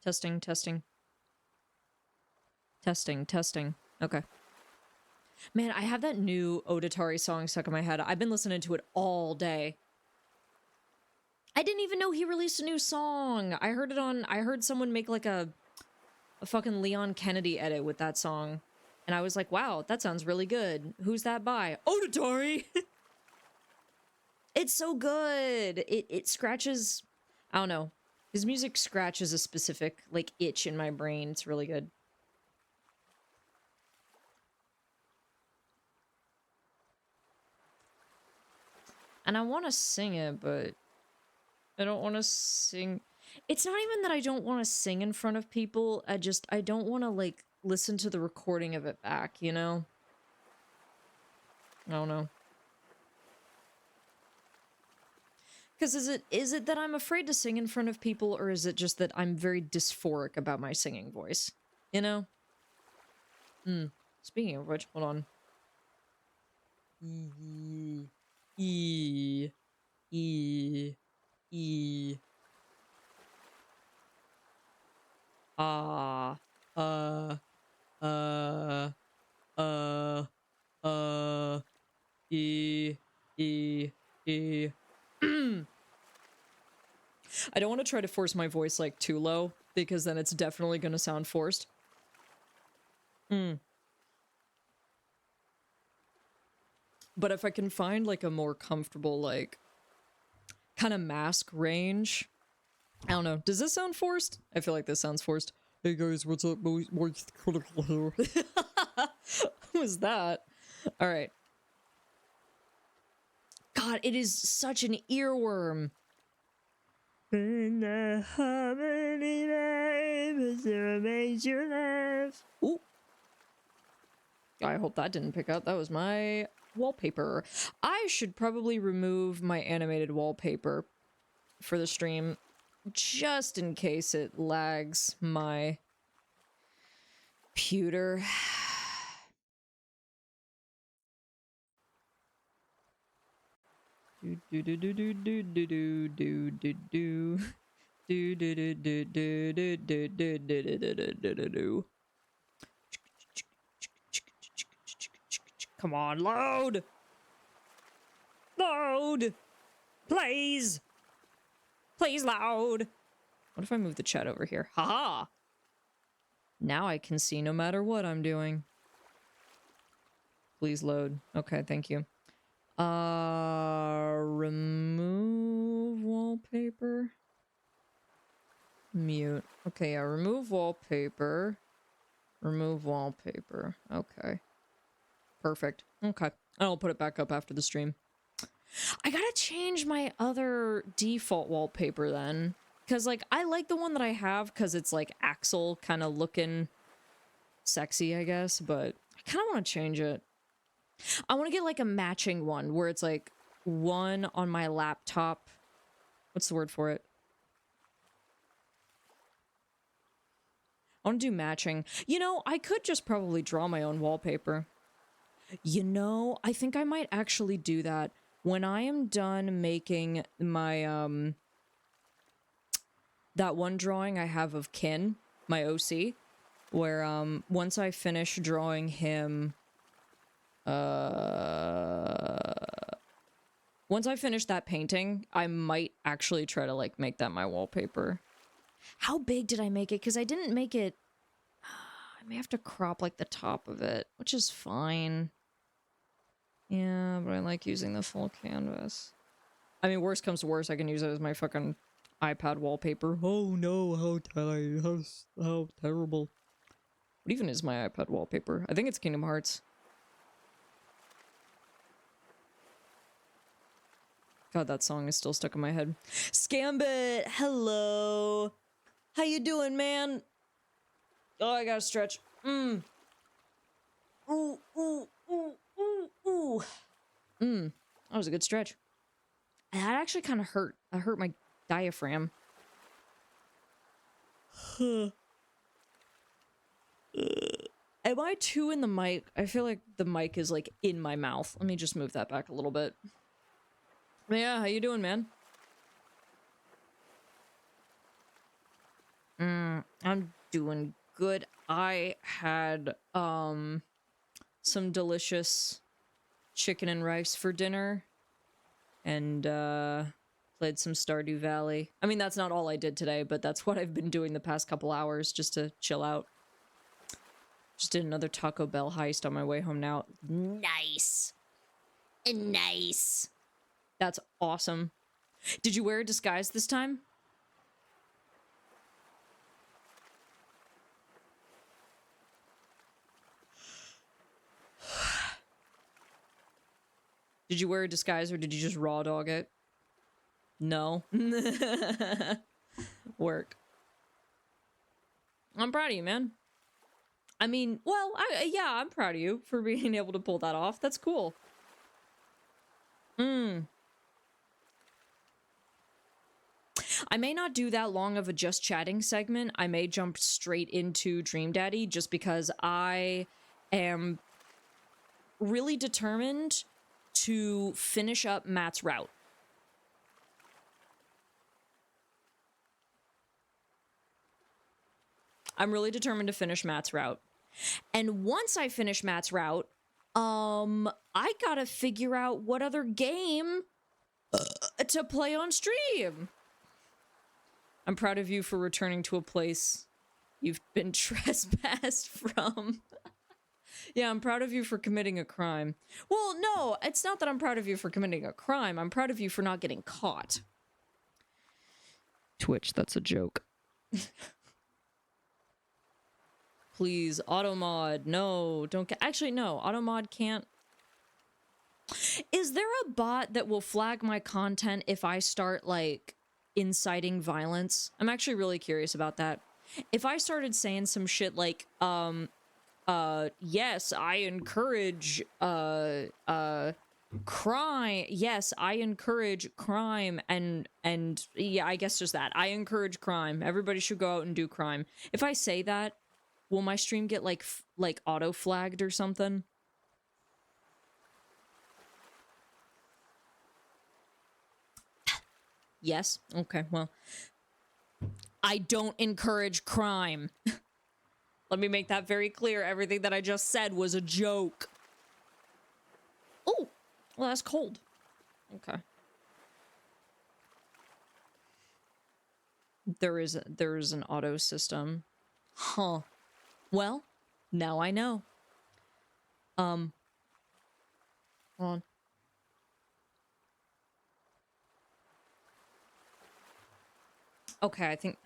Testing, testing. Testing, testing. Okay. Man, I have that new Odatari song stuck in my head. I've been listening to it all day. I didn't even know he released a new song. I heard someone make like a fucking Leon Kennedy edit with that song. And I was like, wow, that sounds really good. Who's that by? Odatari! It's so good. It scratches, I don't know. His music scratches a specific, like, itch in my brain. It's really good. And I want to sing it, but I don't want to sing. It's not even that I don't want to sing in front of people. I don't want to, like, listen to the recording of it back, you know? I don't know. Because is it that I'm afraid to sing in front of people, or is it just that I'm very dysphoric about my singing voice? You know? Speaking of which, hold on. E. Ah. E. I don't want to try to force my voice, like, too low, because then it's definitely gonna sound forced. But if I can find, like, a more comfortable, like, kind of mask range, I don't know. Does this sound forced? I feel like this sounds forced. Hey guys, what's up? Voice critical here. Who was that? All right. God, it is such an earworm. Ooh. I hope that didn't pick up. That was my wallpaper. I should probably remove my animated wallpaper for the stream, just in case it lags my computer. Come on, load! Load! Please! Please load! What if I move the chat over here? Haha! Now I can see no matter what I'm doing. Please load. Okay, thank you. Remove wallpaper. Mute. Okay, yeah, remove wallpaper. Remove wallpaper. Okay. Perfect. Okay. I'll put it back up after the stream. I gotta change my other default wallpaper then. Because, like, I like the one that I have because it's, like, Axel kind of looking sexy, I guess. But I kind of want to change it. I want to get, like, a matching one where it's, like, one on my laptop. What's the word for it? I want to do matching. You know, I could just probably draw my own wallpaper. You know, I think I might actually do that. When I am done making my, that one drawing I have of Kin, my OC, where, once I finish drawing him, once I finish that painting, I might actually try to, like, make that my wallpaper. How big did I make it? Because I didn't make it... I may have to crop, like, the top of it, which is fine. Yeah, but I like using the full canvas. I mean, worst comes to worst, I can use it as my fucking iPad wallpaper. Oh no, how terrible. What even is my iPad wallpaper? I think it's Kingdom Hearts. God, that song is still stuck in my head. Scambit, hello. How you doing, man? Oh, I gotta stretch. Ooh, ooh, ooh, ooh, ooh. That was a good stretch. That actually kind of hurt. That hurt my diaphragm. Am I too in the mic? I feel like the mic is, like, in my mouth. Let me just move that back a little bit. Yeah, how you doing, man? I'm doing good. I had some delicious chicken and rice for dinner and played some Stardew Valley. I mean, that's not all I did today, but that's what I've been doing the past couple hours just to chill out. Just did another Taco Bell heist on my way home now. Nice. Nice. That's awesome. Did you wear a disguise this time? Did you wear a disguise or did you just raw dog it? No. Work. I'm proud of you, man. I mean, well, yeah, I'm proud of you for being able to pull that off. That's cool. I may not do that long of a just chatting segment. I may jump straight into Dream Daddy just because I am really determined to finish up Matt's route. I'm really determined to finish Matt's route. And once I finish Matt's route, I gotta figure out what other game to play on stream. I'm proud of you for returning to a place you've been trespassed from. Yeah, I'm proud of you for committing a crime. Well, no, it's not that I'm proud of you for committing a crime. I'm proud of you for not getting caught. Twitch, that's a joke. Please, automod, no, don't get... Actually, no, automod can't... Is there a bot that will flag my content if I start, like, inciting violence? I'm actually really curious about that. If I started saying some shit like, yes, I encourage, crime. Yes, I encourage crime, and yeah, I guess just that. I encourage crime. Everybody should go out and do crime. If I say that, will my stream get, like, auto-flagged or something? Yes? Okay, well. I don't encourage crime. Let me make that very clear. Everything that I just said was a joke. Oh, well, that's cold. Okay. There is an auto system. Huh. Well, now I know. Hold on. Okay, I think...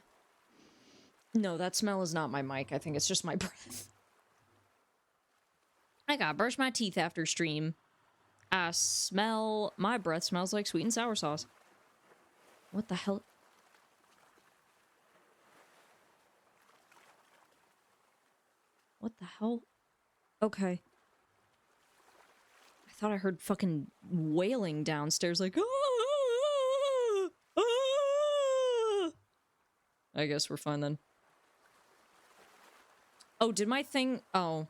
No, that smell is not my mic. I think it's just my breath. I gotta brush my teeth after stream. My breath smells like sweet and sour sauce. What the hell? What the hell? Okay. I thought I heard fucking wailing downstairs, like, ah, ah. I guess we're fine then. Oh, did my thing... Oh.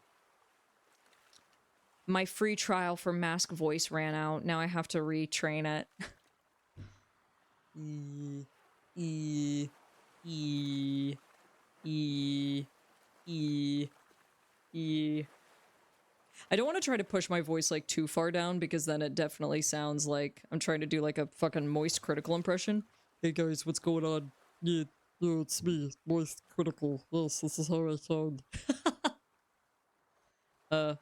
My free trial for Mask Voice ran out. Now I have to retrain it. I don't want to try to push my voice, like, too far down, because then it definitely sounds like I'm trying to do, like, a fucking Moist Critical impression. Hey guys, what's going on? Yeah, it's me, Moist Critical. Yes, this is how I sound. But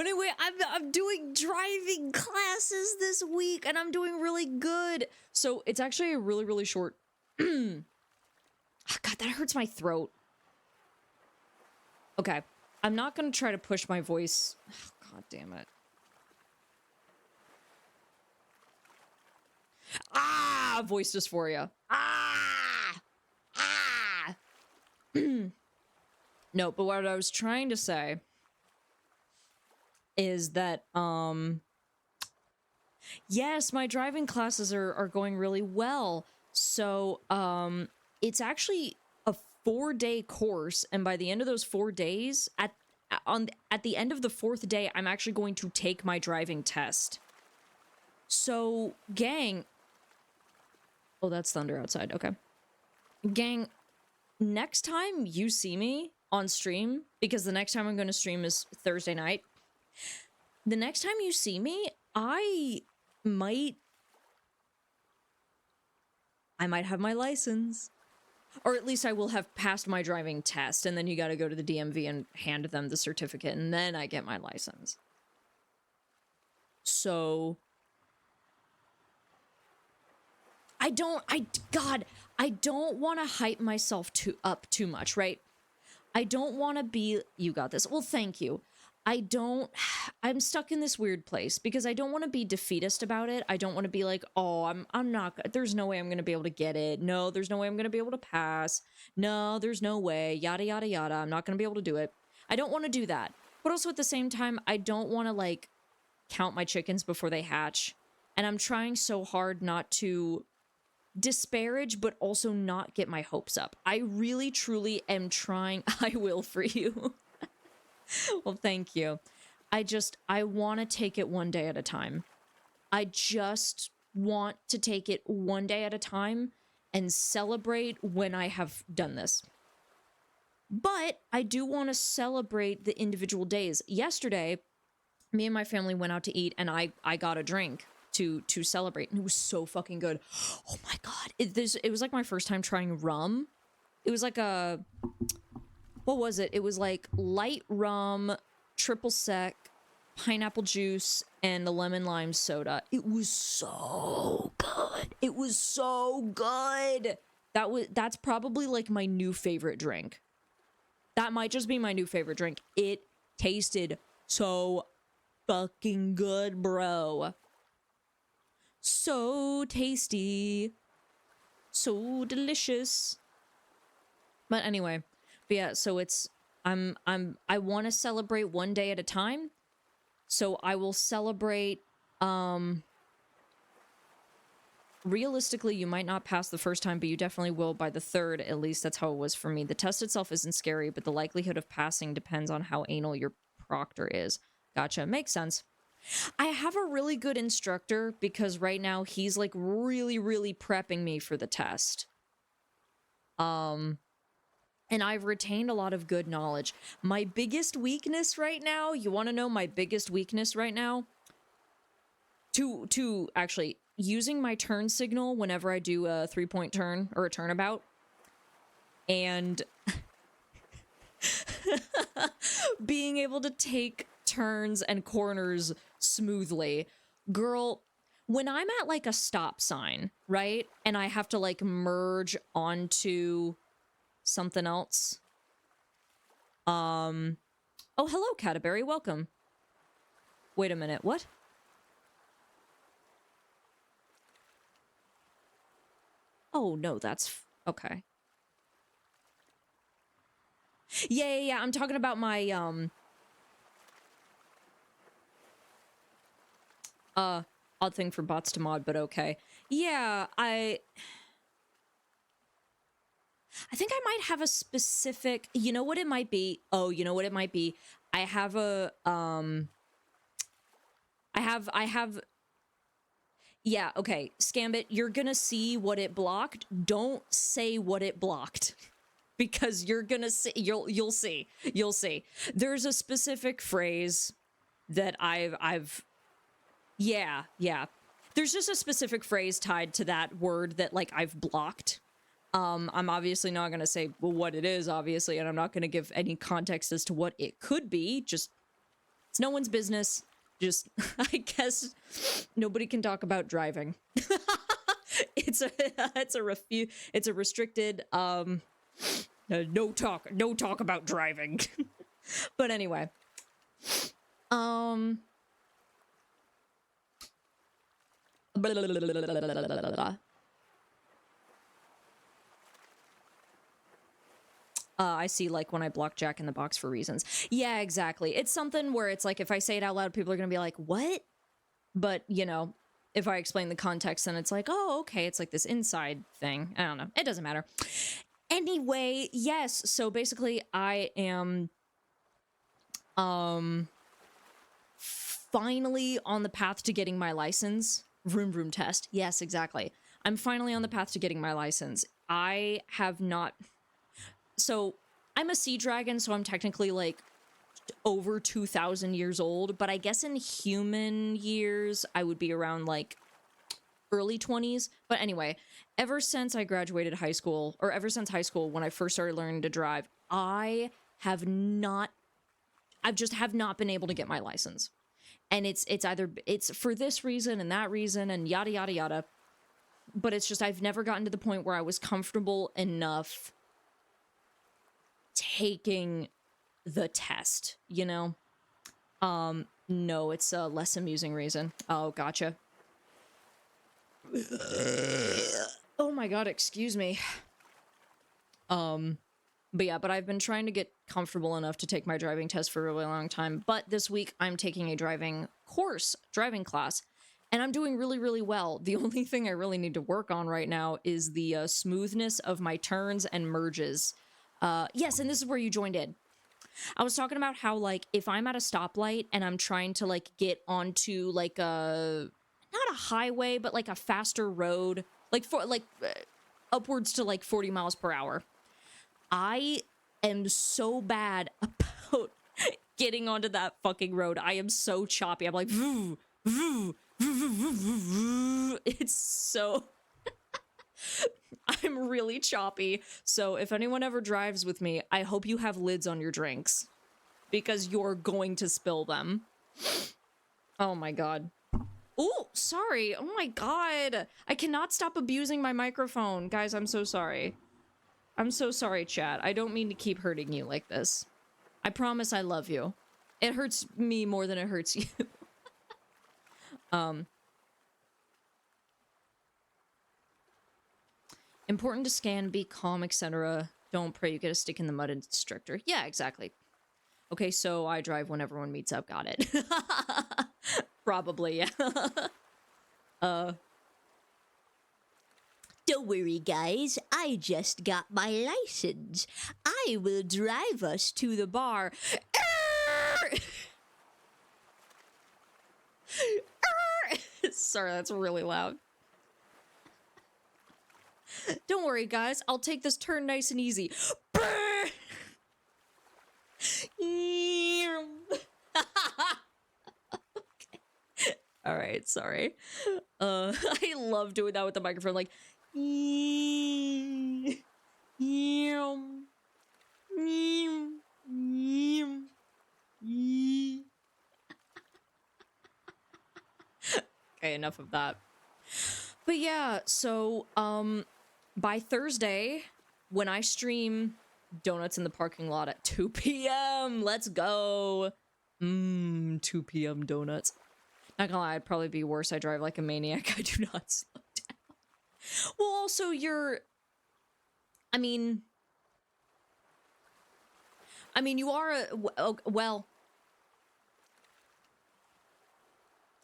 anyway, I'm doing driving classes this week, and I'm doing really good. So it's actually a really, really short... Oh, God, that hurts my throat. Okay, I'm not gonna try to push my voice... Oh, God damn it. Ah! Voice dysphoria. Ah! Ah! No, but what I was trying to say is that, yes, my driving classes are going really well. So, it's actually a 4-day course, and by the end of those 4 days, at the end of the 4th day, I'm actually going to take my driving test. So, gang... Oh, that's thunder outside. Okay. Gang, next time you see me on stream, because the next time I'm going to stream is Thursday night, the next time you see me, I might have my license. Or at least I will have passed my driving test, and then you got to go to the DMV and hand them the certificate, and then I get my license. So I don't want to hype myself up too much, right? I don't want to be, you got this. Well, thank you. I'm stuck in this weird place because I don't want to be defeatist about it. I don't want to be like, oh, I'm not, there's no way I'm going to be able to get it. No, there's no way I'm going to be able to pass. No, there's no way, yada, yada, yada. I'm not going to be able to do it. I don't want to do that. But also at the same time, I don't want to like count my chickens before they hatch. And I'm trying so hard not to disparage, but also not get my hopes up. I really, truly am trying. I will for you. Well, thank you. I want to take it one day at a time. I just want to take it one day at a time and celebrate when I have done this. But I do want to celebrate the individual days. Yesterday, me and my family went out to eat, and I got a drink to celebrate, and it was so fucking good. Oh my god. It was like my first time trying rum. It was like a... What was it? It was like light rum, triple sec, pineapple juice, and the lemon lime soda. It was so good. It was so good. That's probably like my new favorite drink. That might just be my new favorite drink. It tasted so fucking good, bro. So tasty. So delicious. But anyway, but yeah, so it's I want to celebrate one day at a time. So I will celebrate realistically, you might not pass the first time, but you definitely will by the third. At least that's how it was for me. The test itself isn't scary, but the likelihood of passing depends on how anal your proctor is. Gotcha. Makes sense. I have a really good instructor because right now he's like really, really prepping me for the test. And I've retained a lot of good knowledge. My biggest weakness right now, you want to know my biggest weakness right now? To actually using my turn signal whenever I do a 3-point turn or a turnabout. And being able to take turns and corners smoothly. Girl, when I'm at like a stop sign, right? And I have to like merge onto something else. Oh, hello, Cataberry. Welcome. Wait a minute. What? Oh, no, that's... Okay. Yeah. I'm talking about my, odd thing for bots to mod, but okay. Yeah, I think I might have a specific... You know what it might be? Oh, you know what it might be? I have a, I have... Yeah, okay. Scambit, you're gonna see what it blocked. Don't say what it blocked. Because you're gonna see... You'll see. You'll see. There's a specific phrase that I've... Yeah. There's just a specific phrase tied to that word that, like, I've blocked. I'm obviously not going to say what it is, obviously, and I'm not going to give any context as to what it could be. Just, it's no one's business. Just, I guess, nobody can talk about driving. It's a restricted, no talk about driving. But anyway, I see, like, when I block Jack in the Box for reasons. Yeah, exactly. It's something where it's like, if I say it out loud, people are gonna be like, what? But, you know, if I explain the context, then it's like, oh, okay, it's like this inside thing. I don't know. It doesn't matter. Anyway, yes, so basically I am, finally on the path to getting my license. Vroom test. Yes, exactly. I'm finally on the path to getting my license. I have not... so I'm a sea dragon, so I'm technically like over 2,000 years old, but I guess in human years, I would be around like early 20s. But anyway, ever since I graduated high school, or ever since high school, when I first started learning to drive, I just have not been able to get my license. And it's either it's for this reason and that reason and yada, yada, yada. But it's just, I've never gotten to the point where I was comfortable enough taking the test, you know? No, it's a less amusing reason. Oh, gotcha. Oh my god, excuse me. But yeah, but I've been trying to get comfortable enough to take my driving test for a really long time. But this week I'm taking a driving class, and I'm doing really, really well. The only thing I really need to work on right now is the smoothness of my turns and merges. Yes, and this is where you joined in. I was talking about how, like, if I'm at a stoplight and I'm trying to, like, get onto, like, not a highway, but, like, a faster road, like, upwards to, like, 40 miles per hour. I am so bad about getting onto that fucking road. I am so choppy. I'm like, voo, voo, voo, voo, voo, voo, voo. It's so... I'm really choppy. So if anyone ever drives with me, I hope you have lids on your drinks, because you're going to spill them. Oh my god. Oh, sorry. Oh my god. I cannot stop abusing my microphone. Guys, I'm so sorry. I'm so sorry, chat. I don't mean to keep hurting you like this. I promise I love you. It hurts me more than it hurts you. Important to scan, be calm, etc. Don't pray you get a stick in the mud, it's stricter. Yeah, exactly. Okay, so I drive when everyone meets up. Got it. Probably, yeah. Don't worry, guys. I just got my license. I will drive us to the bar. Sorry, that's really loud. Don't worry, guys. I'll take this turn nice and easy. Okay. All right, sorry. I love doing that with the microphone, like. Okay, enough of that. But yeah, so by Thursday, when I stream Donuts in the Parking Lot at 2 p.m., let's go. 2 p.m. donuts. Not gonna lie, I'd probably be worse. I drive like a maniac. I do not slow down. Well, also, I mean, you are well,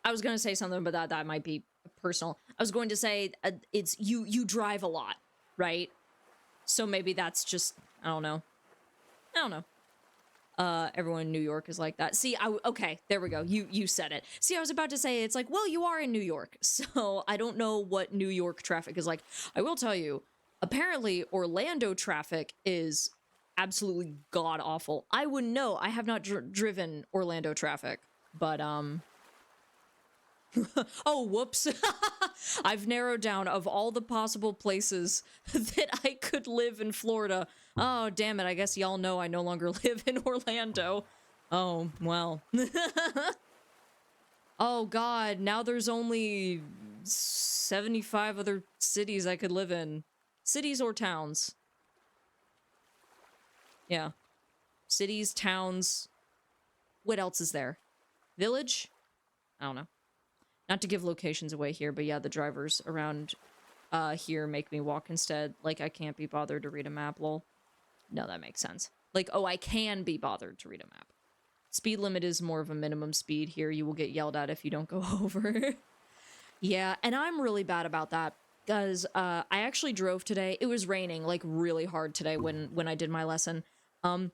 I was gonna say something, but that might be personal. I was going to say, it's, you drive a lot, right? So maybe that's just, I don't know. Everyone in New York is like that. See, okay, there we go. You said it. See, I was about to say, it's like, well, you are in New York, so I don't know what New York traffic is like. I will tell you, apparently Orlando traffic is absolutely god-awful. I wouldn't know. I have not driven Orlando traffic, but, oh, whoops. I've narrowed down, of all the possible places that I could live in Florida. Oh, damn it. I guess y'all know I no longer live in Orlando. Oh, well. Oh, God. Now there's only 75 other cities I could live in. Cities or towns. Yeah. Cities, towns. What else is there? Village? I don't know. Not to give locations away here, but yeah, the drivers around here make me walk instead. Like, I can't be bothered to read a map, lol. No, that makes sense. Like, oh, I can be bothered to read a map. Speed limit is more of a minimum speed here. You will get yelled at if you don't go over. Yeah, and I'm really bad about that, because I actually drove today. It was raining, like, really hard today when I did my lesson. And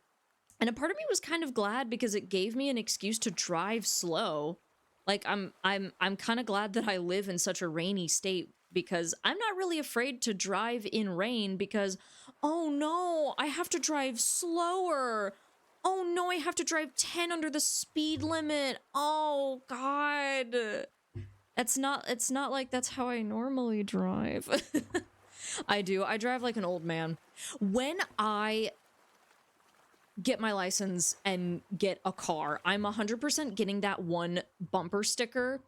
a part of me was kind of glad, because it gave me an excuse to drive slow. Like, I'm kind of glad that I live in such a rainy state, because I'm not really afraid to drive in rain because, oh no, I have to drive slower. Oh no, I have to drive 10 under the speed limit. Oh God. It's not like that's how I normally drive. I do. I drive like an old man. When I get my license and get a car, I'm 100% getting that one bumper sticker.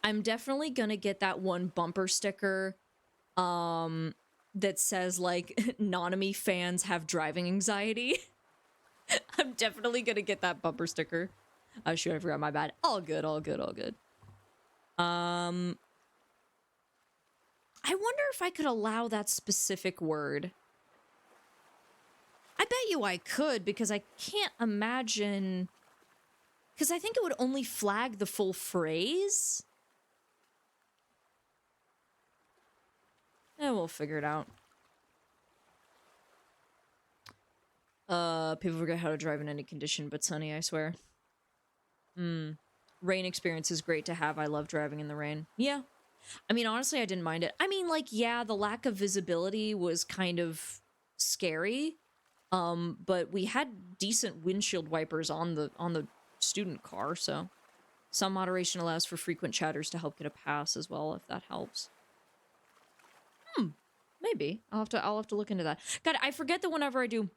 I'm definitely gonna get that one bumper sticker that says like Nanami fans have driving anxiety. I'm definitely gonna get that bumper sticker. Oh shoot, I forgot, my bad. All good, all good, all good. I wonder if I could allow that specific word. I bet you I could, because I can't imagine... Because I think it would only flag the full phrase. We'll figure it out. People forget how to drive in any condition but sunny, I swear. Rain experience is great to have. I love driving in the rain. Yeah. I mean, honestly, I didn't mind it. I mean, like, yeah, the lack of visibility was kind of scary. But we had decent windshield wipers on the student car, so some moderation allows for frequent chatters to help get a pass as well, if that helps. Maybe. I'll have to look into that. God, I forget that whenever I do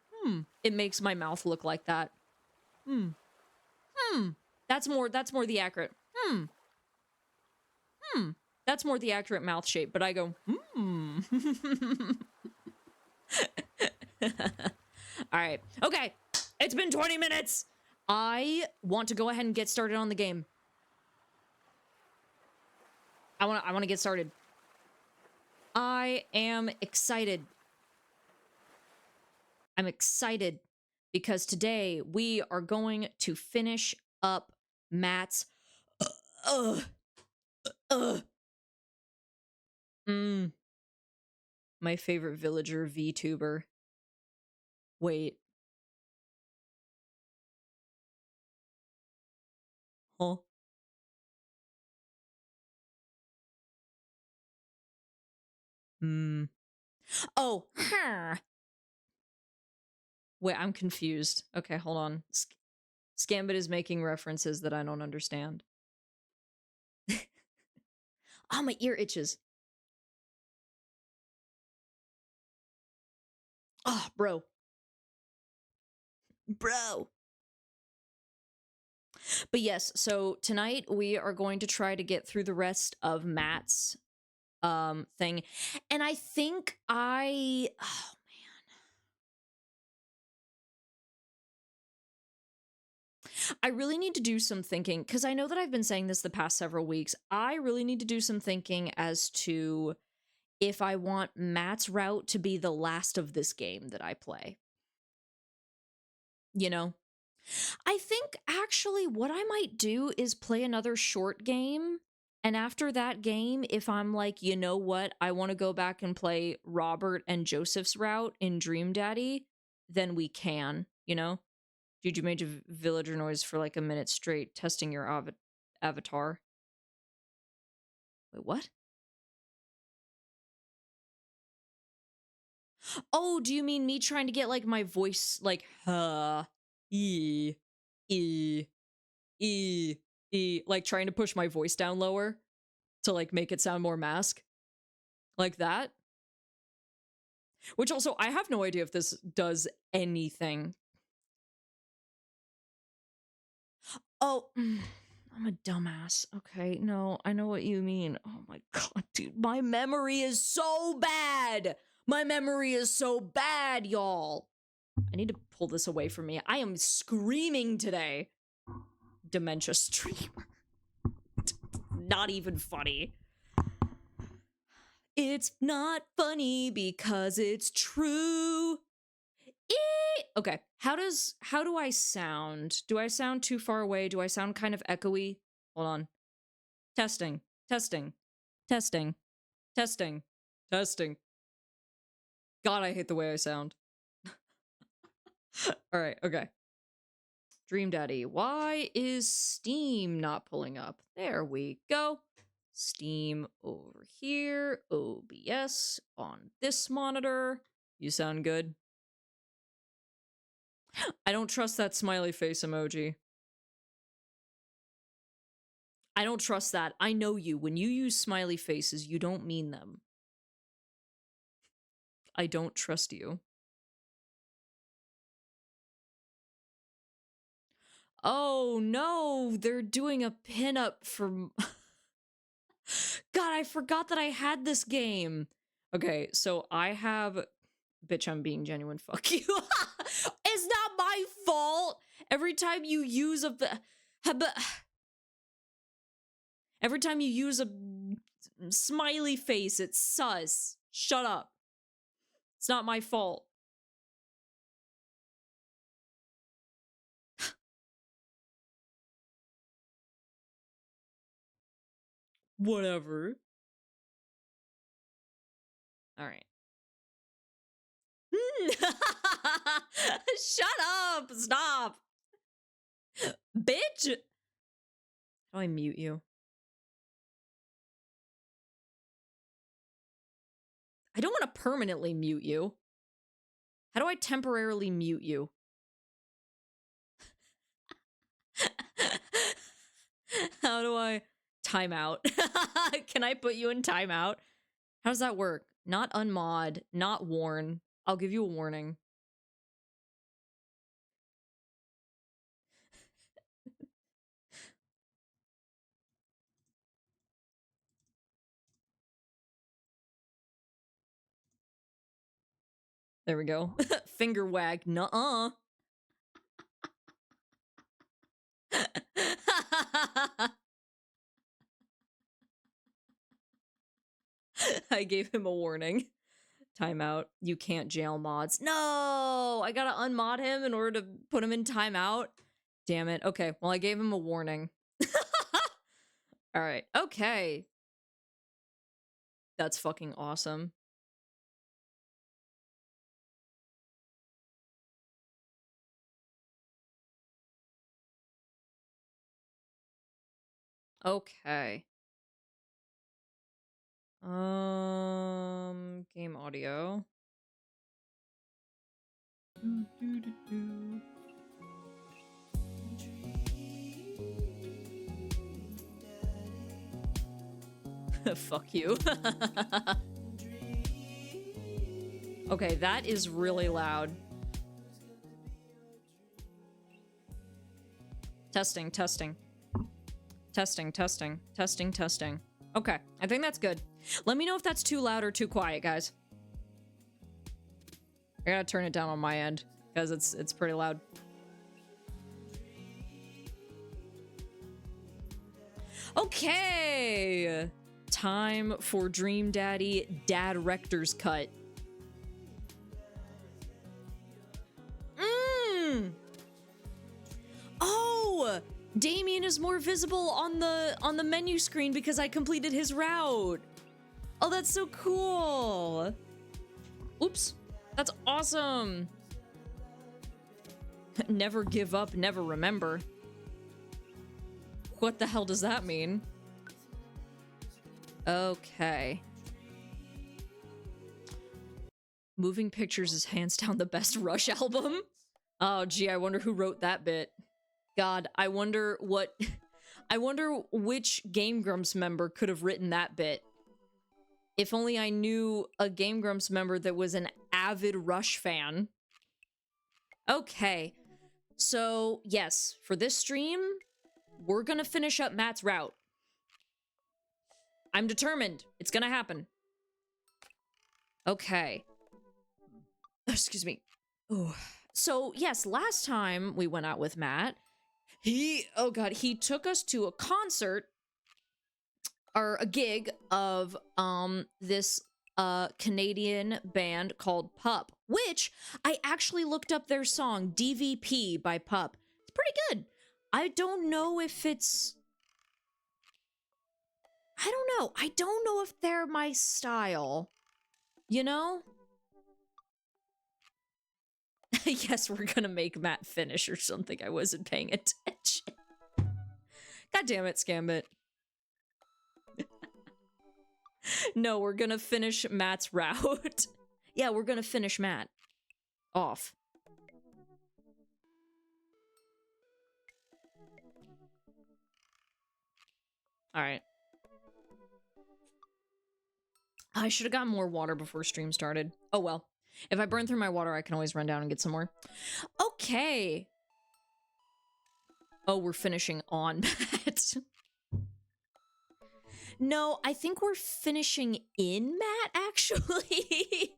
it makes my mouth look like that. That's more the accurate. That's more the accurate mouth shape, but I go, All right. Okay. It's been 20 minutes. I want to go ahead and get started on the game. I want to get started. I am excited. I'm excited because today we are going to finish up Matt's my favorite villager VTuber. Wait. Huh? Oh, huh. Wait, I'm confused. Okay, hold on. Scambit is making references that I don't understand. Oh, my ear itches. Oh, bro. Bro. But yes, so tonight we are going to try to get through the rest of Matt's thing. And I think oh man. I really need to do some thinking, because I know that I've been saying this the past several weeks. I really need to do some thinking as to if I want Matt's route to be the last of this game that I play. You know? I think actually what I might do is play another short game. And after that game, if I'm like, you know what, I want to go back and play Robert and Joseph's route in Dream Daddy, then we can, you know? Dude, you made a villager noise for like a minute straight, testing your avatar. Wait, what? Oh, do you mean me trying to get like my voice like, e, e, e, e, like trying to push my voice down lower to like make it sound more mask? Like that? Which also, I have no idea if this does anything. Oh, I'm a dumbass. Okay, no, I know what you mean. Oh my god, dude, my memory is so bad. My memory is so bad, y'all. I need to pull this away from me. I am screaming today. Dementia streamer. Not even funny. It's not funny because it's true. Okay, how do I sound? Do I sound too far away? Do I sound kind of echoey? Hold on. Testing, testing, testing, testing, testing. God, I hate the way I sound. All right, okay. Dream Daddy, why is Steam not pulling up? There we go. Steam over here. OBS on this monitor. You sound good. I don't trust that smiley face emoji. I don't trust that. I know you. When you use smiley faces, you don't mean them. I don't trust you. Oh no, they're doing a pinup for... God, I forgot that I had this game. Okay, so I have... Bitch, I'm being genuine. Fuck you. It's not my fault. Every time you use a... Every time you use a smiley face, it's sus. Shut up. It's not my fault. Whatever. All right. Shut up. Stop. Bitch. How do I mute you? I don't want to permanently mute you. How do I temporarily mute you? How do I... Timeout. Can I put you in timeout? How does that work? Not unmod, not warn. I'll give you a warning. There we go. Finger wag. Nuh-uh. I gave him a warning. Timeout. You can't jail mods. No! I gotta unmod him in order to put him in timeout. Damn it. Okay, well, I gave him a warning. Alright, okay. That's fucking awesome. Okay. Game audio. Fuck you. Okay, that is really loud. Testing, testing. Testing, testing, testing, testing. Okay, I think that's good. Let me know if that's too loud or too quiet, guys. I gotta turn it down on my end, because it's pretty loud. Okay! Time for Dream Daddy Dad Rector's Cut. Oh! Damien is more visible on the menu screen because I completed his route. Oh, that's so cool. Oops. That's awesome. Never give up, never remember. What the hell does that mean? Okay. Moving Pictures is hands down the best Rush album. Oh, gee, I wonder who wrote that bit. God, I wonder what... I wonder which Game Grumps member could have written that bit. If only I knew a Game Grumps member that was an avid Rush fan. Okay. So, yes, for this stream, we're gonna finish up Matt's route. I'm determined. It's gonna happen. Okay. Excuse me. Ooh. So, yes, last time we went out with Matt, oh god, he took us to a concert, or a gig of, this, Canadian band called Pup, which I actually looked up their song, DVP by Pup. It's pretty good. I don't know if it's... I don't know. I don't know if they're my style. You know? Yes, we're gonna make Matt finish or something. I wasn't paying attention. God damn it, Scambit. No, we're gonna finish Matt's route. Yeah, we're gonna finish Matt off. All right. I should have gotten more water before stream started. Oh well. If I burn through my water, I can always run down and get some more. Okay. Oh, we're finishing on Matt. No, I think we're finishing in Matt, actually.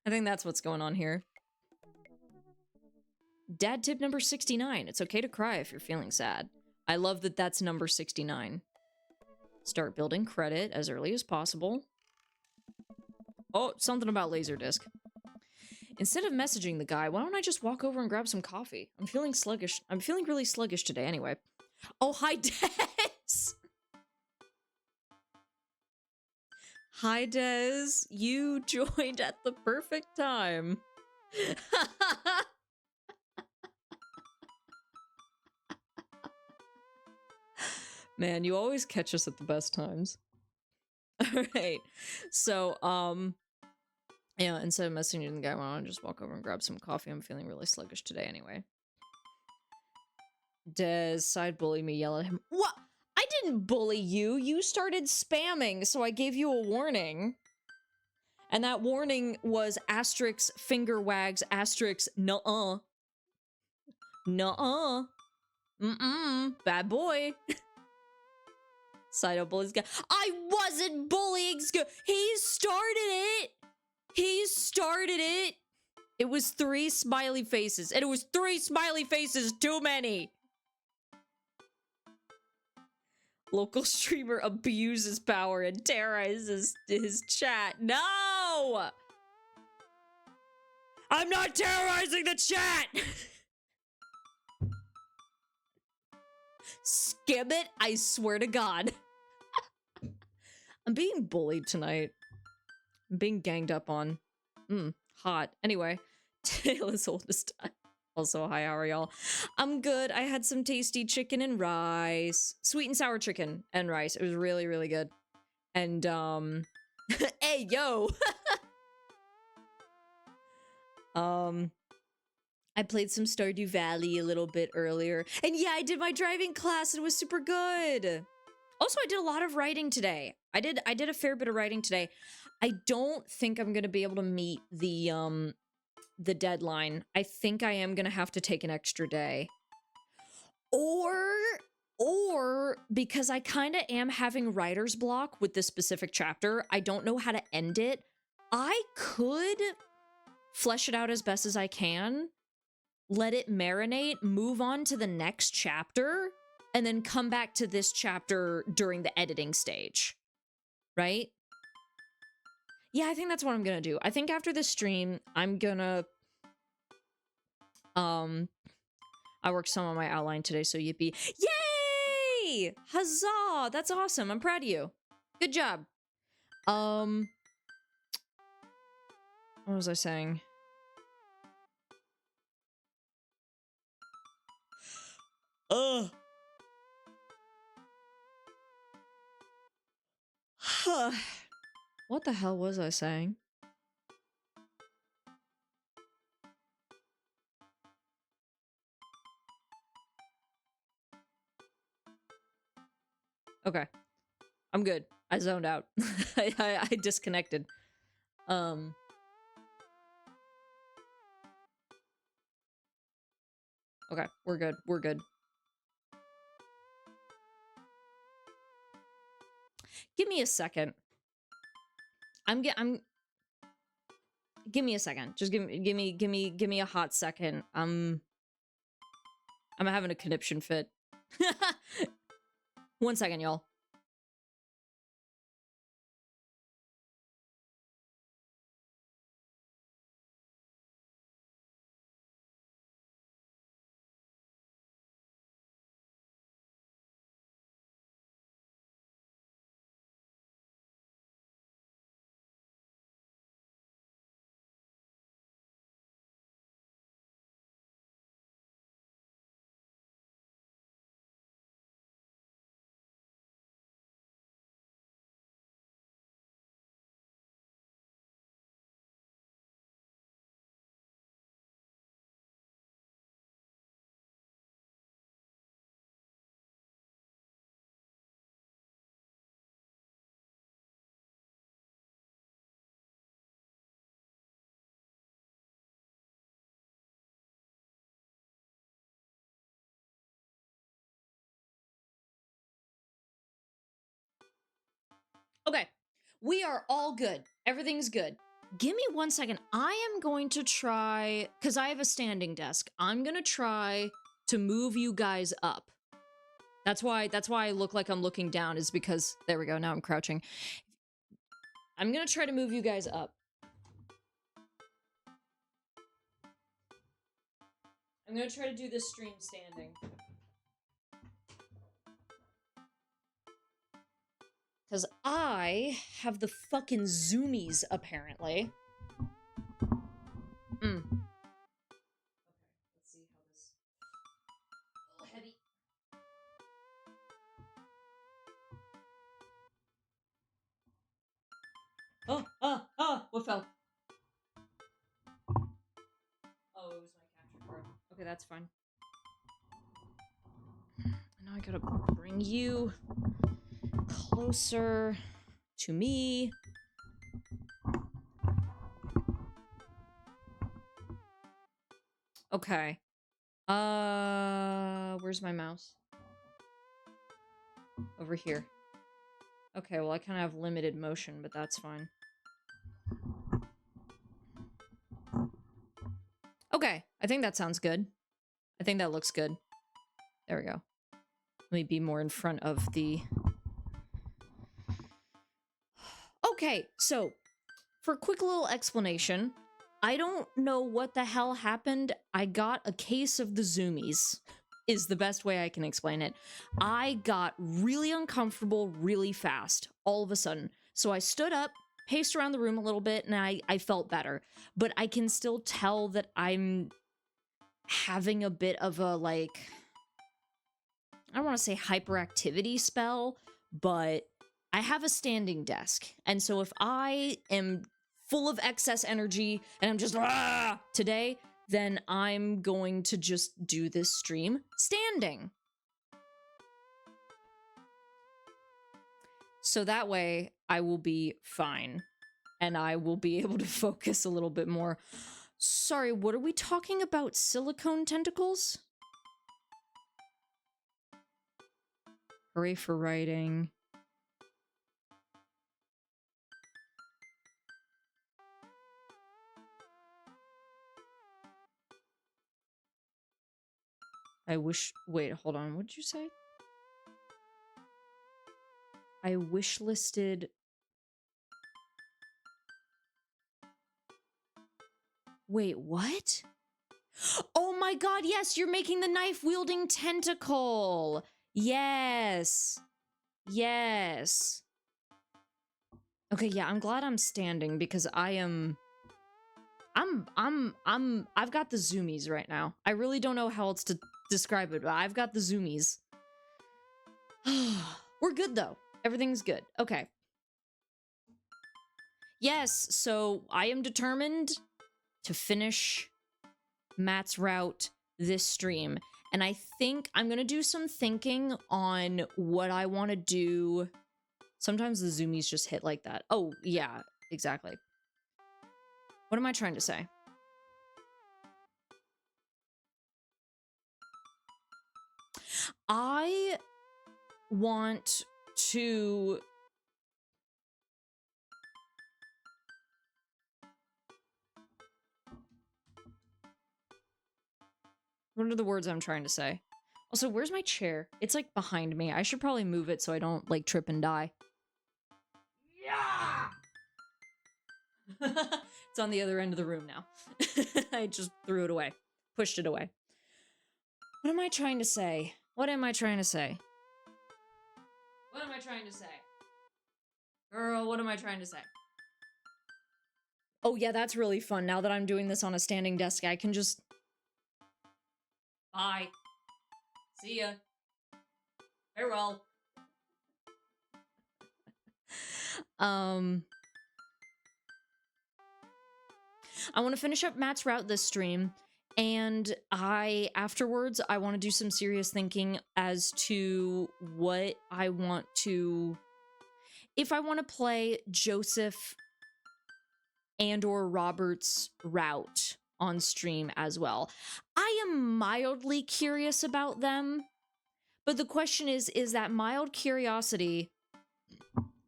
I think that's what's going on here. Dad tip number 69. It's okay to cry if you're feeling sad. I love that that's number 69. Start building credit as early as possible. Oh, something about Laserdisc. Instead of messaging the guy, why don't I just walk over and grab some coffee? I'm feeling sluggish. I'm feeling really sluggish today anyway. Oh, hi, Des! Hi, Des. You joined at the perfect time. Man, you always catch us at the best times. All right. So, yeah, instead of messaging the guy, why don't I just walk over and grab some coffee? I'm feeling really sluggish today anyway. Des, side bully me, yell at him. What? I didn't bully you. You started spamming, so I gave you a warning. And that warning was asterisk, finger wags, asterisk, nuh-uh. Nuh-uh. Mm-mm. Bad boy. Side bullies guy. I wasn't bullying. He started it. He started it. It was 3 smiley faces. And it was 3 smiley faces too many. Local streamer abuses power and terrorizes his chat. No! I'm not terrorizing the chat! Skim it, I swear to God. I'm being bullied tonight. I'm being ganged up on. Hot. Anyway, tale as old as time. Also, hi, how are y'all? I'm good. I had some tasty chicken and rice. Sweet and sour chicken and rice. It was really, really good. And, hey, yo! I played some Stardew Valley a little bit earlier. And yeah, I did my driving class. And it was super good. Also, I did a lot of writing today. I did a fair bit of writing today. I don't think I'm gonna be able to meet the deadline. I think I am gonna have to take an extra day. Or because I kind of am having writer's block with this specific chapter, I don't know how to end it. I could flesh it out as best as I can, let it marinate, move on to the next chapter, and then come back to this chapter during the editing stage. Right? Yeah, I think that's what I'm gonna do. I think after this stream, I'm gonna... I worked some on my outline today, so yippee. Yay! Huzzah! That's awesome. I'm proud of you. Good job. What was I saying? Ugh. What the hell was I saying? Okay. I'm good. I zoned out. I disconnected. Okay, we're good. We're good. Give me a second. Give me a second. Just give me a hot second. I'm having a conniption fit. 1 second, y'all. Okay, we are all good. Everything's good. Give me 1 second. I am going to try, because I have a standing desk. I'm gonna try to move you guys up. That's why I look like I'm looking down, is because, there we go, now I'm crouching. I'm gonna try to move you guys up. I'm gonna try to do this stream standing. Because I have the fucking zoomies, apparently. Okay, let's see how this... A little heavy. What fell? Oh, it was my capture card. Okay, that's fine. Now I gotta bring you closer to me. Okay. Where's my mouse? Over here. Okay, well, I kind of have limited motion, but that's fine. Okay, I think that sounds good. I think that looks good. There we go. Let me be more in front of the... Okay, so, for a quick little explanation, I don't know what the hell happened. I got a case of the zoomies, is the best way I can explain it. I got really uncomfortable really fast, all of a sudden. So I stood up, paced around the room a little bit, and I felt better. But I can still tell that I'm having a bit of a, like... I don't want to say hyperactivity spell, but I have a standing desk. And so if I am full of excess energy and I'm just today, then I'm going to just do this stream standing. So that way I will be fine and I will be able to focus a little bit more. Sorry, what are we talking about? Silicone tentacles? Hooray for writing. I wish... Wait, hold on. What did you say? I wish listed... Wait, what? Oh my god, yes, you're making the knife-wielding tentacle! Yes! Yes! Okay, yeah, I'm glad I'm standing because I am... I've got the zoomies right now. I really don't know how else to describe it, but I've got the zoomies. We're good, though. Everything's good. Okay. Yes, so I am determined to finish Matt's route this stream. And I think I'm gonna do some thinking on what I want to do. Sometimes the zoomies just hit like that. Oh, yeah, exactly. What am I trying to say? I want to... What are the words I'm trying to say? Also, where's my chair? It's, like, behind me. I should probably move it so I don't, like, trip and die. Yeah! It's on the other end of the room now. I just threw it away. Pushed it away. What am I trying to say? What am I trying to say? What am I trying to say? Girl, what am I trying to say? Oh, yeah, that's really fun. Now that I'm doing this on a standing desk, I can just... Bye. See ya. Farewell. I want to finish up Matt's route this stream, and afterwards, I want to do some serious thinking as to what I want to... If I want to play Joseph and/or Robert's route on stream as well. I am mildly curious about them, but the question is that mild curiosity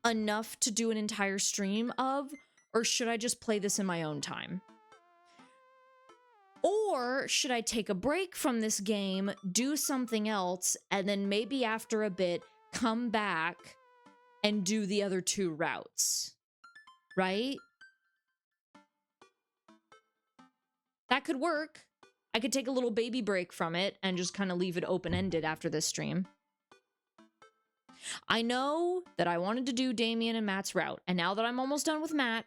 enough to do an entire stream of, or should I just play this in my own time? Or should I take a break from this game, do something else, and then maybe after a bit, come back and do the other 2 routes? Right? That could work. I could take a little baby break from it and just kind of leave it open-ended after this stream. I know that I wanted to do Damien and Matt's route, and now that I'm almost done with Matt,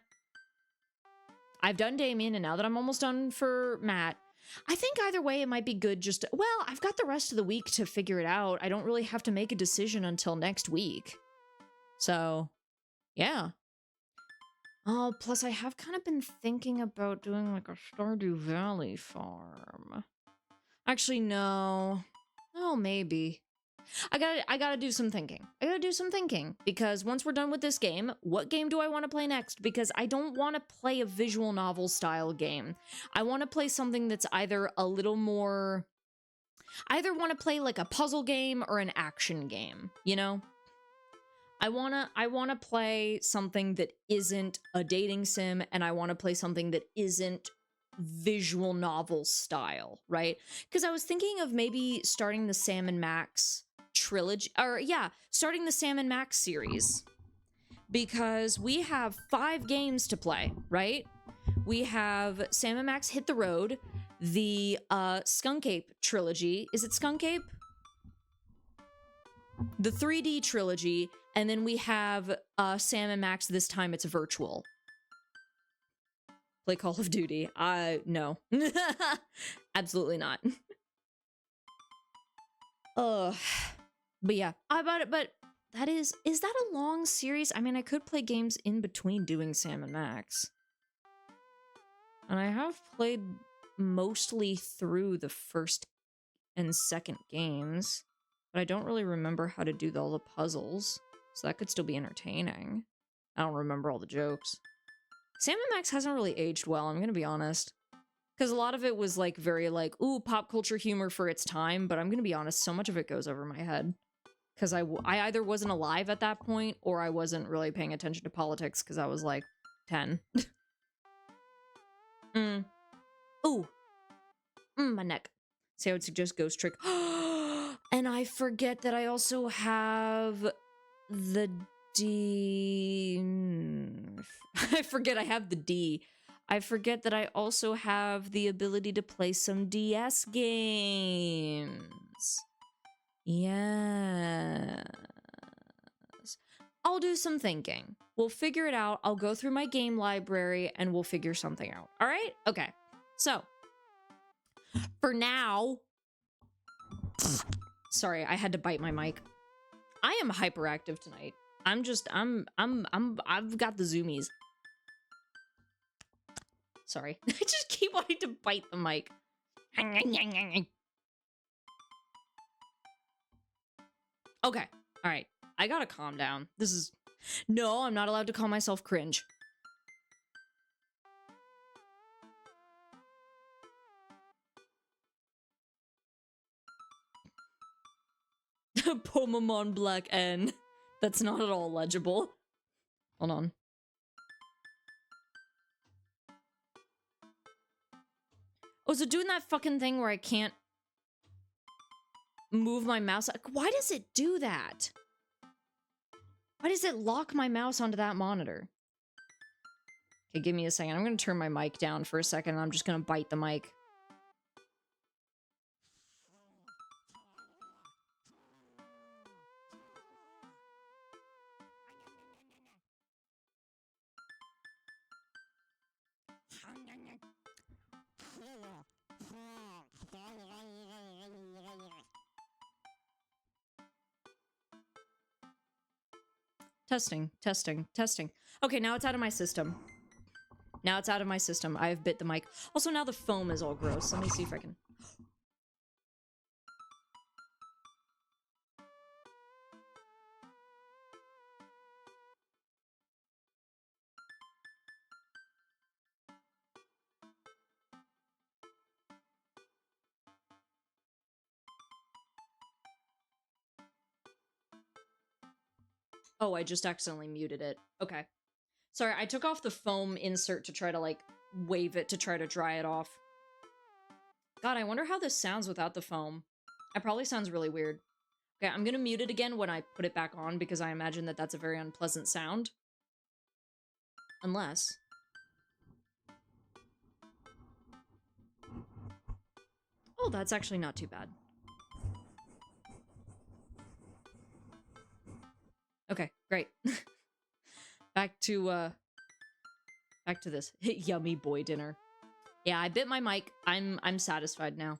I've done Damien, and now that I'm almost done for Matt, I think either way it might be good just to, well, I've got the rest of the week to figure it out. I don't really have to make a decision until next week. So, yeah. Oh, plus I have kind of been thinking about doing like a Stardew Valley farm. Actually, no. Oh, maybe. I gotta do some thinking. I gotta do some thinking, because once we're done with this game, what game do I want to play next? Because I don't want to play a visual novel style game. I want to play something that's either a little more... I either want to play like a puzzle game or an action game, you know? I wanna play something that isn't a dating sim, and I want to play something that isn't visual novel style, right? Because I was thinking of maybe starting the Sam and Max trilogy, or yeah, starting the Sam and Max series, because we have 5 games to play, right? We have Sam and Max Hit the Road, the Skunk Ape trilogy. Is it Skunk Ape? The 3D trilogy, and then we have Sam and Max, this time it's virtual. Play Call of Duty. No. Absolutely not. Ugh. But yeah, about it, but that is that a long series? I mean, I could play games in between doing Sam and Max. And I have played mostly through the first and second games, but I don't really remember how to do all the puzzles, so that could still be entertaining. I don't remember all the jokes. Sam and Max hasn't really aged well, I'm gonna be honest. Because a lot of it was like very like, ooh, pop culture humor for its time, but I'm gonna be honest, so much of it goes over my head. Because I either wasn't alive at that point, or I wasn't really paying attention to politics because I was like 10. Ooh. My neck. See, I would suggest Ghost Trick. And I forget that I also have the D. I forget I have the D. I forget that I also have the ability to play some DS games. Yes. I'll do some thinking. We'll figure it out. I'll go through my game library and we'll figure something out. All right? Okay. So, for now... Sorry, I had to bite my mic. I am hyperactive tonight. I've got the zoomies. Sorry. I just keep wanting to bite the mic. Okay. All right. I gotta calm down. This is... No, I'm not allowed to call myself cringe. Pomamon Black N. That's not at all legible. Hold on. Oh, so doing that fucking thing where I can't move my mouse. Why does it do that? Why does it lock my mouse onto that monitor? Okay, give me a second. I'm gonna turn my mic down for a second, and I'm just gonna bite the mic. Testing, testing, testing. Okay, now it's out of my system. Now it's out of my system. I have bit the mic. Also, now the foam is all gross. Let me see if I can... Oh, I just accidentally muted it. Okay. Sorry, I took off the foam insert to try to, like, wave it to try to dry it off. God, I wonder how this sounds without the foam. It probably sounds really weird. Okay, I'm gonna mute it again when I put it back on because I imagine that that's a very unpleasant sound. Unless... Oh, that's actually not too bad. Okay, great. Back to this yummy boy dinner. Yeah, I bit my mic. I'm satisfied now.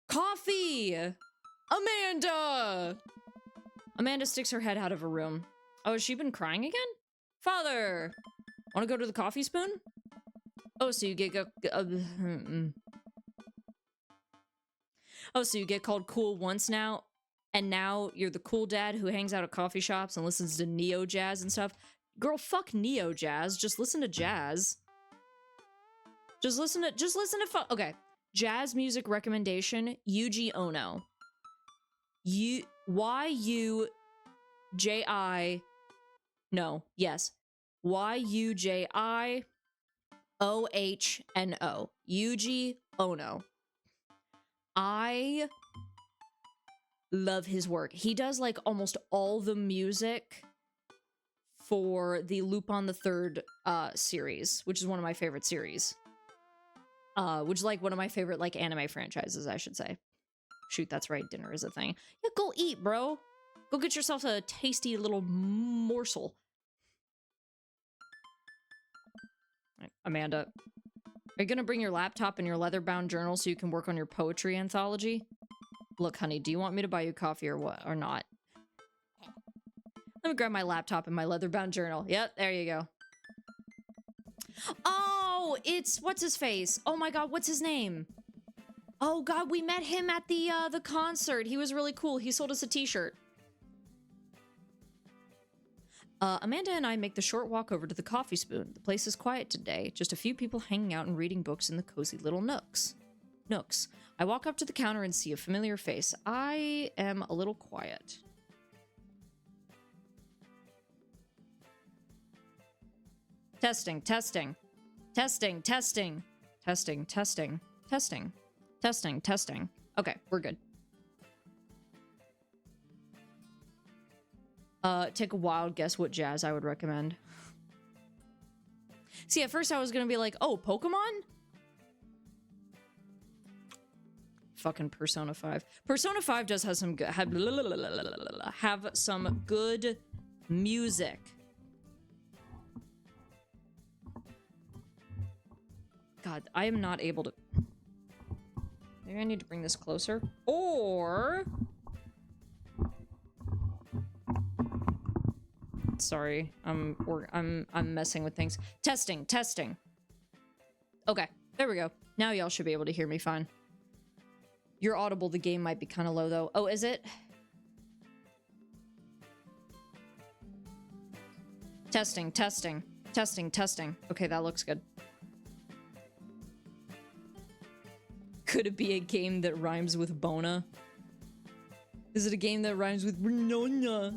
Coffee! Amanda! Amanda sticks her head out of her room. Oh, has she been crying again? Father! Want to go to the coffee spoon? Oh, so you get oh, so you get called cool once now, and now you're the cool dad who hangs out at coffee shops and listens to neo jazz and stuff. Girl, fuck neo jazz. Just listen to jazz. Just listen to okay. Jazz music recommendation, Yuji Ono. Y-U-J-I... No, yes. Y-U-J-I-O-H-N-O. Yuji Ono. I love his work. He does, like, almost all the music for the Lupin the Third series, which is one of my favorite series. Which is, like, one of my favorite, like, anime franchises, I should say. Shoot, that's right, dinner is a thing. Yeah, go eat, bro. Go get yourself a tasty little morsel. Right, Amanda, are you gonna bring your laptop and your leather-bound journal so you can work on your poetry anthology? Look, honey, do you want me to buy you coffee or what, or not? Let me grab my laptop and my leather-bound journal. Yep, there you go. Oh, it's what's his face? Oh my god, what's his name? Oh god, we met him at the concert. He was really cool. He sold us a t-shirt. Amanda and I make the short walk over to the coffee spoon. The place is quiet today. Just a few people hanging out and reading books in the cozy little nooks. I walk up to the counter and see a familiar face. I am a little quiet. Testing. Okay, we're good. Take a wild guess what jazz I would recommend. See, at first I was gonna be like, oh, Pokemon? Fucking Persona 5. Persona 5 does have some good have some good music. God, I am not able to... Maybe I need to bring this closer. Or... Sorry, I'm messing with things. Testing. Okay, there we go. Now y'all should be able to hear me fine. You're audible, the game might be kind of low though. Oh, is it? Testing. Okay, that looks good. Could it be a game that rhymes with Bona? Is it a game that rhymes with Banana?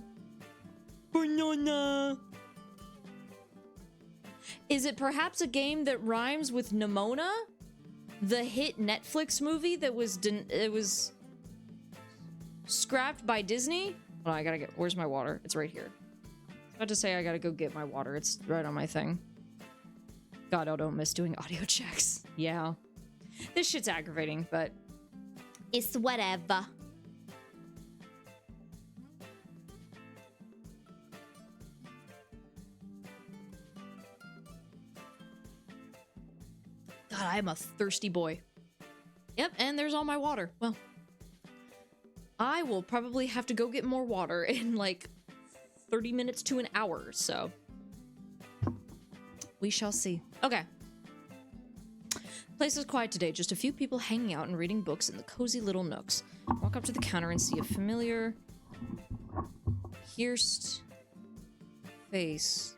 Is it perhaps a game that rhymes with Nimona? The hit Netflix movie that was scrapped by Disney? Oh, I gotta get... Where's my water? It's right here. I was about to say I gotta go get my water. It's right on my thing. God, I don't miss doing audio checks. Yeah. This shit's aggravating, but... it's whatever. God, I am a thirsty boy. Yep, and there's all my water. Well, I will probably have to go get more water in like 30 minutes to an hour, so we shall see. Okay. Place is quiet today, just a few people hanging out and reading books in the cozy little nooks. Walk up to the counter and see a familiar, pierced face.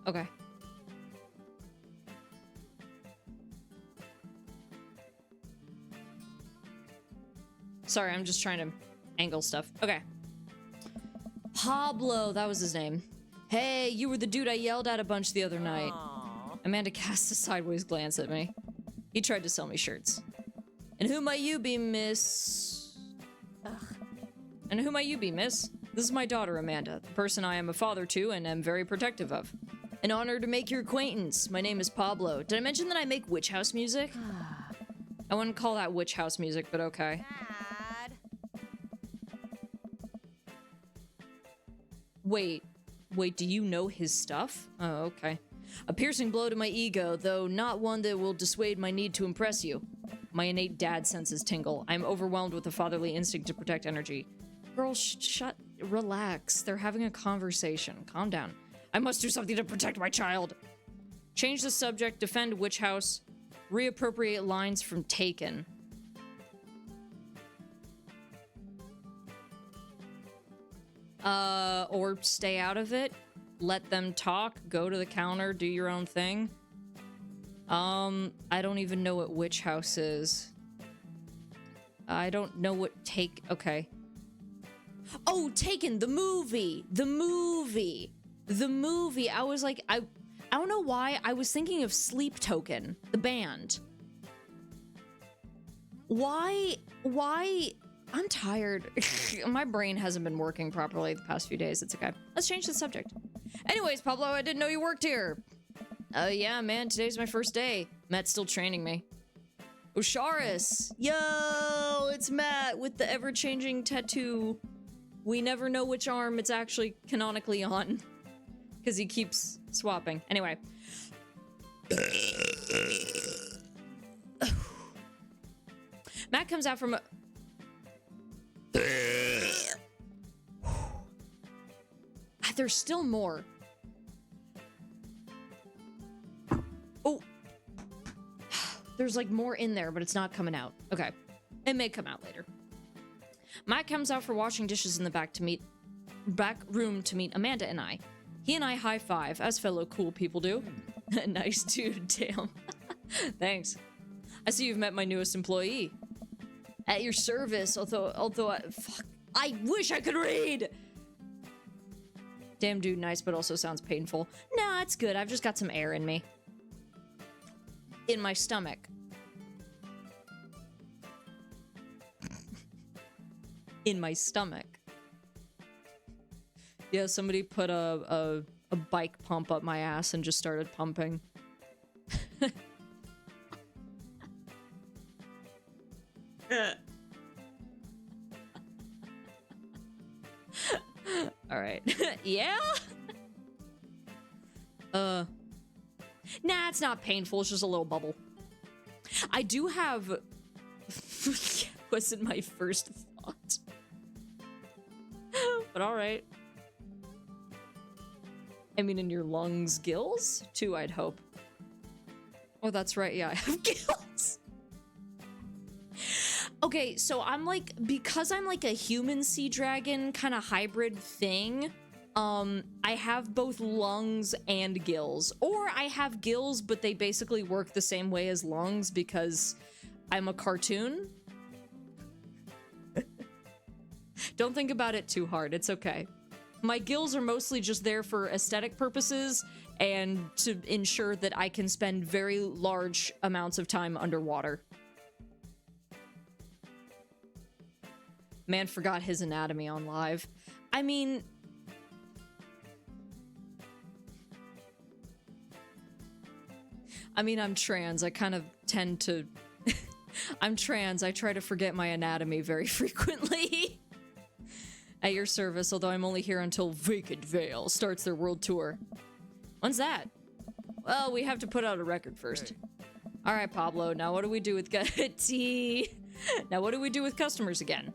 Okay. Sorry, I'm just trying to angle stuff. Okay. Pablo, that was his name. Hey, you were the dude I yelled at a bunch the other night. Aww. Amanda cast a sideways glance at me. He tried to sell me shirts. And who might you be, miss? Ugh. And who might you be, miss? This is my daughter, Amanda, the person I am a father to and am very protective of. An honor to make your acquaintance. My name is Pablo. Did I mention that I make witch house music? I wouldn't call that witch house music, but okay. Dad. Wait, do you know his stuff? Oh, okay. A piercing blow to my ego, though not one that will dissuade my need to impress you. My innate dad senses tingle. I'm overwhelmed with a fatherly instinct to protect energy. Girl, relax. They're having a conversation. Calm down. I must do something to protect my child. Change the subject, defend witch house, reappropriate lines from Taken. Or stay out of it. Let them talk, go to the counter, do your own thing. I don't even know what witch house is. I don't know what okay. Oh, Taken, the movie! The movie! The movie! I was like, I don't know why, I was thinking of Sleep Token, the band. Why? I'm tired. My brain hasn't been working properly the past few days. It's okay. Let's change the subject. Anyways, Pablo, I didn't know you worked here. Yeah, man, today's my first day. Matt's still training me. Osharis! Yo, it's Matt with the ever-changing tattoo. We never know which arm it's actually canonically on. Because he keeps swapping. Anyway. Matt comes out from a... There's still more. Oh. There's like more in there, but it's not coming out. Okay. It may come out later. Matt comes out for washing dishes in the back room to meet Amanda and I. He and I high five, as fellow cool people do. Nice dude, damn. Thanks. I see you've met my newest employee. At your service, although I wish I could read! Damn dude, nice, but also sounds painful. Nah, it's good. I've just got some air in me. In my stomach. In my stomach. Yeah, somebody put a bike pump up my ass and just started pumping. All right. Yeah? Nah, it's not painful. It's just a little bubble. I do have... wasn't my first thought. But all right. I mean, in your lungs, gills? Too, I'd hope. Oh, that's right. Yeah, I have gills. Okay, so I'm like, because I'm like a human sea dragon kind of hybrid thing, I have both lungs and gills. Or I have gills, but they basically work the same way as lungs because I'm a cartoon. Don't think about it too hard, it's okay. My gills are mostly just there for aesthetic purposes and to ensure that I can spend very large amounts of time underwater. Man forgot his anatomy on live. I mean... I'm trans. I kind of tend to... I'm trans. I try to forget my anatomy very frequently. At your service, although I'm only here until Vacant Veil starts their world tour. When's that? Well, we have to put out a record first. Hey. All right, Pablo. Now what do we do with Now what do we do with customers again?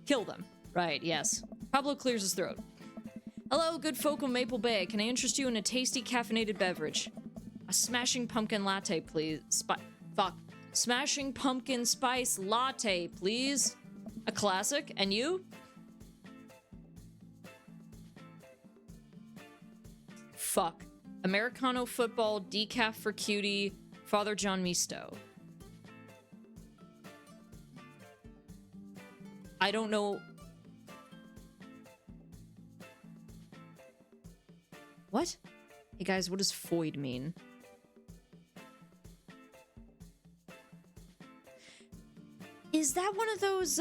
Kill them. Right, yes. Pablo clears his throat. Hello, good folk of Maple Bay. Can I interest you in a tasty caffeinated beverage? A smashing pumpkin latte, please. Smashing pumpkin spice latte, please. A classic. And you? Fuck. Americano football, decaf for cutie, Father John Misto. I don't know. What? Hey guys, what does foid mean? Is that one of those,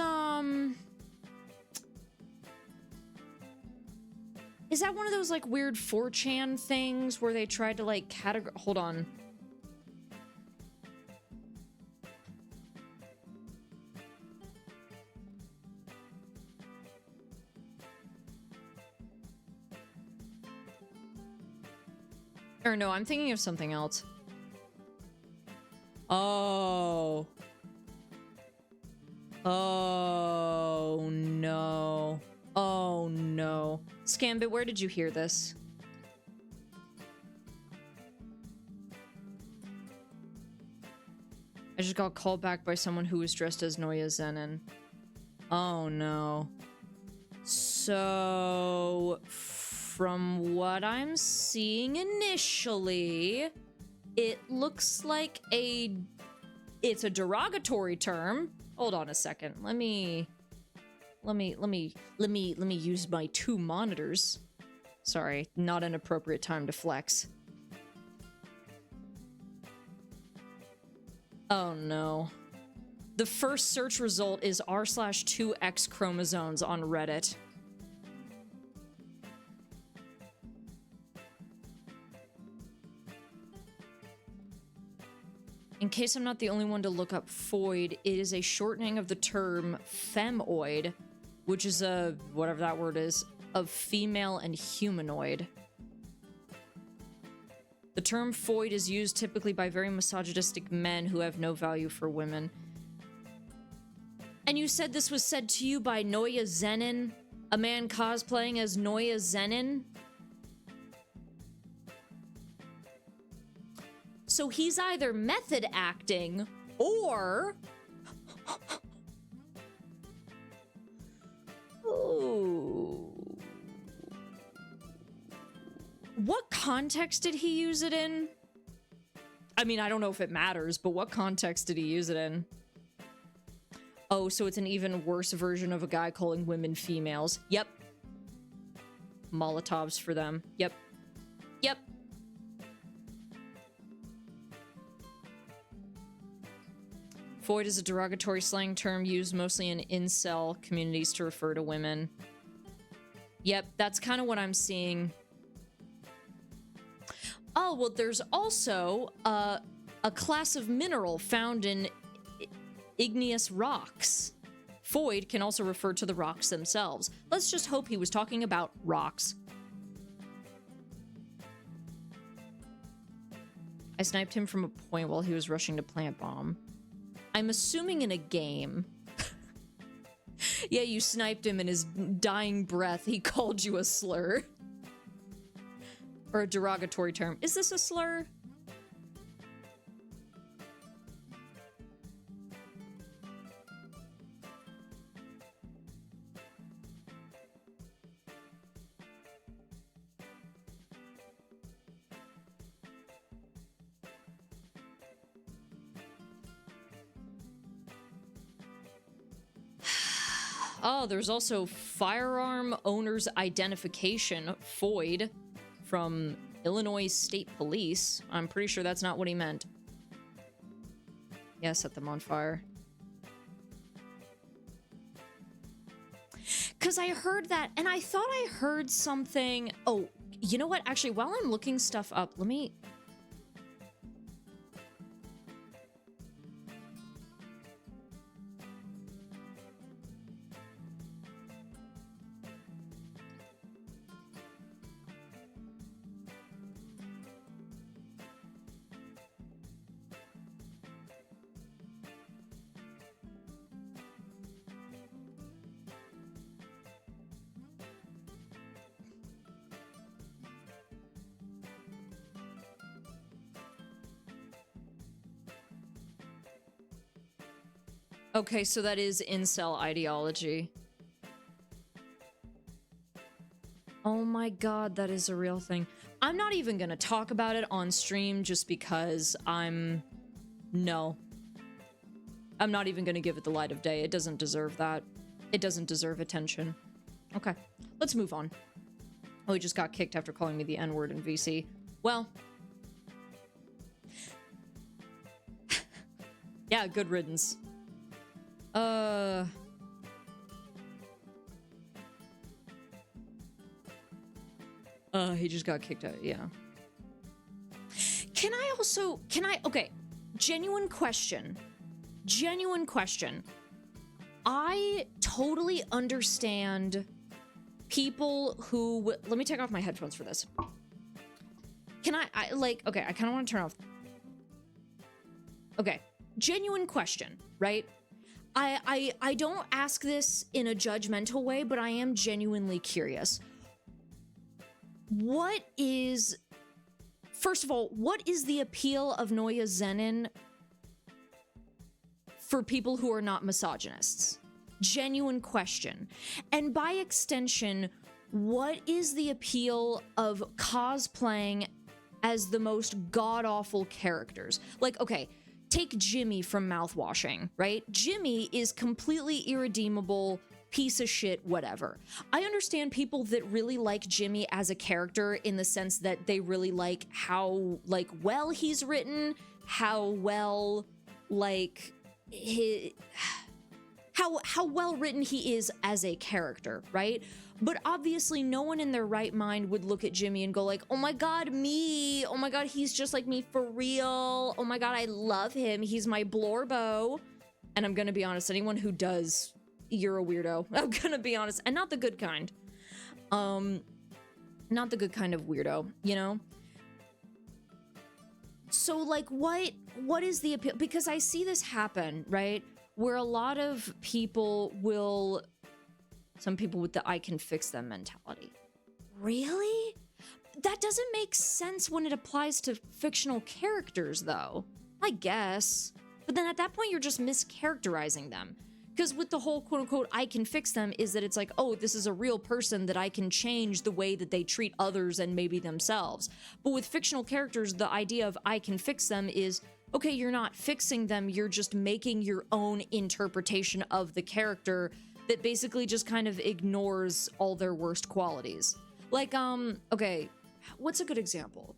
is that one of those, like, weird 4chan things where they tried to, like, hold on. Or no, I'm thinking of something else. Oh. Oh, no. Oh, no. Scambit, where did you hear this? I just got called back by someone who was dressed as Noya Zenin. Oh, no. So, from what I'm seeing initially, it looks like it's a derogatory term. Hold on a second. Let me use my 2 monitors. Sorry, not an appropriate time to flex. Oh no. The first search result is r/2x chromosomes on Reddit. In case I'm not the only one to look up foid, it is a shortening of the term femoid, which is a, whatever that word is, of female and humanoid. The term foid is used typically by very misogynistic men who have no value for women. And you said this was said to you by Noya Zenin? A man cosplaying as Noya Zenin? So he's either method acting or... Ooh. What context did he use it in? I mean, I don't know if it matters, but what context did he use it in? Oh, so it's an even worse version of a guy calling women females. Yep. Molotovs for them. Yep. Yep. Foid is a derogatory slang term used mostly in incel communities to refer to women. Yep, that's kind of what I'm seeing. Oh, well, there's also a class of mineral found in igneous rocks. Foid can also refer to the rocks themselves. Let's just hope he was talking about rocks. I sniped him from a point while he was rushing to plant bomb. I'm assuming in a game. Yeah, you sniped him in his dying breath. He called you a slur. Or a derogatory term. Is this a slur? Oh, there's also firearm owner's identification, FOID, from Illinois State Police. I'm pretty sure that's not what he meant. Yeah, set them on fire. Because I heard that, and I thought I heard something... Oh, you know what? Actually, while I'm looking stuff up, let me... Okay, so that is incel ideology. Oh my god, that is a real thing. I'm not even gonna talk about it on stream just because No. I'm not even gonna give it the light of day. It doesn't deserve that. It doesn't deserve attention. Okay, let's move on. Oh, he just got kicked after calling me the N-word in VC. Well. Yeah, good riddance. He just got kicked out, yeah. Okay, genuine question. I totally understand people who, let me take off my headphones for this. Okay, I kind of want to turn off. Okay, genuine question, right? I don't ask this in a judgmental way, but I am genuinely curious. First of all, what is the appeal of Neue Zennen for people who are not misogynists? Genuine question. And by extension, what is the appeal of cosplaying as the most god-awful characters? Like, okay, take Jimmy from Mouthwashing, right? Jimmy is completely irredeemable, piece of shit, whatever. I understand people that really like Jimmy as a character in the sense that they really like how, like, well he's written, how well, like, how well written he is as a character, right? But obviously no one in their right mind would look at Jimmy and go like, oh my god, me, oh my god, he's just like me for real, oh my god, I love him, he's my Blorbo. And I'm gonna be honest, anyone who does, you're a weirdo. I'm gonna be honest, and not the good kind. Not the good kind of weirdo, you know? So like, what is the appeal? Because I see this happen, right? Where a lot of people will, some people with the I can fix them mentality. Really? That doesn't make sense when it applies to fictional characters though, I guess. But then at that point, you're just mischaracterizing them. Because with the whole quote-unquote I can fix them is that it's like, oh, this is a real person that I can change the way that they treat others and maybe themselves. But with fictional characters, the idea of I can fix them is, okay, you're not fixing them, you're just making your own interpretation of the character that basically just kind of ignores all their worst qualities. Like, okay, what's a good example?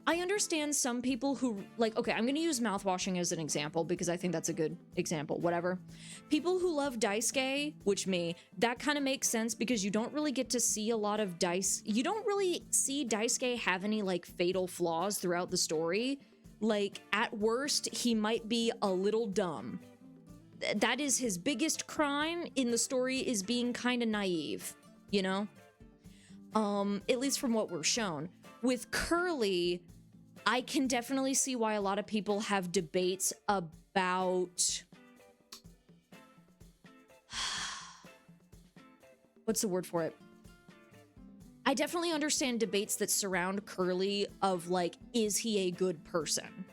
I understand some people who, like, okay, I'm gonna use Mouthwashing as an example because I think that's a good example, whatever. People who love Daisuke, which me, that kind of makes sense because you don't really get to see a lot of you don't really see Daisuke have any, like, fatal flaws throughout the story. Like, at worst, he might be a little dumb. That is his biggest crime in the story, is being kind of naive, you know? At least from what we're shown. With Curly, I can definitely see why a lot of people have debates about... What's the word for it? I definitely understand debates that surround Curly of, like, is he a good person,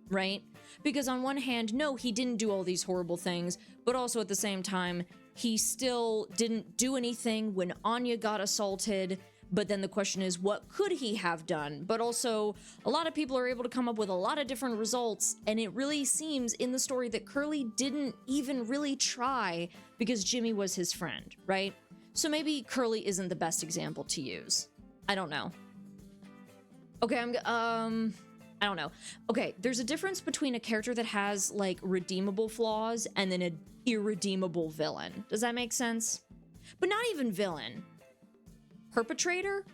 right? Because on one hand, no, he didn't do all these horrible things, but also at the same time, he still didn't do anything when Anya got assaulted. But then the question is, what could he have done? But also, a lot of people are able to come up with a lot of different results, and it really seems in the story that Curly didn't even really try because Jimmy was his friend, right? So maybe Curly isn't the best example to use. I don't know. Okay, I don't know. Okay, there's a difference between a character that has, like, redeemable flaws and then an irredeemable villain. Does that make sense? But not even villain. Perpetrator.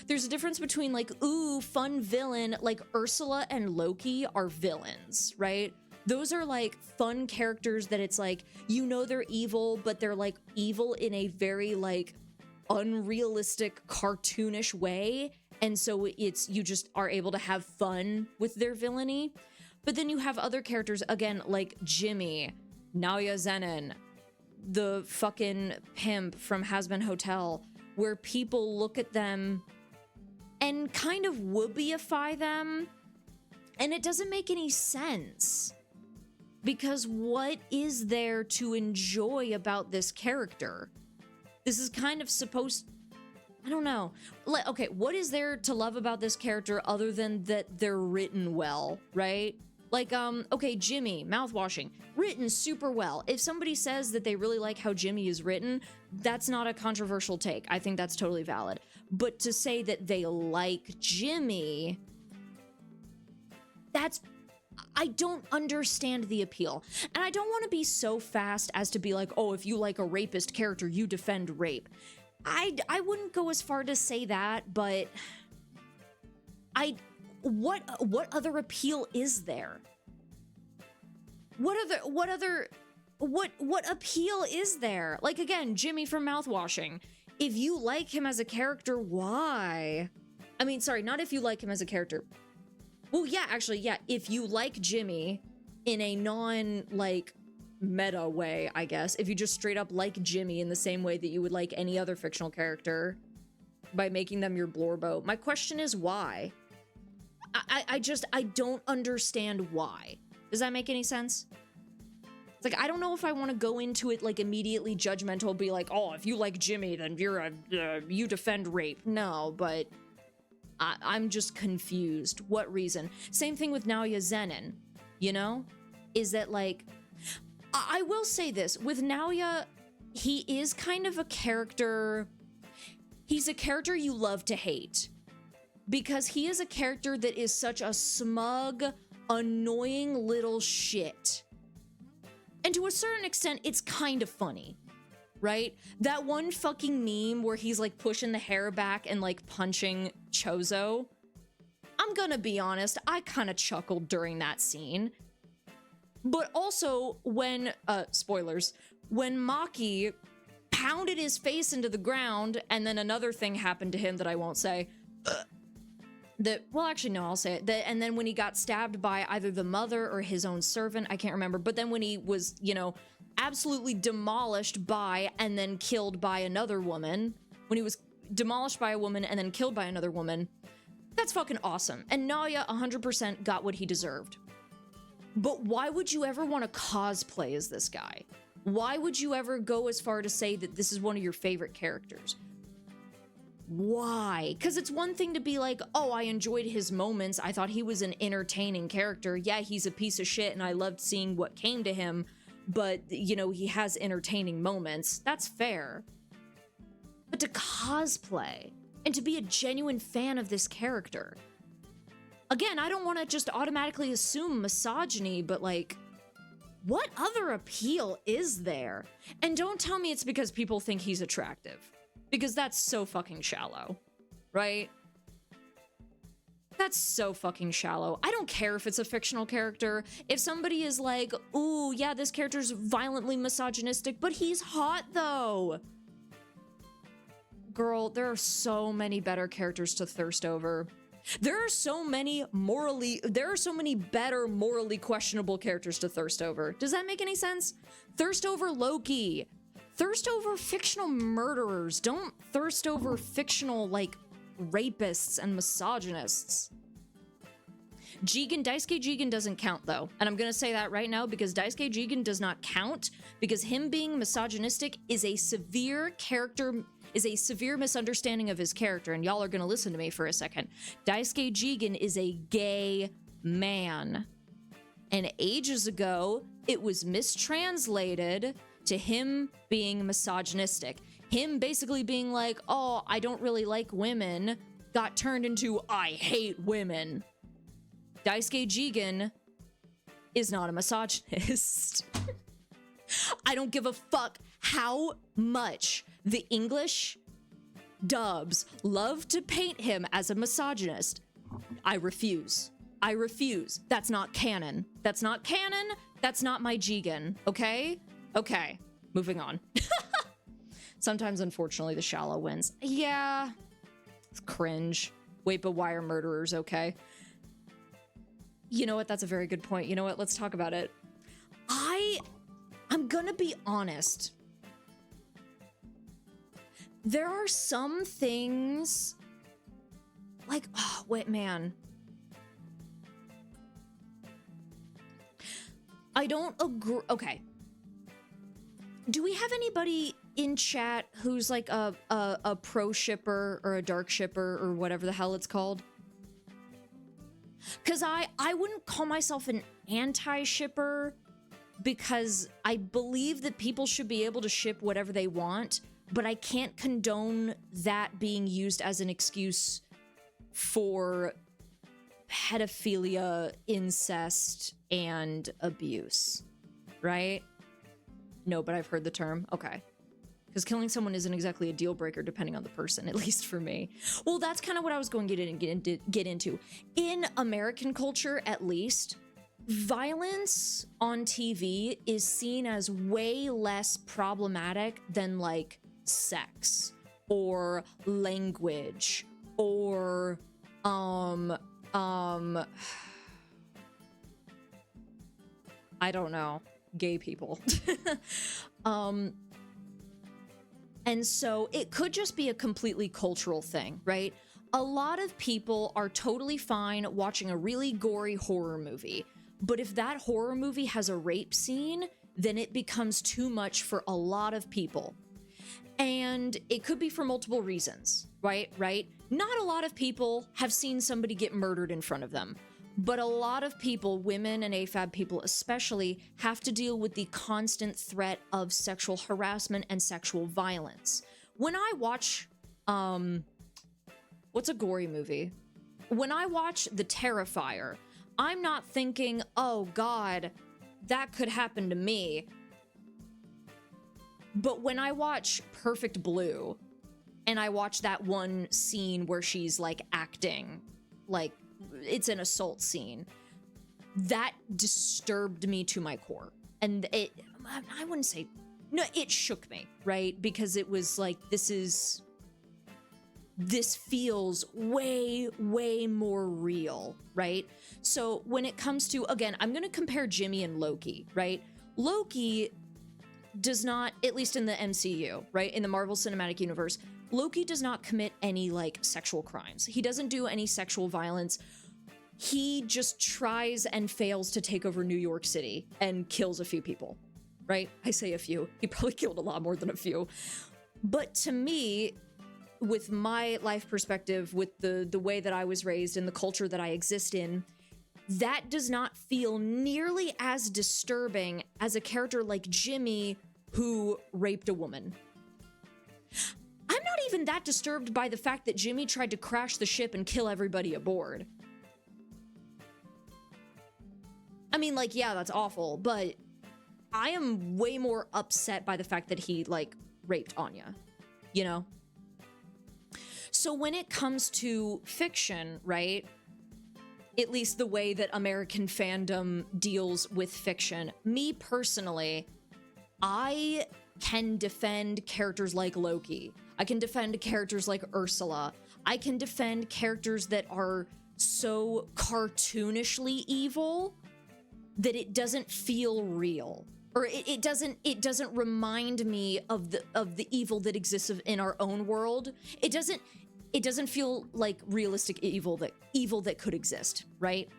There's a difference between, like, ooh, fun villain, like Ursula and Loki are villains, right? Those are, like, fun characters that it's like, you know they're evil, but they're, like, evil in a very, like, unrealistic, cartoonish way. And so it's, you just are able to have fun with their villainy. But then you have other characters, again, like Jimmy, Naoya Zenin, the fucking pimp from Hazbin Hotel, where people look at them and kind of woobieify them, and it doesn't make any sense. Because what is there to enjoy about this character? This is kind of supposed... I don't know. Okay, what is there to love about this character other than that they're written well, right? Like, okay, Jimmy, mouthwashing, written super well. If somebody says that they really like how Jimmy is written, that's not a controversial take. I think that's totally valid. But to say that they like Jimmy, I don't understand the appeal. And I don't want to be so fast as to be like, oh, if you like a rapist character, you defend rape. I wouldn't go as far to say that, but what other appeal is there? What appeal is there? Like, again, Jimmy from Mouthwashing. If you like him as a character, why? I mean, sorry, not if you like him as a character. Well, yeah, actually, yeah. If you like Jimmy in a non-like meta way, I guess. If you just straight up like Jimmy in the same way that you would like any other fictional character by making them your blorbo. My question is why? I don't understand why. Does that make any sense? It's like, I don't know if I want to go into it like immediately judgmental, be like, oh, if you like Jimmy, then you defend rape. No, but I'm just confused. What reason? Same thing with Naoya Zenin, you know? Is that like, I will say this, with Naoya, he is kind of a character, he's a character you love to hate. Because he is a character that is such a smug, annoying little shit. And to a certain extent, it's kind of funny, right? That one fucking meme where he's like pushing the hair back and like punching Chozo. I'm gonna be honest, I kind of chuckled during that scene. But also when, spoilers, when Maki pounded his face into the ground and then another thing happened to him that I won't say, well, actually, no, I'll say it. And then when he got stabbed by either the mother or his own servant, I can't remember. But then when he was, you know, absolutely demolished by and then killed by another woman, when he was demolished by a woman and then killed by another woman, that's fucking awesome. And Naoya 100% got what he deserved. But why would you ever want to cosplay as this guy? Why would you ever go as far to say that this is one of your favorite characters? Why? Because it's one thing to be like, oh, I enjoyed his moments. I thought he was an entertaining character. Yeah, he's a piece of shit and I loved seeing what came to him. But, you know, he has entertaining moments. That's fair. But to cosplay and to be a genuine fan of this character. Again, I don't want to just automatically assume misogyny, but like, what other appeal is there? And don't tell me it's because people think he's attractive. Because that's so fucking shallow, right? That's so fucking shallow. I don't care if it's a fictional character. If somebody is like, ooh, yeah, this character's violently misogynistic, but he's hot though. Girl, there are so many better characters to thirst over. There are so many better morally questionable characters to thirst over. Does that make any sense? Thirst over Loki. Thirst over fictional murderers. Don't thirst over fictional, like, rapists and misogynists. Daisuke Jigen doesn't count, though. And I'm gonna say that right now because Daisuke Jigen does not count because him being misogynistic is a severe misunderstanding of his character, and y'all are gonna listen to me for a second. Daisuke Jigen is a gay man. And ages ago, it was mistranslated to him being misogynistic. Him basically being like, oh, I don't really like women, got turned into, I hate women. Daisuke Jigen is not a misogynist. I don't give a fuck how much the English dubs love to paint him as a misogynist. I refuse. I refuse. That's not canon. That's not canon. That's not my Jigen, okay? Okay, moving on. Sometimes, unfortunately, the shallow wins. Yeah, it's cringe. Wait, but why are murderers okay? You know what? That's a very good point. You know what? Let's talk about it. I'm gonna be honest. There are some things like, oh, wait, man. I don't agree. Okay. Do we have anybody in chat who's like a pro shipper or a dark shipper or whatever the hell it's called? Because I wouldn't call myself an anti-shipper, because I believe that people should be able to ship whatever they want, but I can't condone that being used as an excuse for pedophilia, incest, and abuse, right? No, but I've heard the term. Okay. Because killing someone isn't exactly a deal breaker depending on the person, at least for me. Well, that's kind of what I was going to get into. In American culture, at least, violence on TV is seen as way less problematic than like sex or language or I don't know, gay people. And so it could just be a completely cultural thing, right? A lot of people are totally fine watching a really gory horror movie, but if that horror movie has a rape scene, then it becomes too much for a lot of people. And it could be for multiple reasons, right? Not a lot of people have seen somebody get murdered in front of them, but a lot of people, women and AFAB people especially, have to deal with the constant threat of sexual harassment and sexual violence. When I watch, what's a gory movie? When I watch The Terrifier, I'm not thinking, oh God, that could happen to me. But when I watch Perfect Blue, and I watch that one scene where she's like acting, like it's an assault scene, that disturbed me to my core. And I wouldn't say, no, it shook me, right? Because it was like, this feels way, way more real, right? So when it comes to, again, I'm going to compare Jimmy and Loki, right? Loki does not, at least in the MCU, right? In the Marvel Cinematic Universe, Loki does not commit any like sexual crimes. He doesn't do any sexual violence. He just tries and fails to take over New York City and kills a few people, right? I say a few. He probably killed a lot more than a few. But to me, with my life perspective, with the way that I was raised and the culture that I exist in, that does not feel nearly as disturbing as a character like Jimmy who raped a woman. I'm not even that disturbed by the fact that Jimmy tried to crash the ship and kill everybody aboard. I mean, like, yeah, that's awful, but I am way more upset by the fact that he, like, raped Anya, you know? So when it comes to fiction, right, at least the way that American fandom deals with fiction, me personally, I can defend characters like Loki. I can defend characters like Ursula. I can defend characters that are so cartoonishly evil that it doesn't feel real, or it doesn't remind me of the evil that exists in our own world. It doesn't feel like realistic evil that could exist, right?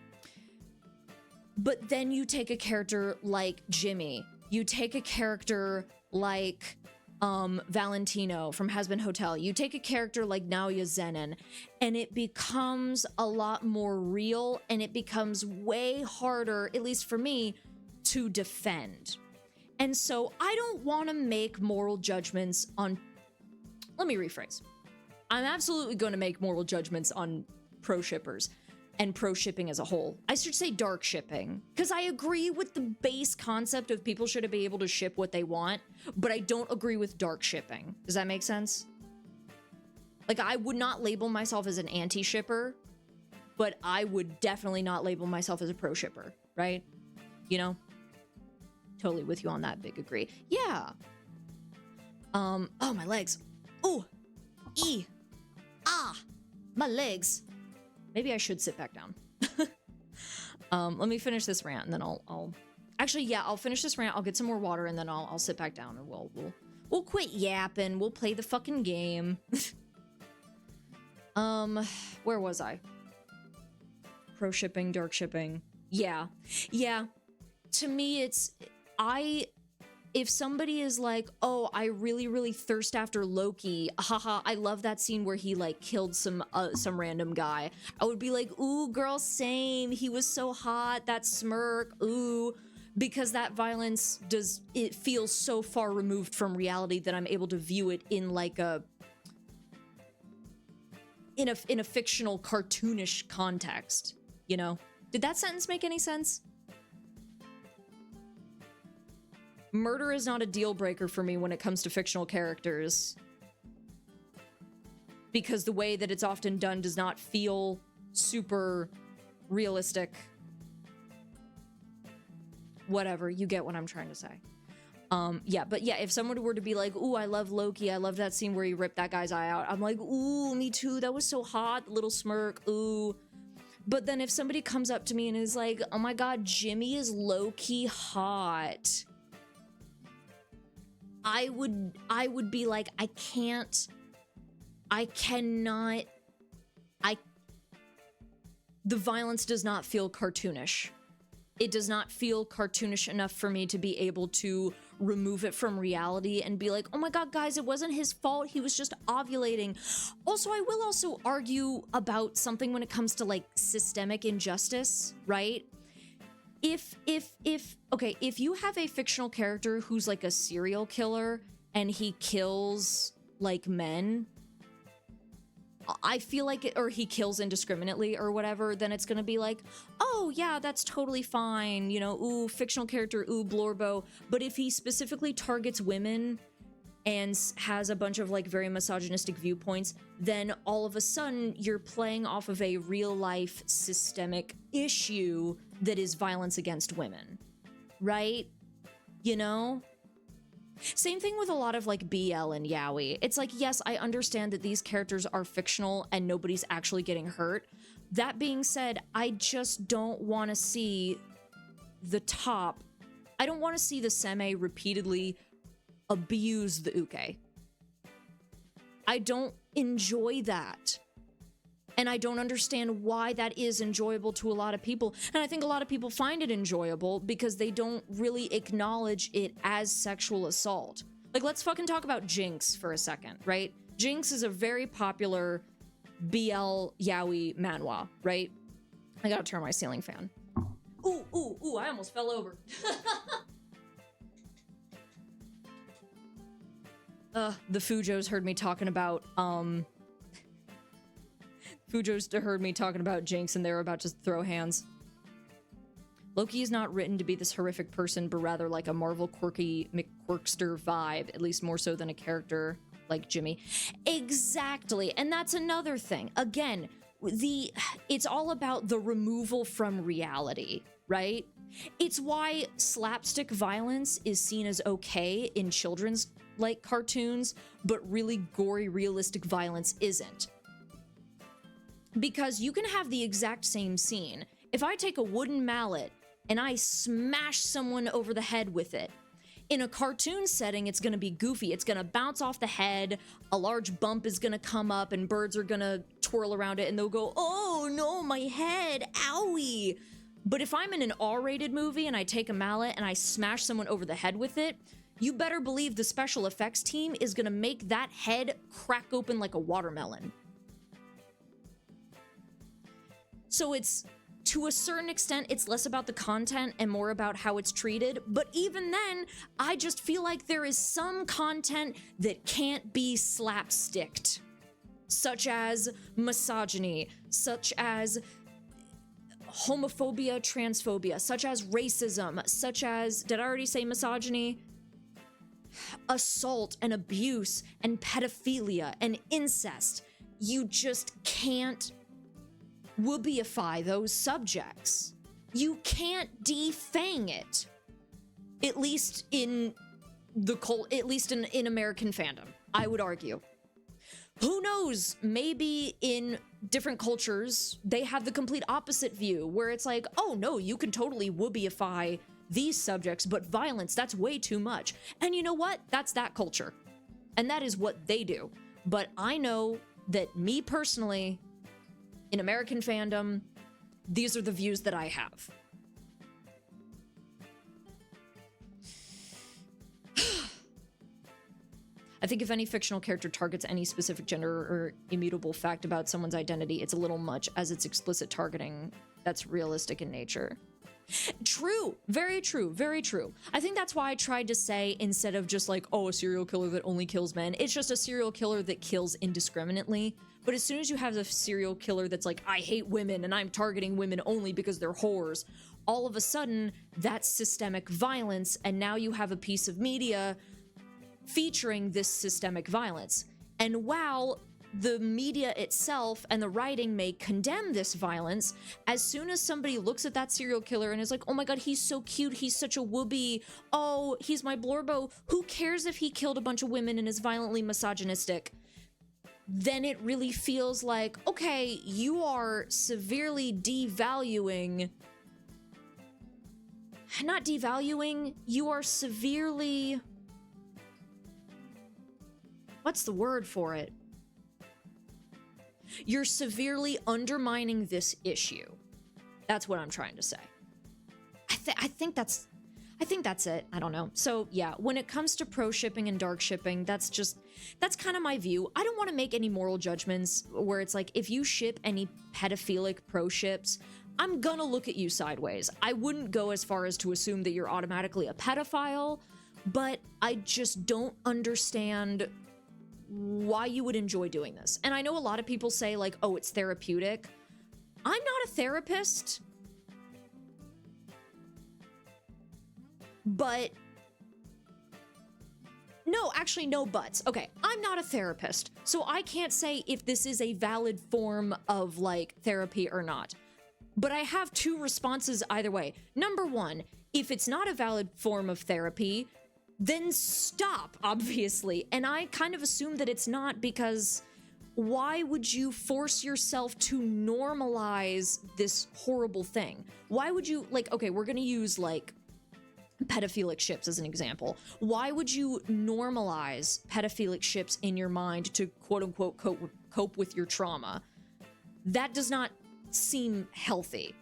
But then you take a character like Jimmy, you take a character like Valentino from Hazbin Hotel, you take a character like Naoya Zenin, and it becomes a lot more real, and it becomes way harder, at least for me, to defend. And so I don't want to make moral judgments on, let me rephrase. I'm absolutely going to make moral judgments on pro-shippers and pro-shipping as a whole. I should say dark shipping, because I agree with the base concept of people should be able to ship what they want, but I don't agree with dark shipping. Does that make sense? Like, I would not label myself as an anti-shipper, but I would definitely not label myself as a pro-shipper, right? You know? Totally with you on that, big agree. Yeah. Oh, my legs. Ooh. My legs. Maybe I should sit back down. Let me finish this rant, and then I'll actually, yeah, I'll finish this rant. I'll get some more water, and then I'll sit back down, and we'll quit yapping. We'll play the fucking game. Where was I? Pro shipping, dark shipping. Yeah. To me, if somebody is like, oh, I really, really thirst after Loki, haha, I love that scene where he like killed some random guy, I would be like, ooh, girl, same, he was so hot, that smirk, ooh, because that violence it feels so far removed from reality that I'm able to view it in like in a fictional cartoonish context, you know? Did that sentence make any sense? Murder is not a deal breaker for me when it comes to fictional characters, because the way that it's often done does not feel super realistic. Whatever, you get what I'm trying to say. Yeah, but yeah, if someone were to be like, ooh, I love Loki, I love that scene where he ripped that guy's eye out, I'm like, ooh, me too, that was so hot, little smirk, ooh. But then if somebody comes up to me and is like, oh my god, Jimmy is low-key hot, I would be like, the violence does not feel cartoonish. It does not feel cartoonish enough for me to be able to remove it from reality and be like, oh my god, guys, it wasn't his fault, he was just ovulating. Also, I will also argue about something when it comes to like systemic injustice, right? If you have a fictional character who's like a serial killer and he kills like men, I feel like or he kills indiscriminately or whatever, then it's gonna be like, oh yeah, that's totally fine, you know, ooh, fictional character, ooh, Blorbo. But if he specifically targets women and has a bunch of like very misogynistic viewpoints, then all of a sudden you're playing off of a real life systemic issue that is violence against women, right? You know? Same thing with a lot of like BL and yaoi. It's like, yes, I understand that these characters are fictional and nobody's actually getting hurt. That being said, I just don't want to see the top. I don't want to see the seme repeatedly abuse the uke. I don't enjoy that. And I don't understand why that is enjoyable to a lot of people. And I think a lot of people find it enjoyable because they don't really acknowledge it as sexual assault. Like, let's fucking talk about Jinx for a second, right? Jinx is a very popular BL yaoi manhwa, right? I gotta turn my ceiling fan. Ooh, I almost fell over. The Fujos heard me talking about, Fujos heard me talking about Jinx and they were about to throw hands. Loki is not written to be this horrific person, but rather like a Marvel quirky McQuirkster vibe, at least more so than a character like Jimmy. Exactly, and that's another thing. Again, it's all about the removal from reality, right? It's why slapstick violence is seen as okay in children's like cartoons, but really gory, realistic violence isn't. Because you can have the exact same scene. If I take a wooden mallet and I smash someone over the head with it, in a cartoon setting, it's gonna be goofy. It's gonna bounce off the head, a large bump is gonna come up, and birds are gonna twirl around it, and they'll go, oh no, my head, owie. But if I'm in an R-rated movie and I take a mallet and I smash someone over the head with it, you better believe the special effects team is gonna make that head crack open like a watermelon. So it's, to a certain extent, it's less about the content and more about how it's treated. But even then, I just feel like there is some content that can't be slapsticked. Such as misogyny, such as homophobia, transphobia, such as racism, such as, did I already say misogyny? Assault and abuse and pedophilia and incest. You just can't woobieify those subjects. You can't defang it. At least in the at least in American fandom, I would argue. Who knows, maybe in different cultures, they have the complete opposite view, where it's like, oh no, you can totally woobieify these subjects, but violence, that's way too much. And you know what? That's that culture. And that is what they do. But I know that me personally, in American fandom, these are the views that I have. I think if any fictional character targets any specific gender or immutable fact about someone's identity, it's a little much, as it's explicit targeting that's realistic in nature. True. Very true. Very true. I think that's why I tried to say, instead of just like, oh, a serial killer that only kills men, it's just a serial killer that kills indiscriminately. But as soon as you have a serial killer that's like, I hate women and I'm targeting women only because they're whores, all of a sudden that's systemic violence. And now you have a piece of media featuring this systemic violence. And while the media itself and the writing may condemn this violence, as soon as somebody looks at that serial killer and is like, oh my god, he's so cute, he's such a whoopee, oh, he's my blorbo, who cares if he killed a bunch of women and is violently misogynistic? Then it really feels like, okay, you are severely devaluing, not devaluing, you are severely, what's the word for it? You're severely undermining this issue. That's what I'm trying to say. I think that's it. I don't know. So yeah, when it comes to pro shipping and dark shipping, that's kind of my view. I don't want to make any moral judgments where it's like, if you ship any pedophilic pro ships, I'm gonna look at you sideways. I wouldn't go as far as to assume that you're automatically a pedophile, but I just don't understand why you would enjoy doing this. And I know a lot of people say like, oh, it's therapeutic. I'm not a therapist, but no, actually no buts. Okay, I'm not a therapist, so I can't say if this is a valid form of like therapy or not. But I have two responses either way. Number one, if it's not a valid form of therapy, then stop, obviously. And I kind of assume that it's not, because why would you force yourself to normalize this horrible thing? Why would you, like, okay, we're gonna use like pedophilic ships as an example. Why would you normalize pedophilic ships in your mind to quote unquote cope with your trauma? That does not seem healthy,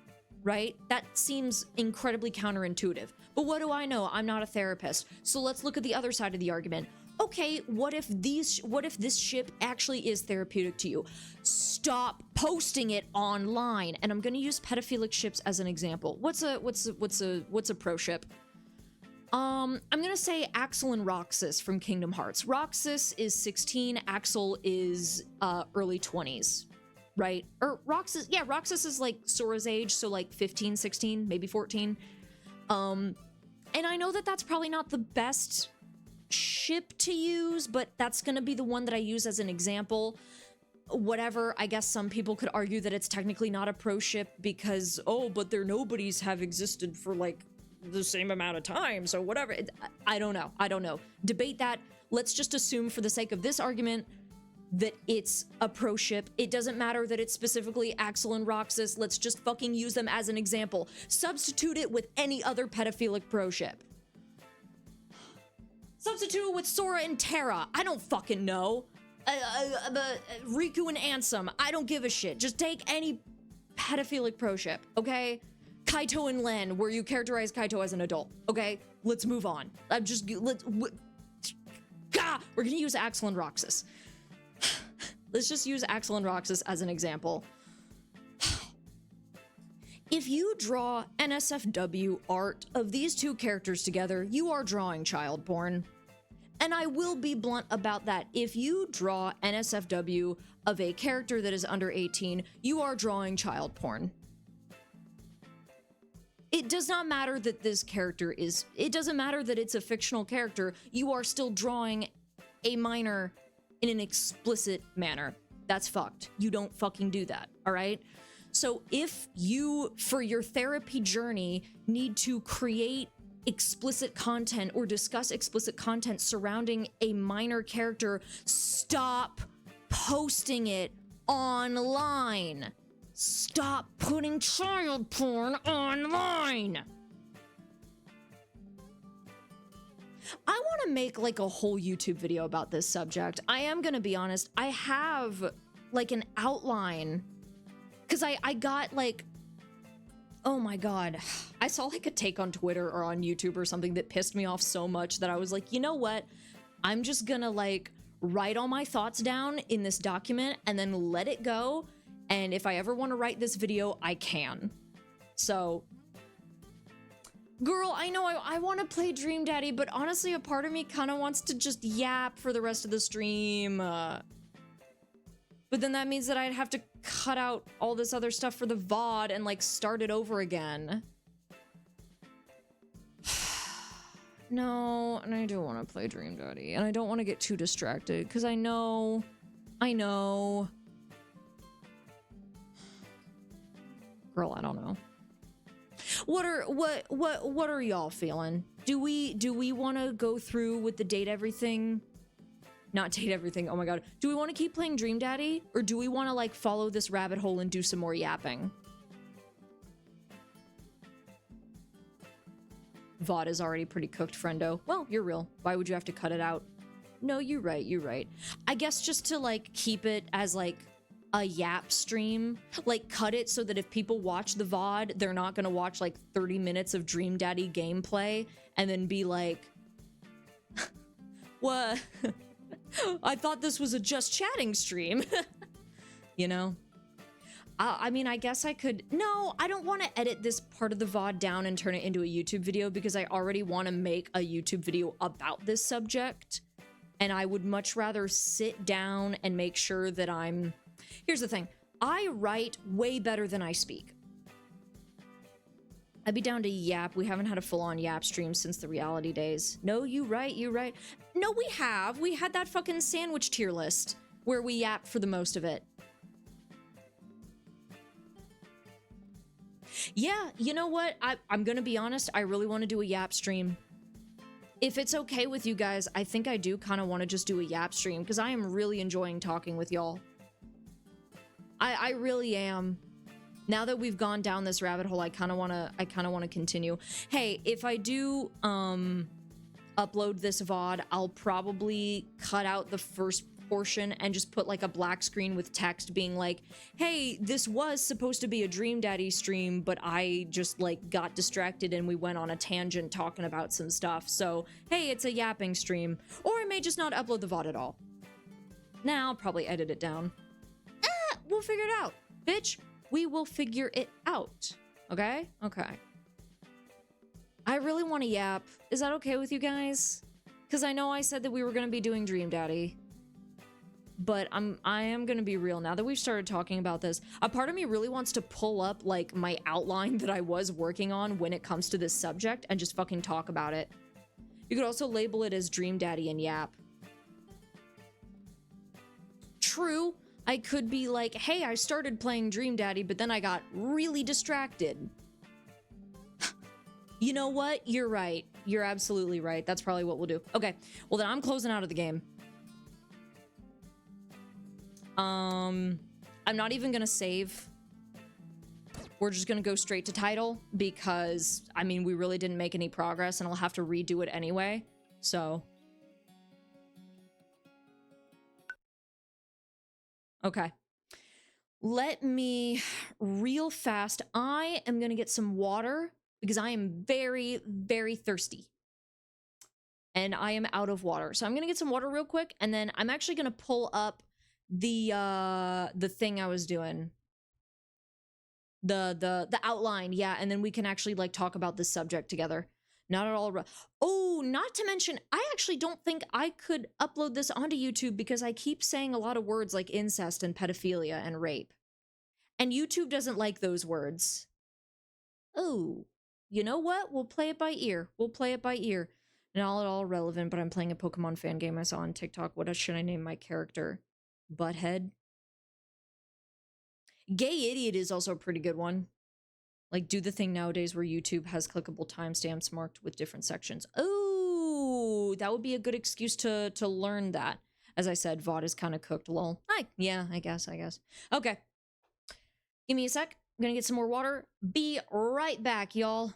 right? That seems incredibly counterintuitive. But what do I know? I'm not a therapist. So let's look at the other side of the argument. Okay, what if this ship actually is therapeutic to you? Stop posting it online. And I'm going to use pedophilic ships as an example. What's a pro ship? I'm going to say Axel and Roxas from Kingdom Hearts. Roxas is 16, Axel is early 20s. Right? Or Roxas, yeah, Roxas is like Sora's age, so like 15, 16, maybe 14. And I know that that's probably not the best ship to use, but that's gonna be the one that I use as an example. Whatever, I guess some people could argue that it's technically not a pro ship because, oh, but their nobodies have existed for like the same amount of time, so whatever. I don't know. Debate that. Let's just assume for the sake of this argument that it's a pro ship. It doesn't matter that it's specifically Axel and Roxas. Let's just fucking use them as an example. Substitute it with any other pedophilic pro ship. Substitute it with Sora and Terra. I don't fucking know. Riku and Ansem. I don't give a shit. Just take any pedophilic pro ship, okay? Kaito and Len, where you characterize Kaito as an adult, okay? Let's move on. We're gonna use Axel and Roxas. Let's just use Axel and Roxas as an example. If you draw NSFW art of these two characters together, you are drawing child porn. And I will be blunt about that. If you draw NSFW of a character that is under 18, you are drawing child porn. It does not matter that this character is, it doesn't matter that it's a fictional character, you are still drawing a minor in an explicit manner. That's fucked. You don't fucking do that, all right? So if you, for your therapy journey, need to create explicit content or discuss explicit content surrounding a minor character, stop posting it online. Stop putting child porn online. I want to make like a whole YouTube video about this subject. I am going to be honest. I have like an outline because I got like, oh my God. I saw like a take on Twitter or on YouTube or something that pissed me off so much that I was like, you know what? I'm just gonna like write all my thoughts down in this document and then let it go. And if I ever want to write this video, I can. So, girl, I know I want to play Dream Daddy, but honestly, a part of me kind of wants to just yap for the rest of the stream. But then that means that I'd have to cut out all this other stuff for the VOD and like start it over again. No, and I don't want to play Dream Daddy, and I don't want to get too distracted because I know. Girl, I don't know. What are y'all feeling? Do we want to go through with the date everything? Not date everything. Oh my god. Do we want to keep playing Dream Daddy, or do we want to like follow this rabbit hole and do some more yapping? VOD is already pretty cooked, friendo. Well, you're real. Why would you have to cut it out? No, you're right. I guess just to like keep it as like a yap stream, like cut it so that if people watch the VOD, they're not gonna watch like 30 minutes of Dream Daddy gameplay and then be like, what? I thought this was a just chatting stream. You know? I mean, I guess I could... No, I don't want to edit this part of the VOD down and turn it into a YouTube video because I already want to make a YouTube video about this subject. And I would much rather sit down and make sure that I'm... Here's the thing. I write way better than I speak. I'd be down to yap. We haven't had a full-on yap stream since the reality days. No, you right. No, we have. We had that fucking sandwich tier list where we yapped for the most of it. Yeah, you know what? I'm gonna be honest, I really want to do a yap stream. If it's okay with you guys, I think I do kind of want to just do a yap stream because I am really enjoying talking with y'all. I really am. Now that we've gone down this rabbit hole, I kind of want to continue. Hey, if I do upload this VOD, I'll probably cut out the first portion and just put like a black screen with text being like, hey, this was supposed to be a Dream Daddy stream, but I just like got distracted and we went on a tangent talking about some stuff. So, hey, it's a yapping stream. Or I may just not upload the VOD at all. Nah, I'll probably edit it down. We'll figure it out. Bitch, we will figure it out. Okay? Okay. I really want to yap. Is that okay with you guys? Because I know I said that we were going to be doing Dream Daddy. But I am gonna be real now that we've started talking about this. A part of me really wants to pull up like my outline that I was working on when it comes to this subject and just fucking talk about it. You could also label it as Dream Daddy and Yap. True, I could be like, hey, I started playing Dream Daddy, but then I got really distracted. You know what? You're right. You're absolutely right. That's probably what we'll do. Okay, well then I'm closing out of the game. I'm not even gonna save. We're just gonna go straight to title because, I mean, we really didn't make any progress and I'll have to redo it anyway, so. Okay. Let me, real fast, I am gonna get some water because I am very, very thirsty. And I am out of water. So I'm gonna get some water real quick and then I'm actually gonna pull up the thing I was doing, the outline, yeah, and then we can actually like talk about this subject together. Not at all. Oh, not to mention, I actually don't think I could upload this onto YouTube because I keep saying a lot of words like incest and pedophilia and rape, and YouTube doesn't like those words. Oh, you know what? We'll play it by ear. We'll play it by ear. Not at all relevant, but I'm playing a Pokemon fan game I saw on TikTok. What should I name my character? Butthead. Gay Idiot is also a pretty good one. Like, do the thing nowadays where YouTube has clickable timestamps marked with different sections. Oh, that would be a good excuse to learn that. As I said, VOD is kind of cooked, lol. Yeah, I guess. Okay. Give me a sec. I'm gonna get some more water. Be right back, y'all.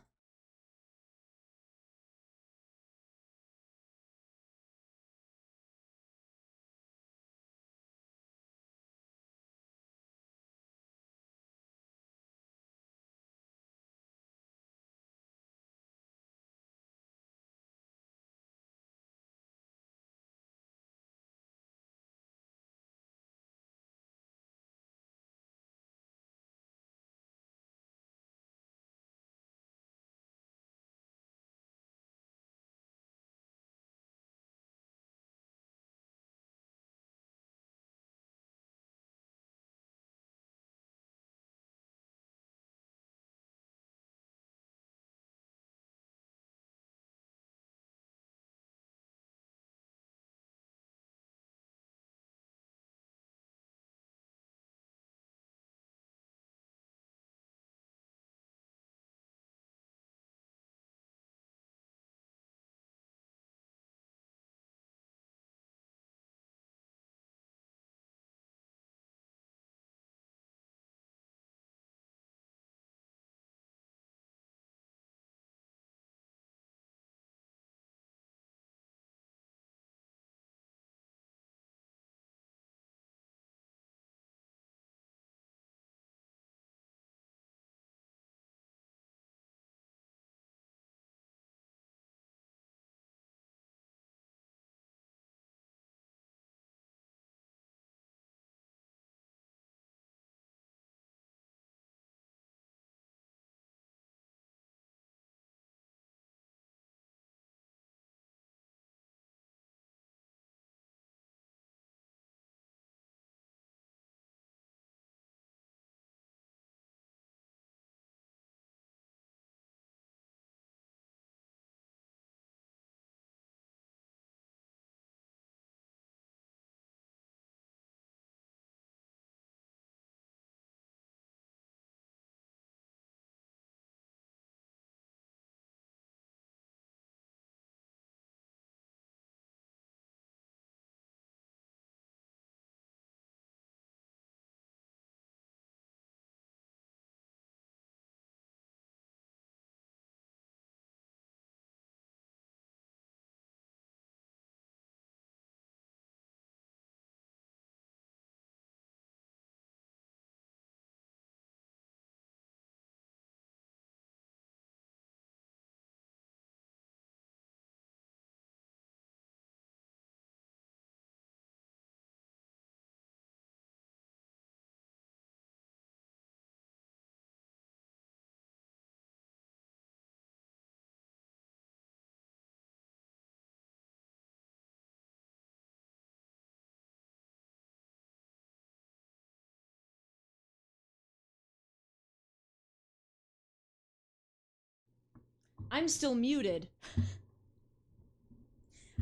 I'm still muted.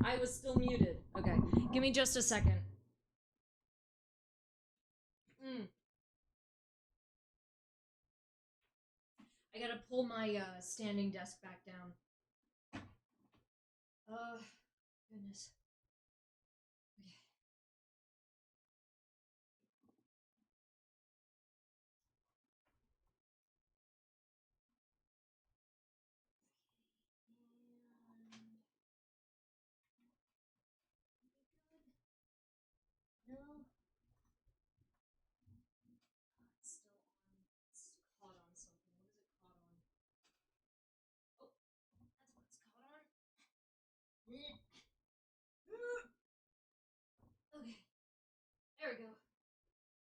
I was still muted. Okay, give me just a second. I gotta pull my standing desk back down. Goodness. No. It's still on. It's caught on something. What is it caught on? Oh, that's what it's caught on. Okay. There we go.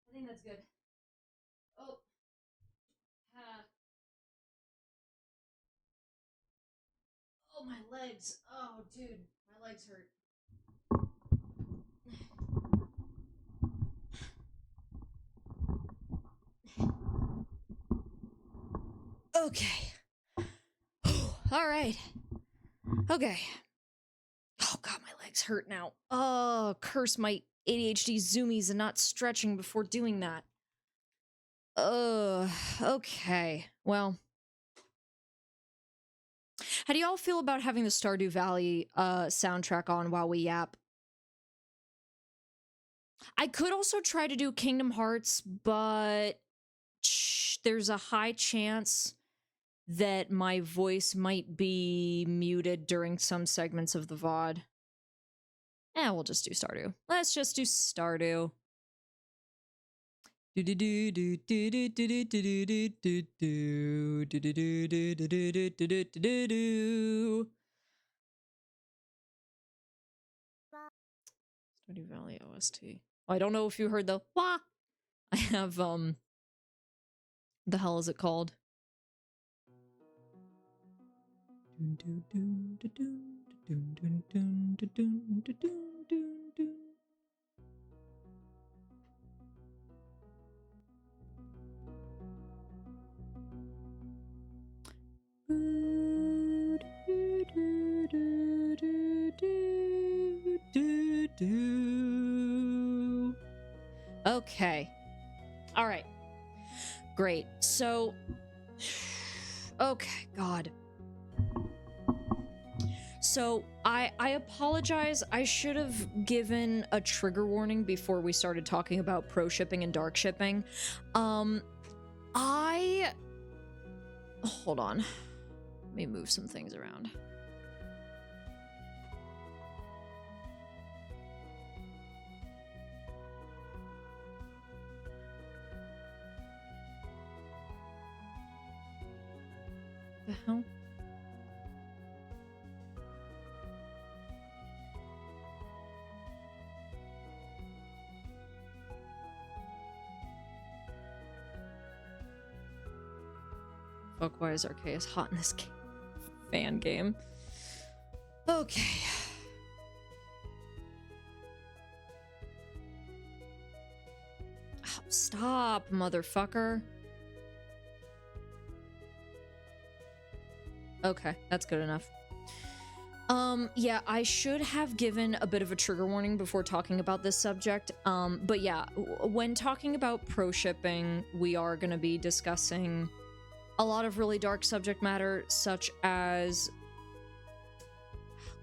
I think that's good. Oh. Oh, my legs. Oh, dude. My legs hurt. Okay. All right. Okay. Oh, God, my legs hurt now. Oh, curse my ADHD zoomies and not stretching before doing that. Okay. Well, how do y'all feel about having the Stardew Valley soundtrack on while we yap? I could also try to do Kingdom Hearts, but there's a high chance that my voice might be muted during some segments of the VOD. We'll just do Stardew. Let's just do Stardew. Stardew Valley OST. I don't know if you heard the wah. I have the hell is it called? Okay. All right. Great. So, okay, God. So, I apologize. I should have given a trigger warning before we started talking about proshipping and darkshipping. Hold on. Let me move some things around. The hell? Fuck, why is Arceus hot in this game? Fan game. Okay. Oh, stop, motherfucker. Okay, that's good enough. Yeah, I should have given a bit of a trigger warning before talking about this subject. But yeah, when talking about proshipping, we are going to be discussing a lot of really dark subject matter, such as...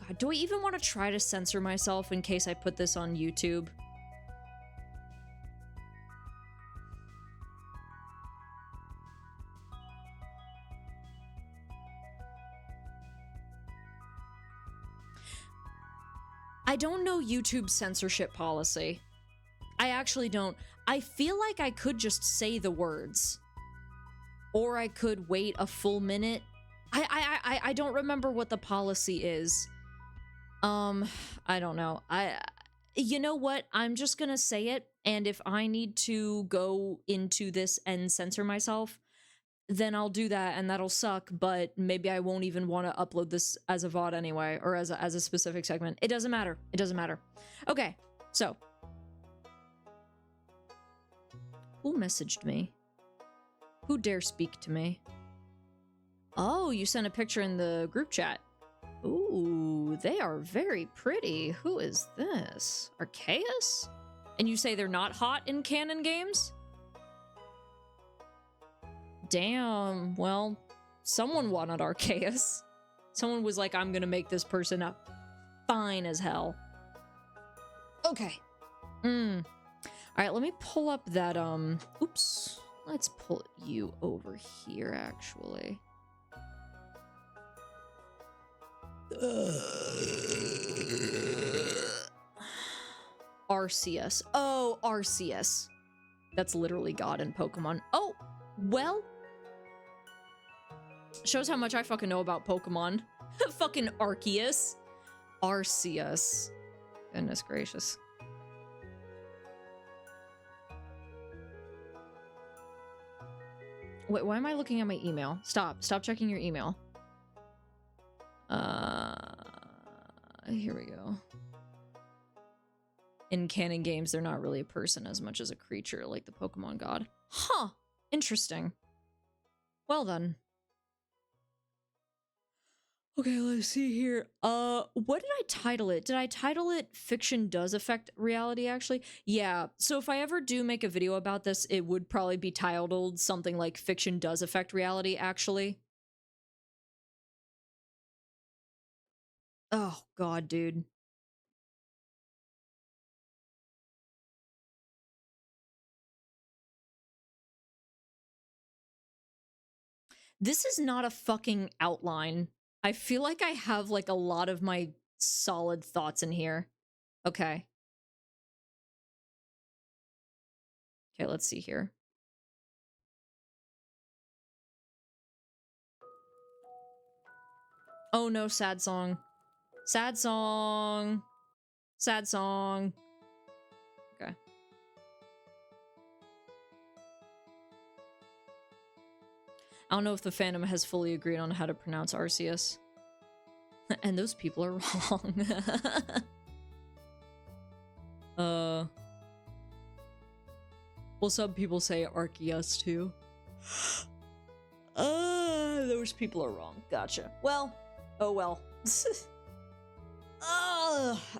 God, do I even want to try to censor myself in case I put this on YouTube? I don't know YouTube's censorship policy. I actually don't. I feel like I could just say the words. Or I could wait a full minute. I don't remember what the policy is. I don't know. You know what? I'm just gonna say it, and if I need to go into this and censor myself, then I'll do that, and that'll suck, but maybe I won't even want to upload this as a VOD anyway, or as a specific segment. It doesn't matter. It doesn't matter. Okay, so. Who messaged me? Who dare speak to me? Oh, you sent a picture in the group chat. Ooh, they are very pretty. Who is this? Arceus? And you say they're not hot in canon games? Damn, well, someone wanted Arceus. Someone was like, I'm gonna make this person up fine as hell. Okay. Alright, let me pull up that, oops. Let's pull you over here, actually. Arceus. Oh, Arceus. That's literally God in Pokemon. Oh, well. Shows how much I fucking know about Pokemon. Fucking Arceus. Arceus. Goodness gracious. Wait, why am I looking at my email? Stop checking your email. Here we go. In canon games, they're not really a person as much as a creature, like the Pokemon god. Huh, interesting. Well then. Okay, let's see here. What did I title it? Did I title it Fiction Does Affect Reality, actually? Yeah, so if I ever do make a video about this, it would probably be titled something like Fiction Does Affect Reality, actually. Oh, God, dude. This is not a fucking outline. I feel like I have, like, a lot of my solid thoughts in here. Okay. Okay, let's see here. Oh no, sad song. Sad song. Sad song. Okay. I don't know if the fandom has fully agreed on how to pronounce Arceus. And those people are wrong. Well, some people say Arceus too. Those people are wrong. Gotcha. Well, oh well.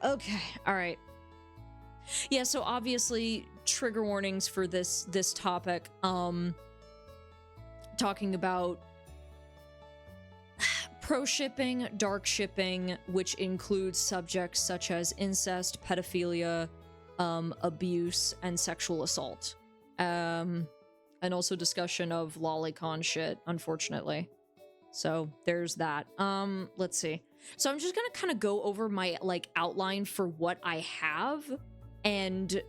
Okay. All right. Yeah, so obviously trigger warnings for this topic. Talking about proshipping, darkshipping, which includes subjects such as incest, pedophilia, abuse, and sexual assault. And also discussion of lolicon shit, unfortunately. So there's that. Let's see. So I'm just gonna kind of go over my, like, outline for what I have and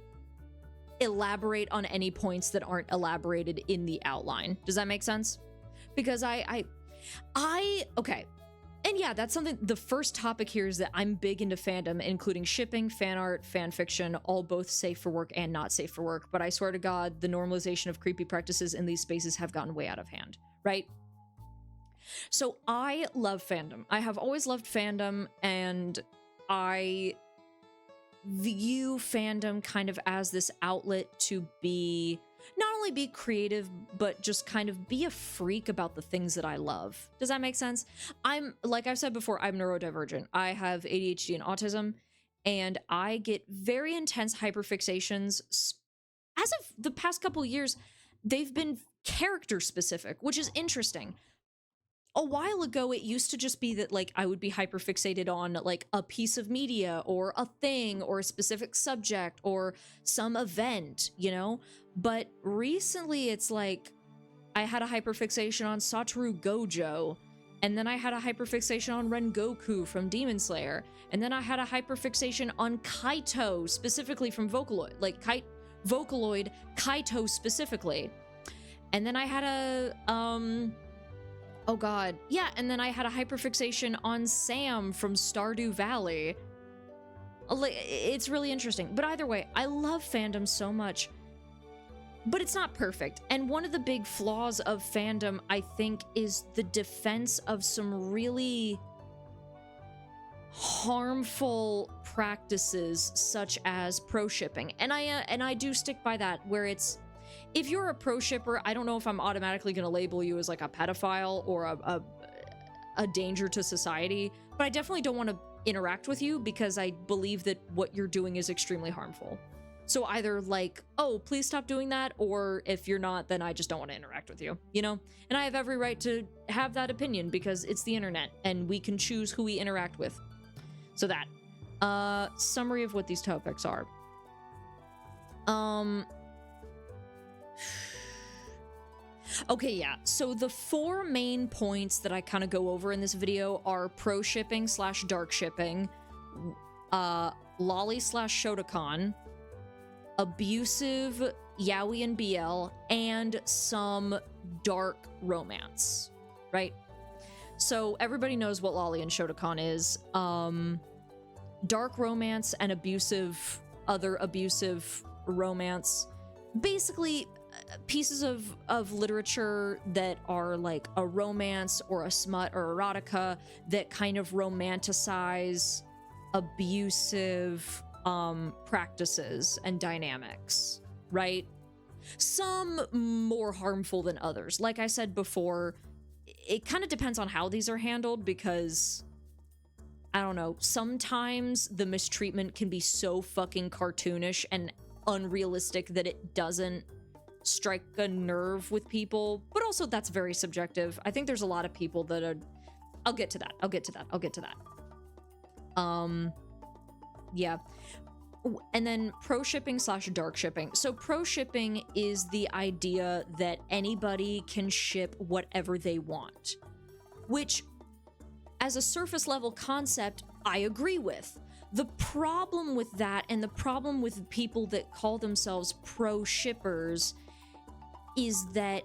elaborate on any points that aren't elaborated in the outline. Does that make sense? Because okay. And yeah, that's something, the first topic here is that I'm big into fandom, including shipping, fan art, fan fiction, all both safe for work and not safe for work. But I swear to God, the normalization of creepy practices in these spaces have gotten way out of hand, right? So I love fandom. I have always loved fandom, and I view fandom kind of as this outlet to be, not only be creative, but just kind of be a freak about the things that I love. Does that make sense? I'm, like I've said before, I'm neurodivergent. I have ADHD and autism, and I get very intense hyperfixations. As of the past couple years, they've been character specific, which is interesting. A while ago, it used to just be that, like, I would be hyperfixated on, like, a piece of media or a thing or a specific subject or some event, you know? But recently, it's like, I had a hyperfixation on Satoru Gojo, and then I had a hyperfixation on Rengoku from Demon Slayer, and then I had a hyperfixation on Kaito, specifically from Vocaloid, like, Vocaloid, Kaito specifically. And then I had a, oh god. Yeah, and then I had a hyperfixation on Sam from Stardew Valley. It's really interesting. But either way, I love fandom so much. But it's not perfect. And one of the big flaws of fandom, I think, is the defense of some really harmful practices such as proshipping. And I do stick by that, where it's if you're a pro shipper, I don't know if I'm automatically going to label you as like a pedophile or a danger to society, but I definitely don't want to interact with you because I believe that what you're doing is extremely harmful. So either like, oh, please stop doing that, or if you're not, then I just don't want to interact with you, you know? And I have every right to have that opinion because it's the internet and we can choose who we interact with. So that. Summary of what these topics are. Okay, yeah. So the 4 main points that I kind of go over in this video are pro shipping / dark shipping, loli / shotacon, abusive yaoi and BL, and some dark romance, right? So everybody knows what loli and shotacon is. Dark romance and other abusive romance, basically pieces of literature that are like a romance or a smut or erotica that kind of romanticize abusive practices and dynamics, right? Some more harmful than others. Like I said before, it kind of depends on how these are handled because I don't know, sometimes the mistreatment can be so fucking cartoonish and unrealistic that it doesn't strike a nerve with people, but also that's very subjective. I think there's a lot of people that are, I'll get to that. Yeah. And then pro shipping / dark shipping. So pro shipping is the idea that anybody can ship whatever they want, which as a surface level concept, I agree with. The problem with that and the problem with people that call themselves pro shippers is that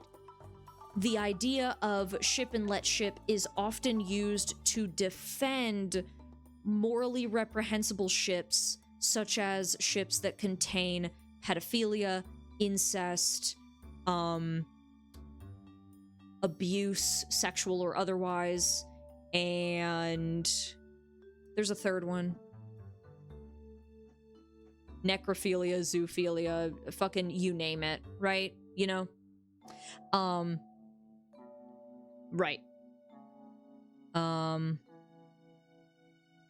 the idea of ship and let ship is often used to defend morally reprehensible ships, such as ships that contain pedophilia, incest, abuse, sexual or otherwise, and there's a third one. Necrophilia, zoophilia, fucking you name it, right? You know? Right.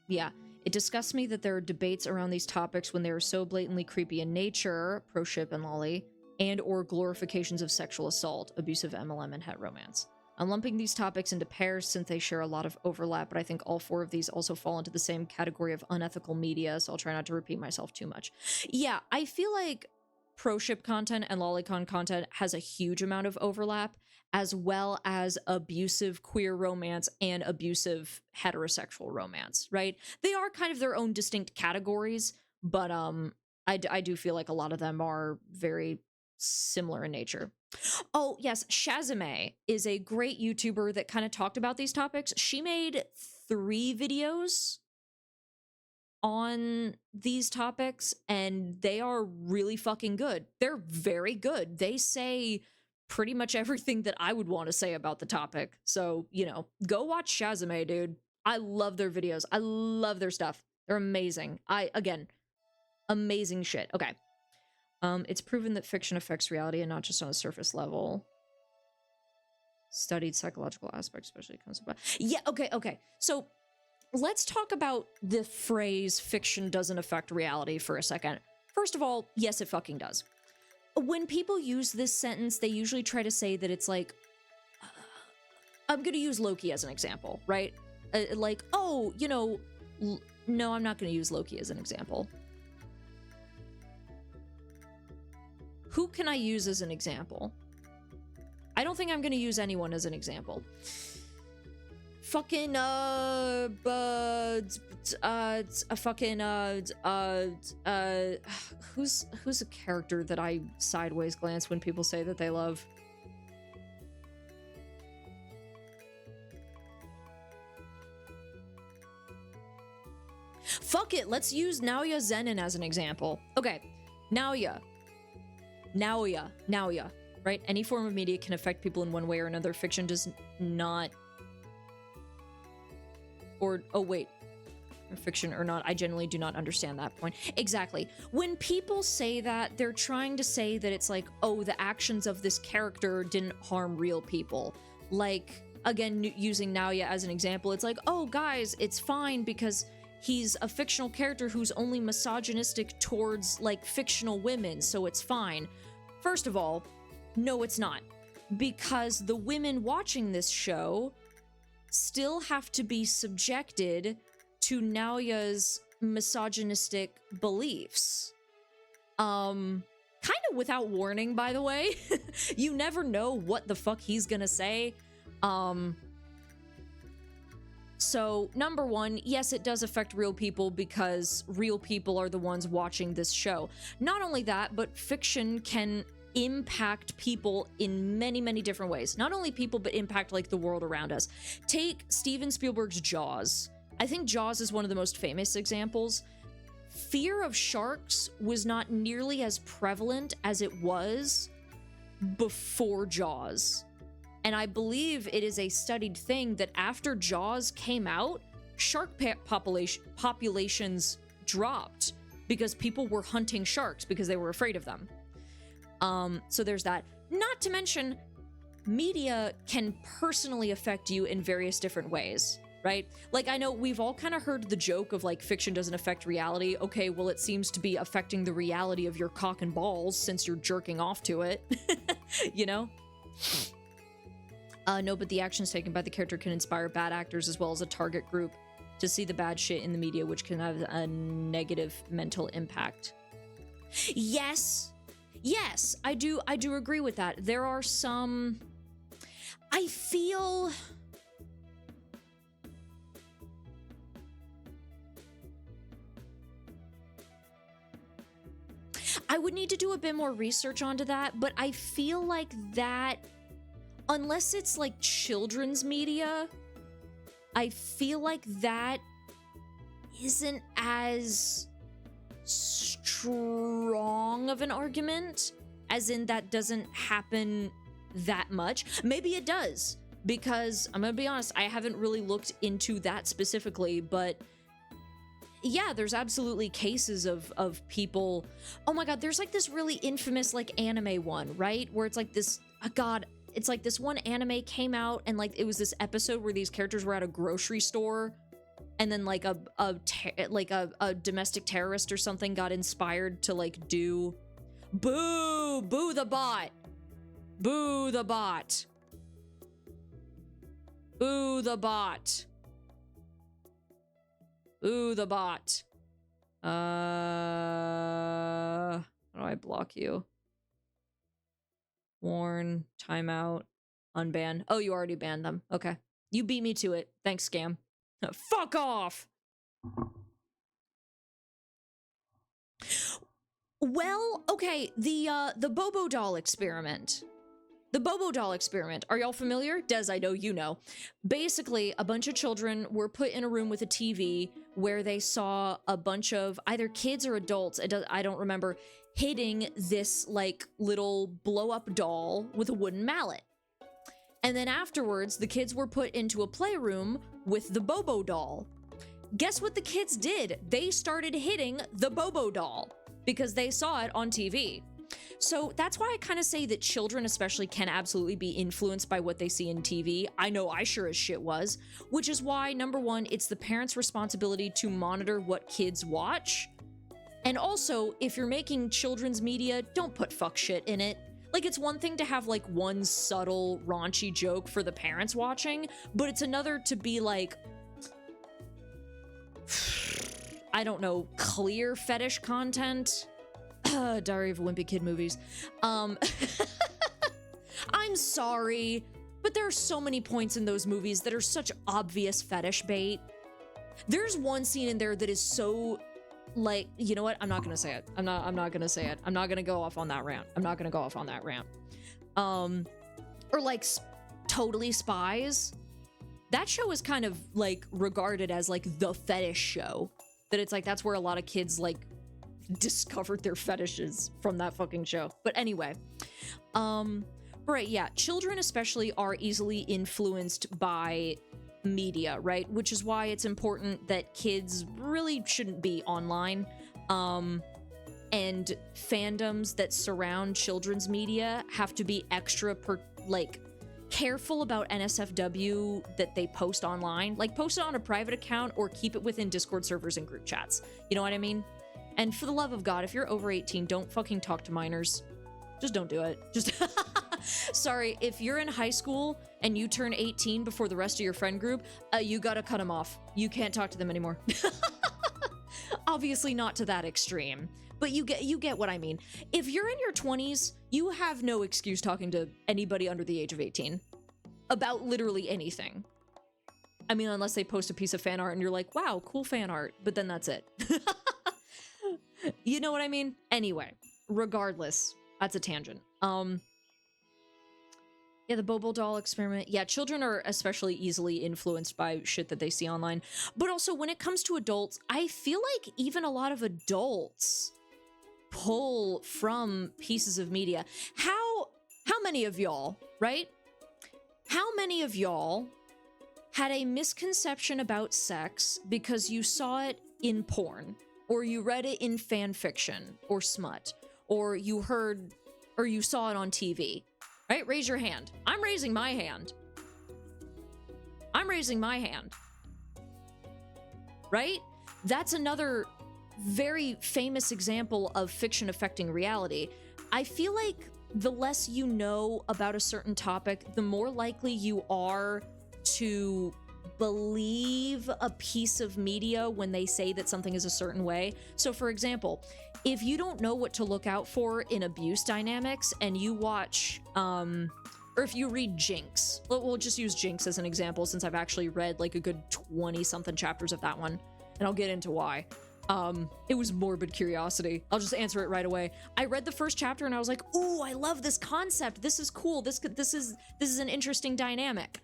Yeah. It disgusts me that there are debates around these topics when they are so blatantly creepy in nature, pro ship and loli, and or glorifications of sexual assault, abusive MLM, and het romance. I'm lumping these topics into pairs since they share a lot of overlap, but I think all 4 of these also fall into the same category of unethical media, so I'll try not to repeat myself too much. Yeah, I feel like pro-ship content and lolicon content has a huge amount of overlap, as well as abusive queer romance and abusive heterosexual romance, right? They are kind of their own distinct categories, but I do feel like a lot of them are very similar in nature. Oh, yes, Shazame is a great YouTuber that kind of talked about these topics. She made 3 videos on these topics, and they are really fucking good. They're very good. They say pretty much everything that I would want to say about the topic. So, you know, go watch Shazame, dude. I love their videos. I love their stuff. They're amazing. Again, amazing shit. Okay. It's proven that fiction affects reality and not just on a surface level. Studied psychological aspects, especially comes about. Yeah, okay. So let's talk about the phrase fiction doesn't affect reality for a second. First of all, yes, it fucking does. When people use this sentence, they usually try to say that it's like, I'm gonna use Loki as an example, right? Like, oh, you know, no, I'm not gonna use Loki as an example. Who can I use as an example? I don't think I'm gonna use anyone as an example. Fucking, who's a character that I sideways glance when people say that they love? Fuck it, let's use Naoya Zenin as an example. Okay, Naoya, right? Any form of media can affect people in one way or another. Fiction does not. Or, oh wait. fiction or not, I generally do not understand that point. Exactly. When people say that, they're trying to say that it's like, oh, the actions of this character didn't harm real people. Like, again, using Naoya as an example, it's like, oh, guys, it's fine because he's a fictional character who's only misogynistic towards, like, fictional women, so it's fine. First of all, no, it's not. Because the women watching this show still have to be subjected to Naoya's misogynistic beliefs. Kind of without warning, by the way. You never know what the fuck he's gonna say. So, number one, yes, it does affect real people because real people are the ones watching this show. Not only that, but fiction can impact people in many, many different ways. Not only people, but impact, like, the world around us. Take Steven Spielberg's Jaws. I think Jaws is one of the most famous examples. Fear of sharks was not nearly as prevalent as it was before Jaws. And I believe it is a studied thing that after Jaws came out, shark populations dropped because people were hunting sharks because they were afraid of them. So there's that. Not to mention, media can personally affect you in various different ways, right? Like, I know we've all kind of heard the joke of, like, fiction doesn't affect reality. Okay, well, it seems to be affecting the reality of your cock and balls since you're jerking off to it, you know? No, but the actions taken by the character can inspire bad actors as well as a target group to see the bad shit in the media, which can have a negative mental impact. Yes, I do agree with that. There are some... I feel... I would need to do a bit more research onto that, but I feel like that... Unless it's, like, children's media, I feel like that isn't as strong of an argument, as in that doesn't happen that much. Maybe it does, because I'm gonna be honest, I haven't really looked into that specifically, but yeah, there's absolutely cases of people... Oh my god, there's, like, this really infamous, like, anime one, right? Where it's like this... God... It's like this one anime came out and, like, it was this episode where these characters were at a grocery store and then, like, a domestic terrorist or something got inspired to, like, do... Boo! Boo the bot! Boo the bot! Boo the bot! Boo the bot! How do I block you? Warn, timeout, unban. Oh, you already banned them. Okay. You beat me to it. Thanks, scam. Fuck off! Well, okay, the Bobo doll experiment. The Bobo doll experiment. Are y'all familiar? Des, I know you know. Basically, a bunch of children were put in a room with a TV where they saw a bunch of either kids or adults, I don't remember, hitting this, like, little blow-up doll with a wooden mallet. And then afterwards, the kids were put into a playroom with the Bobo doll. Guess what the kids did? They started hitting the Bobo doll because they saw it on TV. So that's why I kind of say that children especially can absolutely be influenced by what they see in TV. I know I sure as shit was, which is why, number one, it's the parents' responsibility to monitor what kids watch. And also, if you're making children's media, don't put fuck shit in it. Like, it's one thing to have, like, one subtle, raunchy joke for the parents watching, but it's another to be, like, I don't know, clear fetish content? Diary of a Wimpy Kid movies. I'm sorry, but there are so many points in those movies that are such obvious fetish bait. There's one scene in there that is so... Like, you know what? I'm not gonna say it. I'm not gonna say it. I'm not gonna go off on that rant. I'm not gonna go off on that rant. Or like, Totally Spies. That show is kind of, like, regarded as, like, the fetish show. That it's like, that's where a lot of kids, like, discovered their fetishes from that fucking show. But anyway. Right, yeah. Children especially are easily influenced by media, right? Which is why it's important that kids really shouldn't be online. And fandoms that surround children's media have to be extra careful about NSFW that they post online. Like, post it on a private account or keep it within Discord servers and group chats. You know what I mean? And for the love of God, if you're over 18, don't fucking talk to minors. Just don't do it. Just sorry, if you're in high school and you turn 18 before the rest of your friend group, you gotta cut them off. You can't talk to them anymore. Obviously not to that extreme, but you get what I mean. If you're in your 20s, you have no excuse talking to anybody under the age of 18 about literally anything. I mean, unless they post a piece of fan art and you're like, wow, cool fan art, but then that's it. You know what I mean? Anyway, regardless, that's a tangent. Yeah, the Bobo doll experiment. Yeah, children are especially easily influenced by shit that they see online. But also, when it comes to adults, I feel like even a lot of adults pull from pieces of media. How many of y'all, right? How many of y'all had a misconception about sex because you saw it in porn, or you read it in fan fiction or smut, or you heard or you saw it on TV? Right? Raise your hand. I'm raising my hand. I'm raising my hand. Right? That's another very famous example of fiction affecting reality. I feel like the less you know about a certain topic, the more likely you are to believe a piece of media when they say that something is a certain way. So, for example, if you don't know what to look out for in abuse dynamics and you watch, or if you read Jinx, we'll just use Jinx as an example since I've actually read like a good 20-something chapters of that one, and I'll get into why. It was morbid curiosity. I'll just answer it right away. I read the first chapter and I was like, ooh, I love this concept. This is cool. This is an interesting dynamic.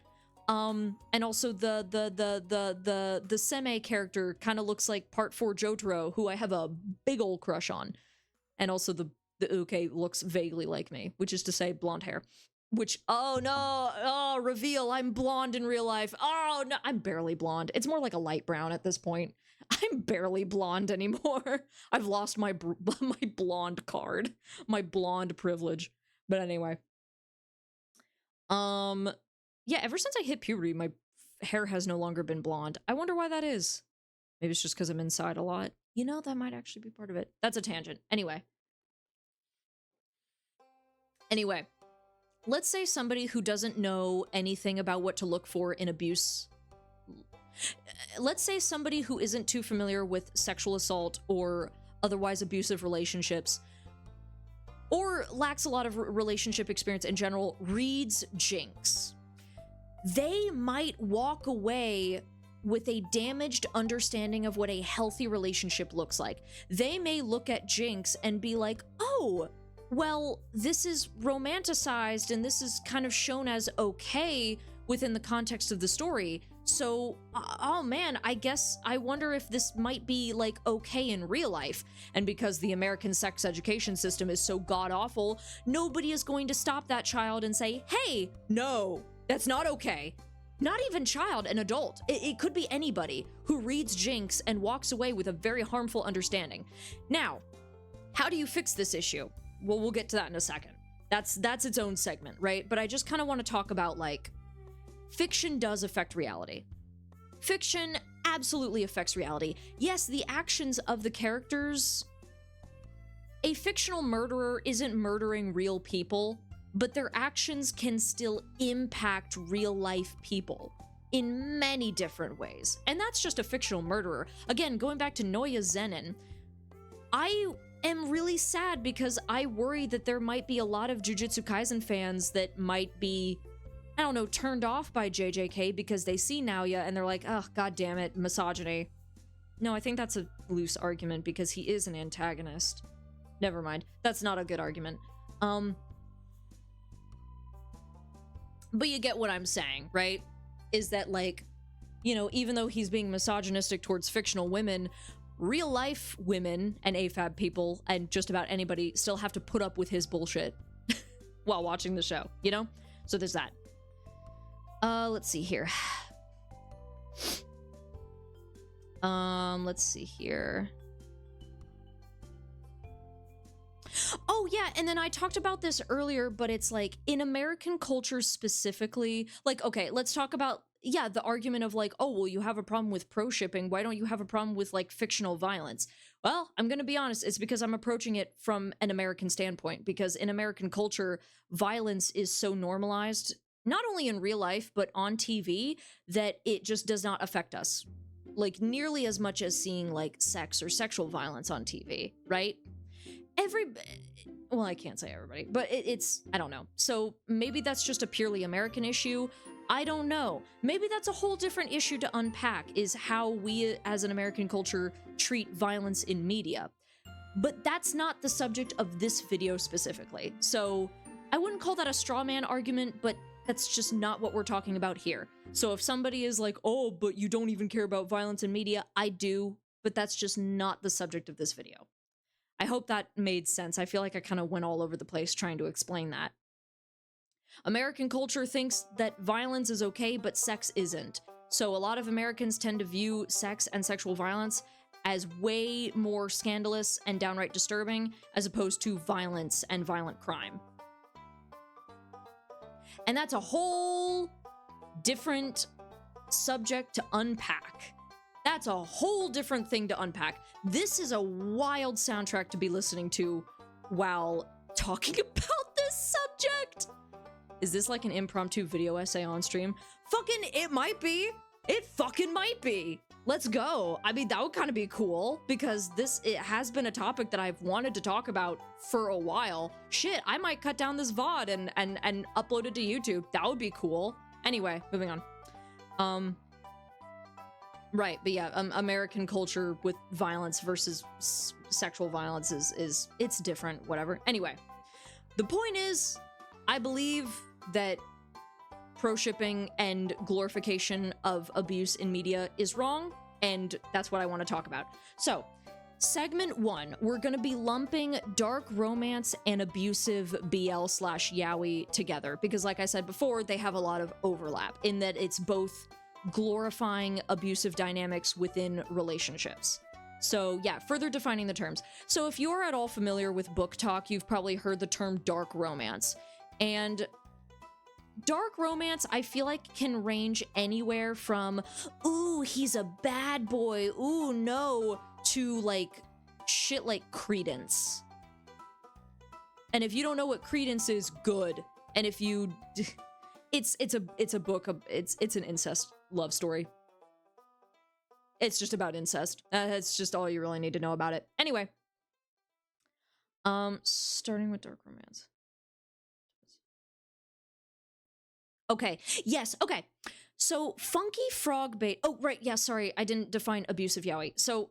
And also the Seme character kind of looks like part 4 Jotaro, who I have a big old crush on. And also the Uke looks vaguely like me, which is to say blonde hair. Which, oh no, oh, reveal, I'm blonde in real life. Oh no, I'm barely blonde. It's more like a light brown at this point. I'm barely blonde anymore. I've lost my blonde card, my blonde privilege. But anyway. Yeah, ever since I hit puberty, my hair has no longer been blonde. I wonder why that is. Maybe it's just because I'm inside a lot. You know, that might actually be part of it. That's a tangent. Anyway, let's say somebody who doesn't know anything about what to look for in abuse. Let's say somebody who isn't too familiar with sexual assault or otherwise abusive relationships, or lacks a lot of relationship experience in general, reads Jinx. They might walk away with a damaged understanding of what a healthy relationship looks like. They may look at Jinx and be like, oh, well, this is romanticized and this is kind of shown as okay within the context of the story. So, oh man, I wonder if this might be like okay in real life. And because the American sex education system is so god-awful, nobody is going to stop that child and say, hey, no, that's not okay. Not even child, an adult. It could be anybody who reads Jinx and walks away with a very harmful understanding. Now, how do you fix this issue? Well, we'll get to that in a second. That's its own segment, right? But I just kind of want to talk about, like, fiction does affect reality. Fiction absolutely affects reality. Yes, the actions of the characters... A fictional murderer isn't murdering real people, but their actions can still impact real-life people in many different ways. And that's just a fictional murderer. Again, going back to Noya Zenin, I am really sad because I worry that there might be a lot of Jujutsu Kaisen fans that might be, I don't know, turned off by JJK because they see Naoya and they're like, oh, god damn it, misogyny. No, I think that's a loose argument because he is an antagonist. Never mind. That's not a good argument. But you get what I'm saying, right? Is that, like, you know, even though he's being misogynistic towards fictional women, real life women and AFAB people and just about anybody still have to put up with his bullshit while watching the show, you know? So there's that. Let's see here. Let's see here. Oh yeah, and then I talked about this earlier, but it's like in American culture specifically, like, okay, let's talk about, yeah, the argument of like, oh, well, you have a problem with pro-shipping, why don't you have a problem with like fictional violence? Well, I'm gonna be honest, it's because I'm approaching it from an American standpoint, because in American culture, violence is so normalized, not only in real life, but on TV, that it just does not affect us, like nearly as much as seeing like sex or sexual violence on TV, right? Well, I can't say everybody, but it's, I don't know. So maybe that's just a purely American issue. I don't know. Maybe that's a whole different issue to unpack, is how we as an American culture treat violence in media. But that's not the subject of this video specifically. So I wouldn't call that a straw man argument, but that's just not what we're talking about here. So if somebody is like, oh, but you don't even care about violence in media, I do, but that's just not the subject of this video. I hope that made sense. I feel like I kind of went all over the place trying to explain that. American culture thinks that violence is okay, but sex isn't. So a lot of Americans tend to view sex and sexual violence as way more scandalous and downright disturbing, as opposed to violence and violent crime. And that's a whole different subject to unpack. That's a whole different thing to unpack. This is a wild soundtrack to be listening to while talking about this subject. Is this like an impromptu video essay on stream? Fucking, it might be. It fucking might be. Let's go. I mean, that would kind of be cool, because it has been a topic that I've wanted to talk about for a while. Shit, I might cut down this VOD and upload it to YouTube. That would be cool. Anyway, moving on. Right, but yeah, American culture with violence versus sexual violence is it's different, whatever. Anyway, the point is, I believe that pro-shipping and glorification of abuse in media is wrong, and that's what I want to talk about. So, segment 1, we're gonna be lumping dark romance and abusive BL/yaoi together, because like I said before, they have a lot of overlap in that it's both glorifying abusive dynamics within relationships. So yeah, further defining the terms. So if you're at all familiar with book talk, you've probably heard the term dark romance. And dark romance, I feel like, can range anywhere from, ooh, he's a bad boy, ooh, no, to like shit like Credence. And if you don't know what Credence is, good. And if you... It's a book of, it's an incest love story. It's just about incest. That's just all you really need to know about it. Anyway. Starting with dark romance. Okay. Yes. Okay. So funky frog bait. Oh, right. Yeah. Sorry. I didn't define abusive yaoi. So,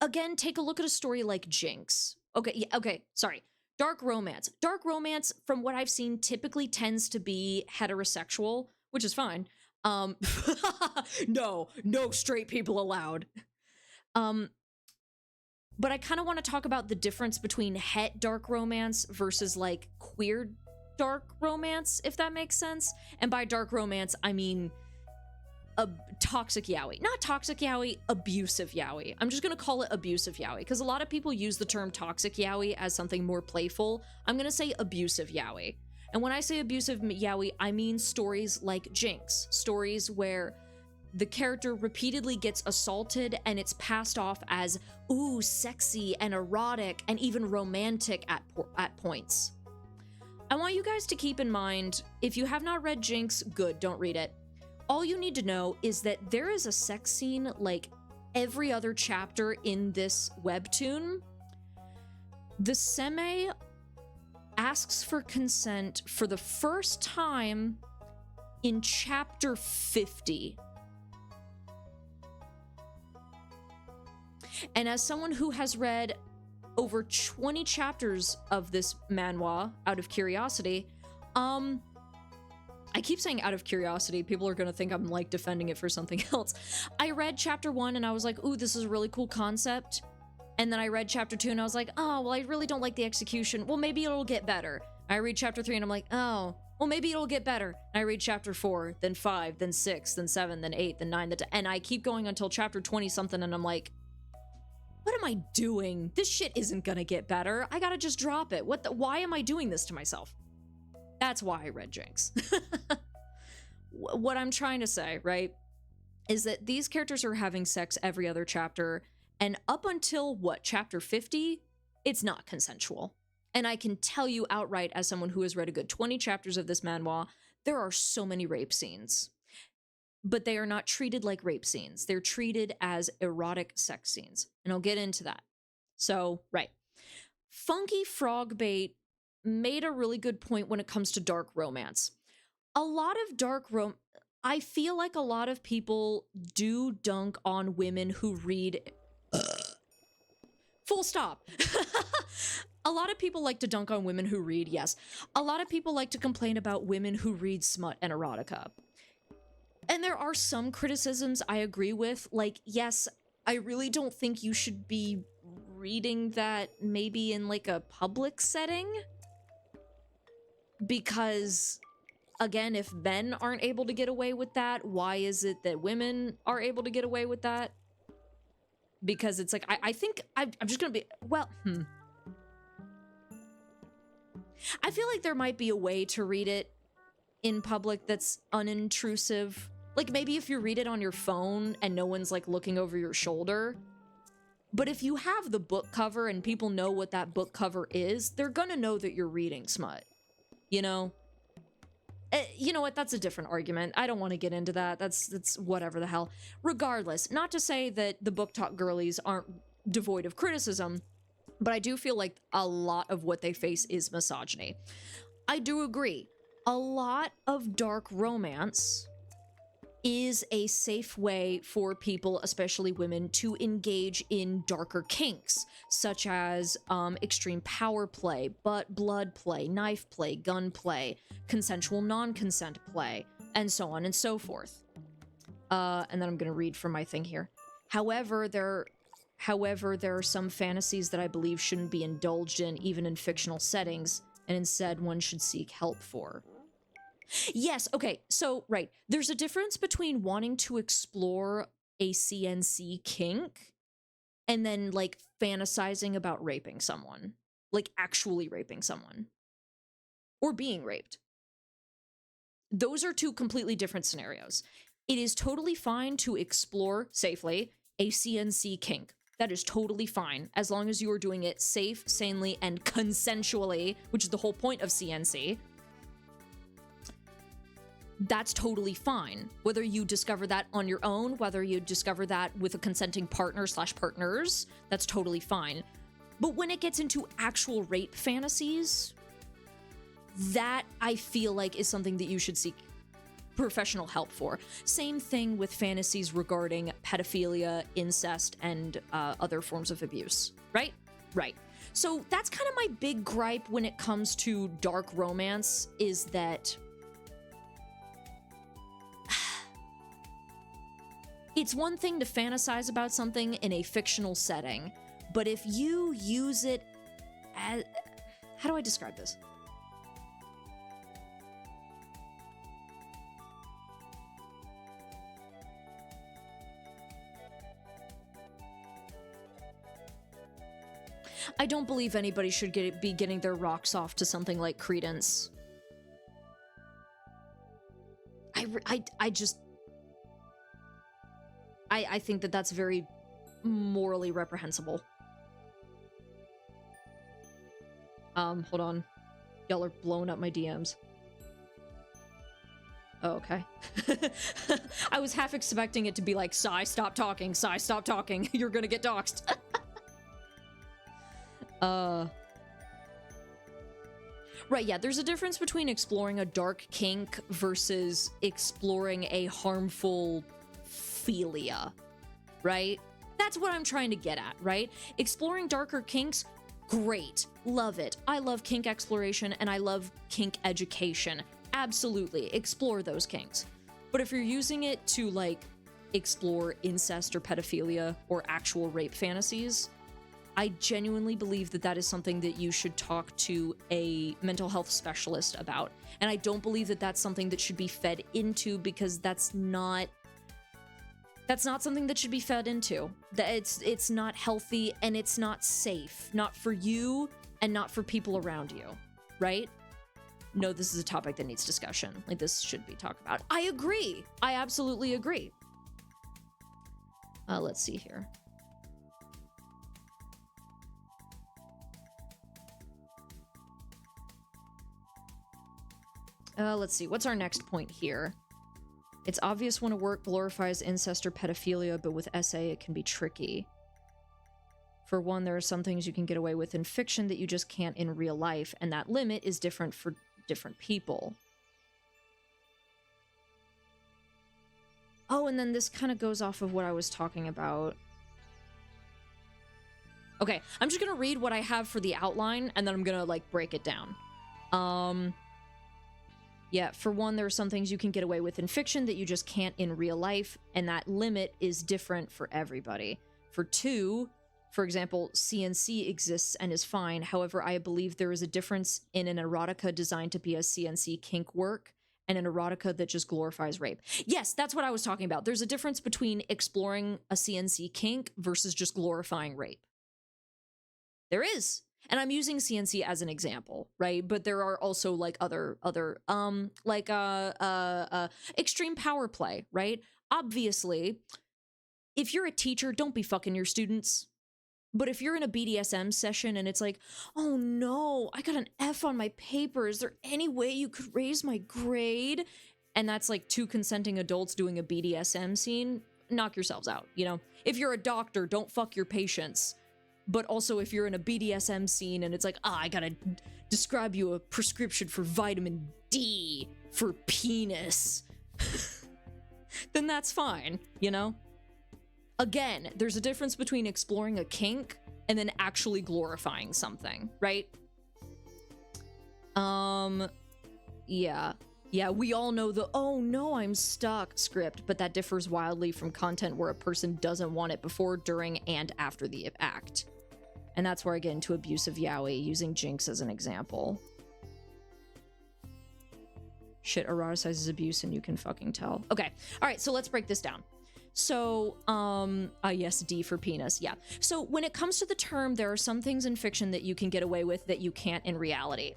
again, take a look at a story like Jinx. Okay. Yeah. Okay. Sorry. Dark romance. Dark romance, from what I've seen, typically tends to be heterosexual, which is fine. No straight people allowed. But I kind of want to talk about the difference between het dark romance versus like queer dark romance, if that makes sense. And by dark romance, I mean a toxic yaoi. Not toxic yaoi, abusive yaoi. I'm just gonna call it abusive yaoi, because a lot of people use the term toxic yaoi as something more playful. I'm gonna say abusive yaoi. And when I say abusive yaoi, I mean stories like Jinx. Stories where the character repeatedly gets assaulted and it's passed off as, ooh, sexy and erotic and even romantic at points. I want you guys to keep in mind, if you have not read Jinx, good, don't read it. All you need to know is that there is a sex scene like every other chapter in this webtoon. The seme asks for consent for the first time in chapter 50. And as someone who has read over 20 chapters of this manhwa out of curiosity, I keep saying out of curiosity, people are gonna think I'm like defending it for something else. I read chapter 1 and I was like, ooh, this is a really cool concept. And then I read chapter 2 and I was like, oh, well, I really don't like the execution. Well, maybe it'll get better. I read chapter 3 and I'm like, oh, well, maybe it'll get better. And I read chapter 4, then 5, then 6, then 7, then 8, then 9, then 10, and I keep going until chapter 20 something, and I'm like, what am I doing? This shit isn't gonna get better. I gotta just drop it. Why am I doing this to myself? That's why I read Jinx. What I'm trying to say, right, is that these characters are having sex every other chapter, and up until, what, chapter 50, it's not consensual. And I can tell you outright, as someone who has read a good 20 chapters of this manhwa, there are so many rape scenes. But they are not treated like rape scenes. They're treated as erotic sex scenes. And I'll get into that. So, right. Funky Frogbait made a really good point when it comes to dark romance. A lot of I feel like a lot of people do dunk on women who read... Full stop. A lot of people like to dunk on women who read, yes. A lot of people like to complain about women who read smut and erotica. And there are some criticisms I agree with, like, yes, I really don't think you should be reading that maybe in, like, a public setting. Because, again, if men aren't able to get away with that, why is it that women are able to get away with that? Because it's like, I think I'm just gonna be, well, I feel like there might be a way to read it in public that's unintrusive. Like, maybe if you read it on your phone and no one's, like, looking over your shoulder. But if you have the book cover and people know what that book cover is, they're gonna know that you're reading smut. You know? You know what? That's a different argument. I don't want to get into that. That's whatever the hell. Regardless, not to say that the book talk girlies aren't devoid of criticism, but I do feel like a lot of what they face is misogyny. I do agree. A lot of dark romance is a safe way for people, especially women, to engage in darker kinks, such as extreme power play, blood play, knife play, gun play, consensual non-consent play, and so on and so forth. And then I'm gonna read from my thing here. However, there are some fantasies that I believe shouldn't be indulged in, even in fictional settings, and instead one should seek help for. Yes, okay, so, right. There's a difference between wanting to explore a CNC kink and then, like, fantasizing about raping someone. Like, actually raping someone. Or being raped. Those are two completely different scenarios. It is totally fine to explore, safely, a CNC kink. That is totally fine, as long as you are doing it safe, sanely, and consensually, which is the whole point of CNC. That's totally fine. Whether you discover that on your own, whether you discover that with a consenting partner / partners, that's totally fine. But when it gets into actual rape fantasies, that I feel like is something that you should seek professional help for. Same thing with fantasies regarding pedophilia, incest, and other forms of abuse, right? Right. So that's kind of my big gripe when it comes to dark romance, is that it's one thing to fantasize about something in a fictional setting, but if you use it as... How do I describe this? I don't believe anybody should be getting their rocks off to something like Credence. I think that that's very morally reprehensible. Hold on. Y'all are blowing up my DMs. Oh, okay. I was half expecting it to be like, Sai, stop talking. Sai, stop talking. You're gonna get doxxed. Right, yeah, there's a difference between exploring a dark kink versus exploring a harmful philia, right? That's what I'm trying to get at, right? Exploring darker kinks, great, love it. I love kink exploration and I love kink education. Absolutely, explore those kinks. But if you're using it to, like, explore incest or pedophilia or actual rape fantasies, I genuinely believe that that is something that you should talk to a mental health specialist about. And I don't believe that that's something that should be fed into, because that's not something that should be fed into. It's not healthy, and it's not safe. Not for you and not for people around you, right? No, this is a topic that needs discussion. Like, this should be talked about. I agree. I absolutely agree. Let's see here. Let's see. What's our next point here? It's obvious when a work glorifies incest or pedophilia, but with essay, it can be tricky. For one, there are some things you can get away with in fiction that you just can't in real life, and that limit is different for different people. Oh, and then this kind of goes off of what I was talking about. Okay, I'm just gonna read what I have for the outline, and then I'm gonna, like, break it down. Yeah, for one, there are some things you can get away with in fiction that you just can't in real life, and that limit is different for everybody. For two, for example, CNC exists and is fine. However, I believe there is a difference in an erotica designed to be a CNC kink work and an erotica that just glorifies rape. Yes, that's what I was talking about. There's a difference between exploring a CNC kink versus just glorifying rape. There is. And I'm using CNC as an example, right? But there are also like other extreme power play, right? Obviously, if you're a teacher, don't be fucking your students. But if you're in a BDSM session and it's like, oh no, I got an F on my paper, is there any way you could raise my grade? And that's like two consenting adults doing a BDSM scene, knock yourselves out, you know? If you're a doctor, don't fuck your patients. But also if you're in a BDSM scene and it's like, I gotta describe you a prescription for vitamin D for penis, then that's fine, you know? Again, there's a difference between exploring a kink and then actually glorifying something, right? Yeah, we all know the, oh no, I'm stuck script, but that differs wildly from content where a person doesn't want it before, during, and after the act. And that's where I get into abusive yaoi, using Jinx as an example. Shit eroticizes abuse and you can fucking tell. Okay, all right, so let's break this down. So, yes, D for penis, yeah. So when it comes to the term, there are some things in fiction that you can get away with that you can't in reality.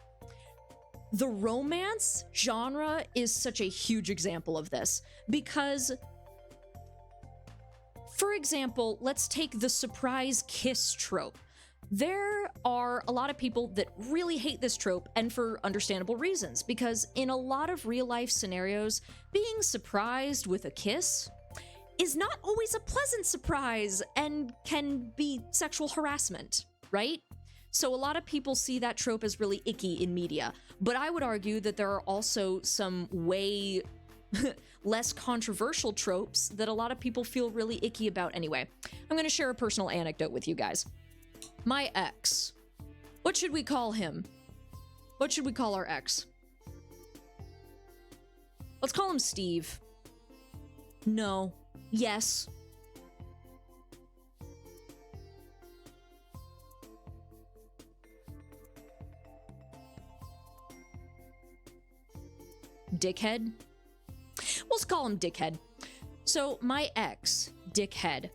The romance genre is such a huge example of this, because, for example, let's take the surprise kiss trope. There are a lot of people that really hate this trope, and for understandable reasons, because in a lot of real-life scenarios, being surprised with a kiss is not always a pleasant surprise and can be sexual harassment, right? So a lot of people see that trope as really icky in media, but I would argue that there are also some way less controversial tropes that a lot of people feel really icky about anyway. I'm gonna share a personal anecdote with you guys. My ex. What should we call him? What should we call our ex? Let's call him Steve. No. Yes. Dickhead? Let's call him Dickhead. So, my ex, Dickhead.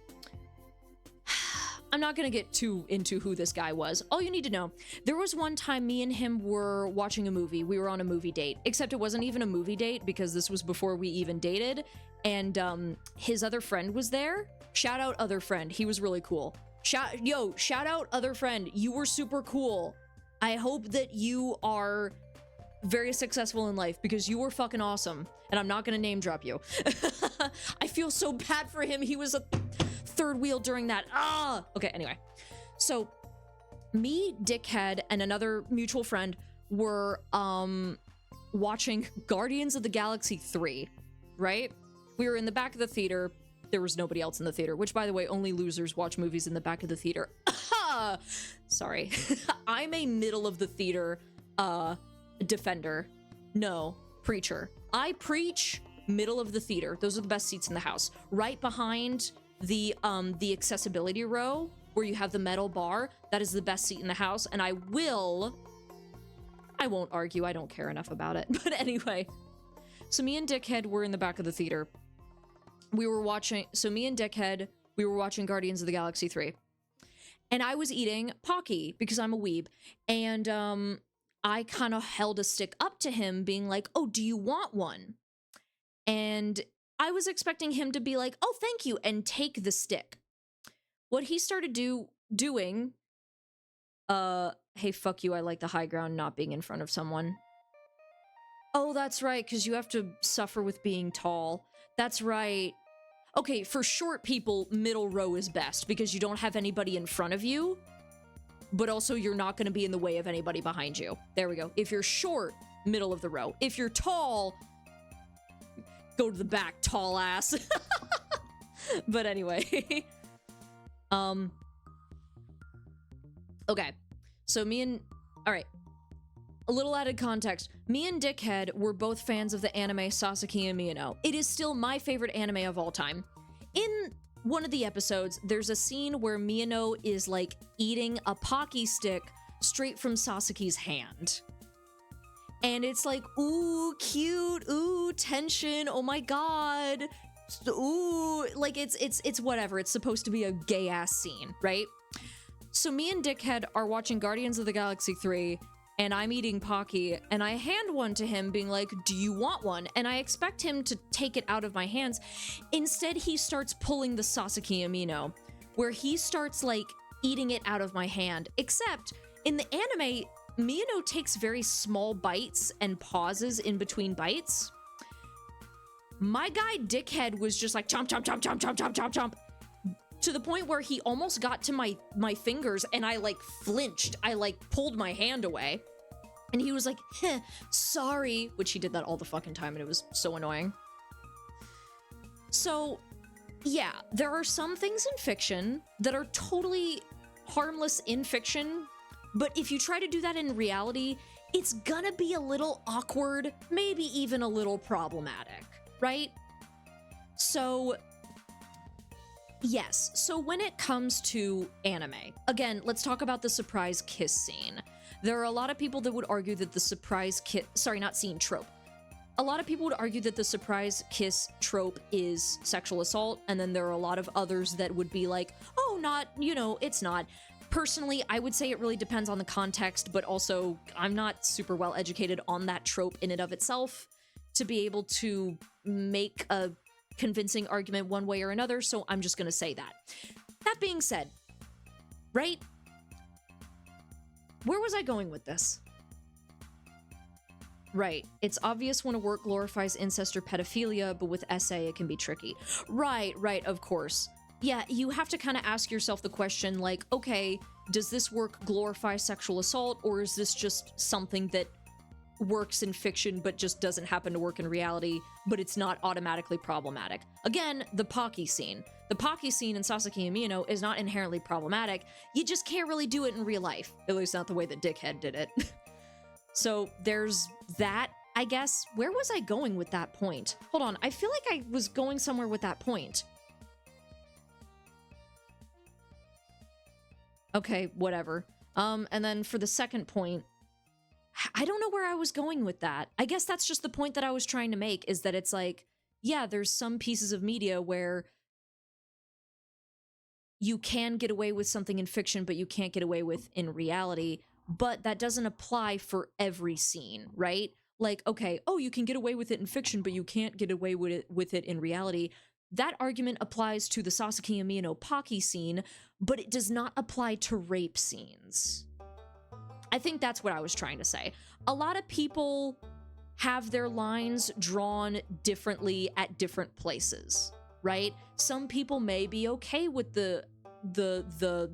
I'm not gonna get too into who this guy was. All you need to know, there was one time me and him were watching a movie. We were on a movie date, except it wasn't even a movie date because this was before we even dated. And his other friend was there. Shout out other friend. He was really cool. Shout out other friend. You were super cool. I hope that you are very successful in life because you were fucking awesome. And I'm not gonna name drop you. I feel so bad for him. He was a third wheel during that. Okay, anyway. So me, Dickhead, and another mutual friend were watching Guardians of the Galaxy 3, right? We were in the back of the theater. There was nobody else in the theater, which, by the way, only losers watch movies in the back of the theater. Sorry. I'm a middle of the theater defender. No, preacher. I preach middle of the theater. Those are the best seats in the house. Right behind the accessibility row where you have the metal bar. That is the best seat in the house, and I won't argue, I don't care enough about it. But anyway, so me and Dickhead were in the back of the theater. We were watching Guardians of the Galaxy 3. And I was eating Pocky because I'm a weeb. And I kind of held a stick up to him being like, oh, do you want one? And I was expecting him to be like, oh, thank you, and take the stick. What he started doing, hey, fuck you, I like the high ground not being in front of someone. Oh, that's right, because you have to suffer with being tall. That's right. Okay, for short people, middle row is best, because you don't have anybody in front of you, but also you're not going to be in the way of anybody behind you. There we go. If you're short, middle of the row. If you're tall, go to the back, tall ass. But anyway. Okay. So alright. A little added context. Me and Dickhead were both fans of the anime Sasaki and Miyano. It is still my favorite anime of all time. In one of the episodes, there's a scene where Miyano is like eating a Pocky stick straight from Sasaki's hand. And it's like, ooh, cute, ooh, tension, oh my god. Ooh, like it's whatever. It's supposed to be a gay ass scene, right? So me and Dickhead are watching Guardians of the Galaxy 3, and I'm eating Pocky, and I hand one to him being like, do you want one? And I expect him to take it out of my hands. Instead, he starts pulling the Sasaki Amino, where he starts like eating it out of my hand. Except in the anime, Miyano takes very small bites and pauses in between bites. My guy Dickhead was just like chomp, chomp, chomp, chomp, chomp, chomp, chomp, chomp, to the point where he almost got to my fingers, and I like flinched. I like pulled my hand away, and he was like, sorry, which he did that all the fucking time, and it was so annoying. So yeah, there are some things in fiction that are totally harmless in fiction, but if you try to do that in reality, it's gonna be a little awkward, maybe even a little problematic, right? So yes, so when it comes to anime, again, let's talk about the surprise kiss scene. There are a lot of people that would argue that the surprise kiss, sorry, not scene, trope. A lot of people would argue that the surprise kiss trope is sexual assault, and then there are a lot of others that would be like, oh, not, you know, it's not. Personally, I would say it really depends on the context, but also I'm not super well educated on that trope in and of itself to be able to make a convincing argument one way or another, so I'm just gonna say that. That being said, right? Where was I going with this? Right, it's obvious when a work glorifies incest or pedophilia, but with essay it can be tricky. Right, of course. Yeah, you have to kind of ask yourself the question, like, okay, does this work glorify sexual assault, or is this just something that works in fiction but just doesn't happen to work in reality, but it's not automatically problematic? Again, the Pocky scene. The Pocky scene in Sasaki and Miyano is not inherently problematic. You just can't really do it in real life. At least not the way that Dickhead did it. So there's that, I guess. Where was I going with that point? Hold on, I feel like I was going somewhere with that point. Okay, whatever. And then for the second point, I don't know where I was going with that. I guess that's just the point that I was trying to make, is that it's like, yeah, there's some pieces of media where you can get away with something in fiction, but you can't get away with in reality, but that doesn't apply for every scene, right? Like, okay, oh, you can get away with it in fiction, but you can't get away with it in reality. That argument applies to the Sasaki and Miyano Pocky scene, but it does not apply to rape scenes. I think that's what I was trying to say. A lot of people have their lines drawn differently at different places, right? Some people may be okay with the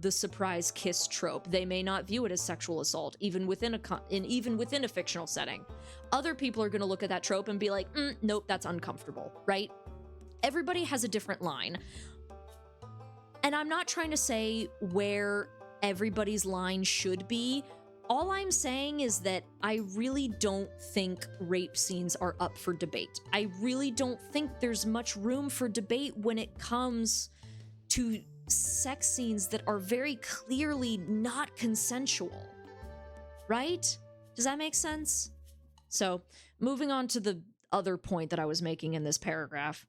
surprise kiss trope. They may not view it as sexual assault, even within a fictional setting. Other people are going to look at that trope and be like, nope, that's uncomfortable, right? Everybody has a different line. And I'm not trying to say where everybody's line should be. All I'm saying is that I really don't think rape scenes are up for debate. I really don't think there's much room for debate when it comes to sex scenes that are very clearly not consensual, right? Does that make sense? So, moving on to the other point that I was making in this paragraph.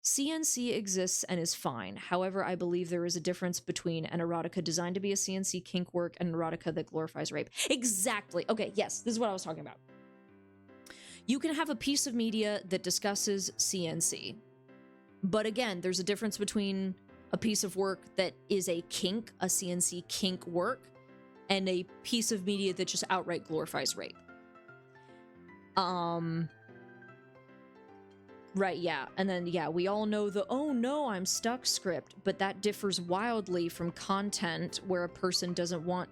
CNC exists and is fine. However, I believe there is a difference between an erotica designed to be a CNC kink work and an erotica that glorifies rape. Exactly. Okay, yes, this is what I was talking about. You can have a piece of media that discusses CNC. But again, there's a difference between a piece of work that is a kink, a CNC kink work, and a piece of media that just outright glorifies rape. Right, yeah. And then, yeah, we all know the, oh no, I'm stuck script, but that differs wildly from content where a person doesn't want...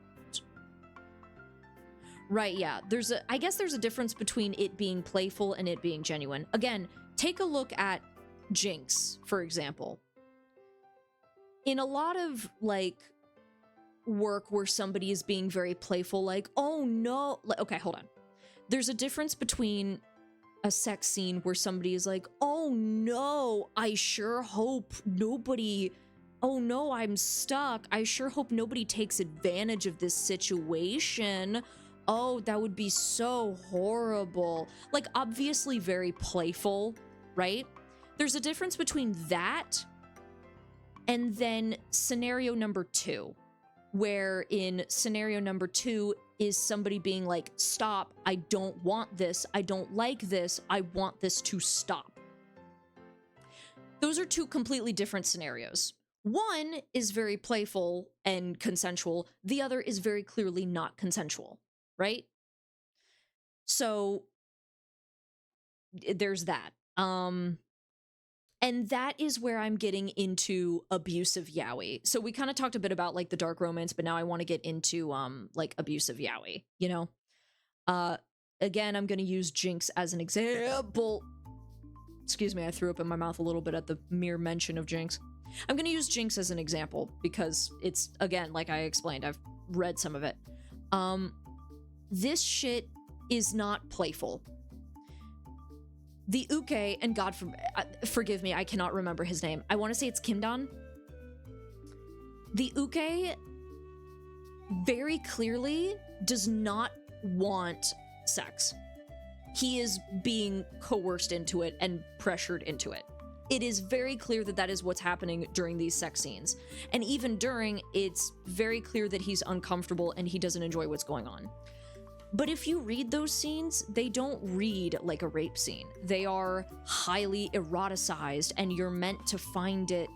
Right, yeah. I guess there's a difference between it being playful and it being genuine. Again, take a look at Jinx, for example. In a lot of, like, work where somebody is being very playful, like, oh no... Okay, hold on. There's a difference between a sex scene where somebody is like, oh no, I sure hope nobody, oh no, I'm stuck. I sure hope nobody takes advantage of this situation. Oh, that would be so horrible. Like, obviously very playful, right? There's a difference between that and then scenario number 2, where in scenario number 2 is somebody being like, stop, I don't want this, I don't like this, I want this to stop. Those are two completely different scenarios. One is very playful and consensual, the other is very clearly not consensual, right? So there's that. And that is where I'm getting into abusive yaoi. So we kind of talked a bit about like the dark romance, but now I want to get into like abusive yaoi, you know? Again, I'm going to use Jinx as an example. Excuse me, I threw up in my mouth a little bit at the mere mention of Jinx. I'm going to use Jinx as an example because it's, again, like I explained, I've read some of it. This shit is not playful. The uke, and God forgive me, I cannot remember his name. I want to say it's Kimdan. The uke very clearly does not want sex. He is being coerced into it and pressured into it. It is very clear that that is what's happening during these sex scenes. And even during, it's very clear that he's uncomfortable and he doesn't enjoy what's going on. But if you read those scenes, they don't read like a rape scene. They are highly eroticized, and you're meant to find it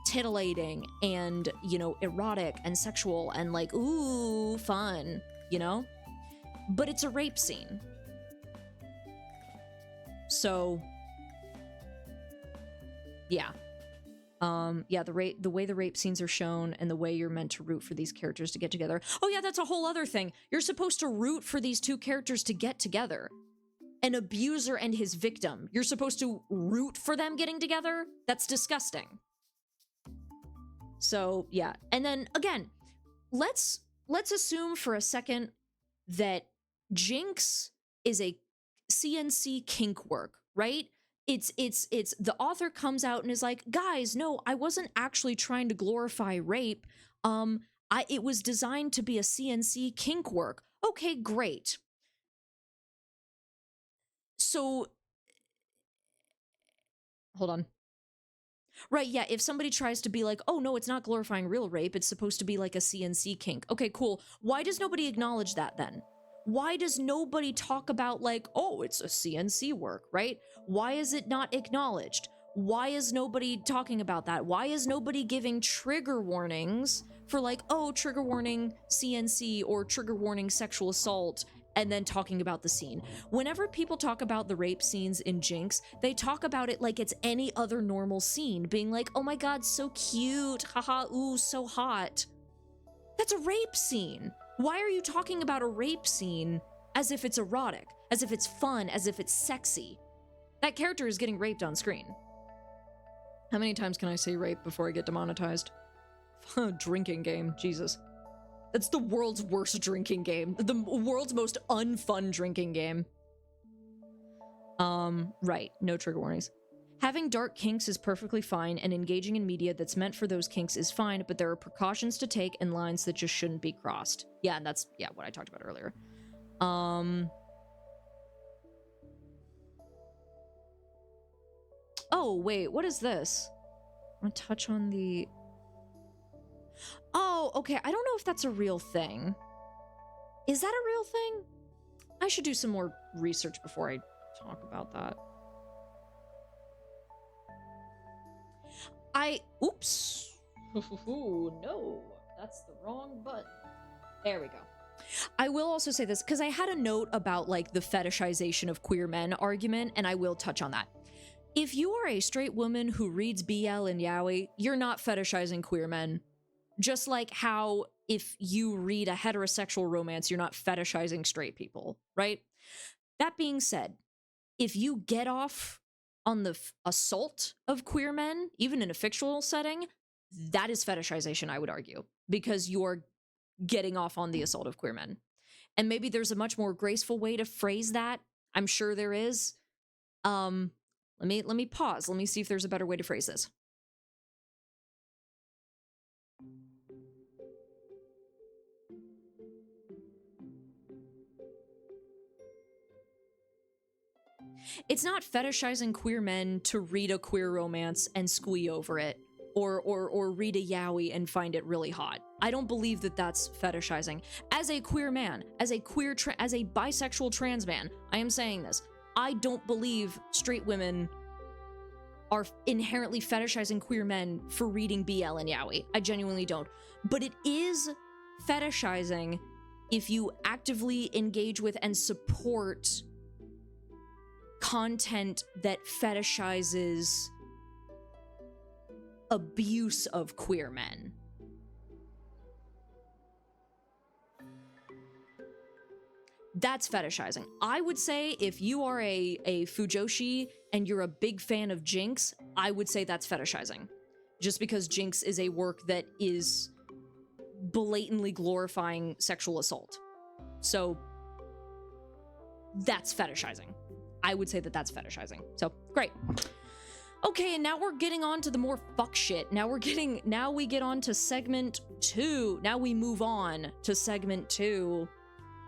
titillating and, you know, erotic and sexual and like, ooh, fun, you know? But it's a rape scene. So, yeah. Yeah, the way the rape scenes are shown and the way you're meant to root for these characters to get together. Oh yeah, that's a whole other thing. You're supposed to root for these two characters to get together. An abuser and his victim. You're supposed to root for them getting together? That's disgusting. So, yeah. And then, again, let's assume for a second that Jinx is a CNC kink work, right? It's the author comes out and is like, guys, no, I wasn't actually trying to glorify rape. It was designed to be a CNC kink work. Okay, great. So, hold on. Right, yeah, if somebody tries to be like, oh no, it's not glorifying real rape, it's supposed to be like a CNC kink. Okay, cool. Why does nobody acknowledge that then? Why does nobody talk about like, oh, it's a CNC work, right? Why is it not acknowledged? Why is nobody talking about that? Why is nobody giving trigger warnings for like, oh, trigger warning CNC or trigger warning sexual assault, and then talking about the scene? Whenever people talk about the rape scenes in Jinx, they talk about it like it's any other normal scene, being like, oh my god, so cute, haha, ooh, so hot. That's a rape scene. Why are you talking about a rape scene as if it's erotic, as if it's fun, as if it's sexy? That character is getting raped on screen. How many times can I say rape before I get demonetized? Drinking game, Jesus. That's the world's worst drinking game. The world's most unfun drinking game. Right, no trigger warnings. Having dark kinks is perfectly fine, and engaging in media that's meant for those kinks is fine, but there are precautions to take and lines that just shouldn't be crossed. Yeah, and that's, yeah, what I talked about earlier. Oh, wait, what is this? I'm gonna touch on the... Oh, okay, I don't know if that's a real thing. Is that a real thing? I should do some more research before I talk about that. Oops. No, that's the wrong button. There we go. I will also say this, because I had a note about, like, the fetishization of queer men argument, and I will touch on that. If you are a straight woman who reads BL and yaoi, you're not fetishizing queer men. Just like how if you read a heterosexual romance, you're not fetishizing straight people, right? That being said, if you get off on the assault of queer men, even in a fictional setting, that is fetishization, I would argue, because you're getting off on the assault of queer men. And maybe there's a much more graceful way to phrase that. I'm sure there is. Let me pause. Let me see if there's a better way to phrase this. It's not fetishizing queer men to read a queer romance and squee over it, or read a yaoi and find it really hot. I don't believe that that's fetishizing. As a queer man, as a bisexual trans man, I am saying this. I don't believe straight women are inherently fetishizing queer men for reading BL and yaoi. I genuinely don't. But it is fetishizing if you actively engage with and support content that fetishizes abuse of queer men. That's fetishizing. I would say if you are a Fujoshi and you're a big fan of Jinx, I would say that's fetishizing. Just because Jinx is a work that is blatantly glorifying sexual assault. So that's fetishizing. I would say that that's fetishizing. So, great. Okay, and now we're getting on to the more fuck shit. Now we get on to segment 2. Now we move on to segment 2.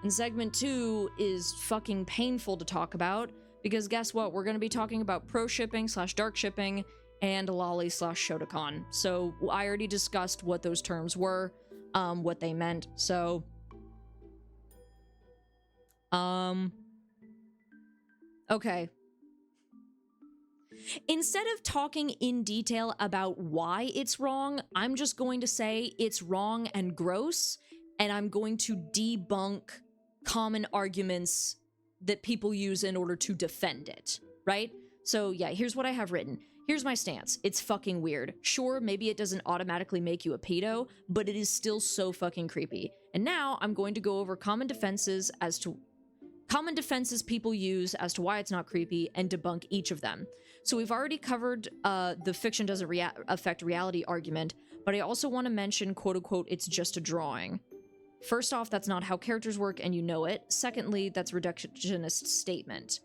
And segment 2 is fucking painful to talk about, because guess what? We're going to be talking about proshipping / darkshipping and loli / shotacon. So I already discussed what those terms were, what they meant. So, okay. Instead of talking in detail about why it's wrong, I'm just going to say it's wrong and gross, and I'm going to debunk common arguments that people use in order to defend it, right? So yeah, here's what I have written. Here's my stance. It's fucking weird. Sure, maybe it doesn't automatically make you a pedo, but it is still so fucking creepy. And now I'm going to go over common defenses people use as to why it's not creepy and debunk each of them. So we've already covered the fiction doesn't affect reality argument, but I also want to mention, quote unquote, it's just a drawing. First off, that's not how characters work and you know it. Secondly, that's a reductionist statement.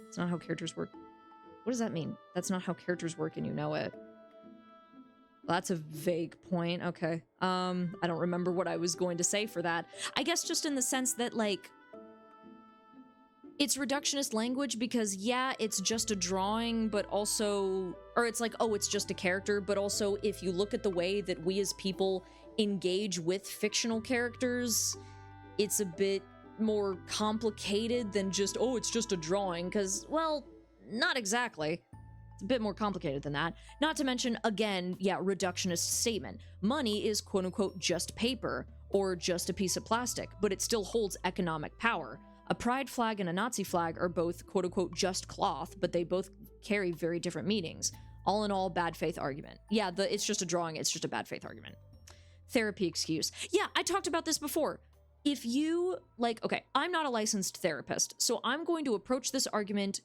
It's not how characters work. What does that mean? That's not how characters work and you know it. Well, that's a vague point. Okay. I don't remember what I was going to say for that. I guess just in the sense that, like, it's reductionist language because, yeah, it's just a drawing, but also... Or it's like, oh, it's just a character, but also if you look at the way that we as people engage with fictional characters, it's a bit more complicated than just, oh, it's just a drawing, because, well, not exactly. It's a bit more complicated than that. Not to mention, again, yeah, reductionist statement. Money is quote-unquote just paper, or just a piece of plastic, but it still holds economic power. A pride flag and a Nazi flag are both quote-unquote just cloth, but they both carry very different meanings. All in all, bad faith argument. Yeah, it's just a drawing, it's just a bad faith argument. Therapy excuse. Yeah, I talked about this before. If you, like, okay, I'm not a licensed therapist, so I'm going to approach this argument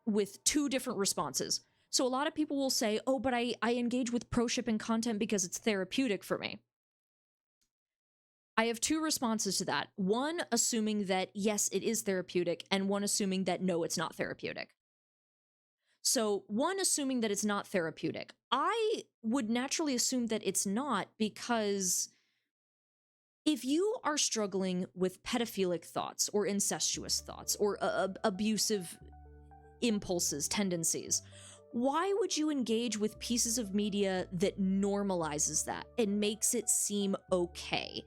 with two different responses. So a lot of people will say, oh, but I engage with proshipping content because it's therapeutic for me. I have two responses to that. One, assuming that, yes, it is therapeutic, and one assuming that, no, it's not therapeutic. So, one, assuming that it's not therapeutic. I would naturally assume that it's not, because if you are struggling with pedophilic thoughts or incestuous thoughts or abusive impulses, tendencies, why would you engage with pieces of media that normalizes that and makes it seem okay?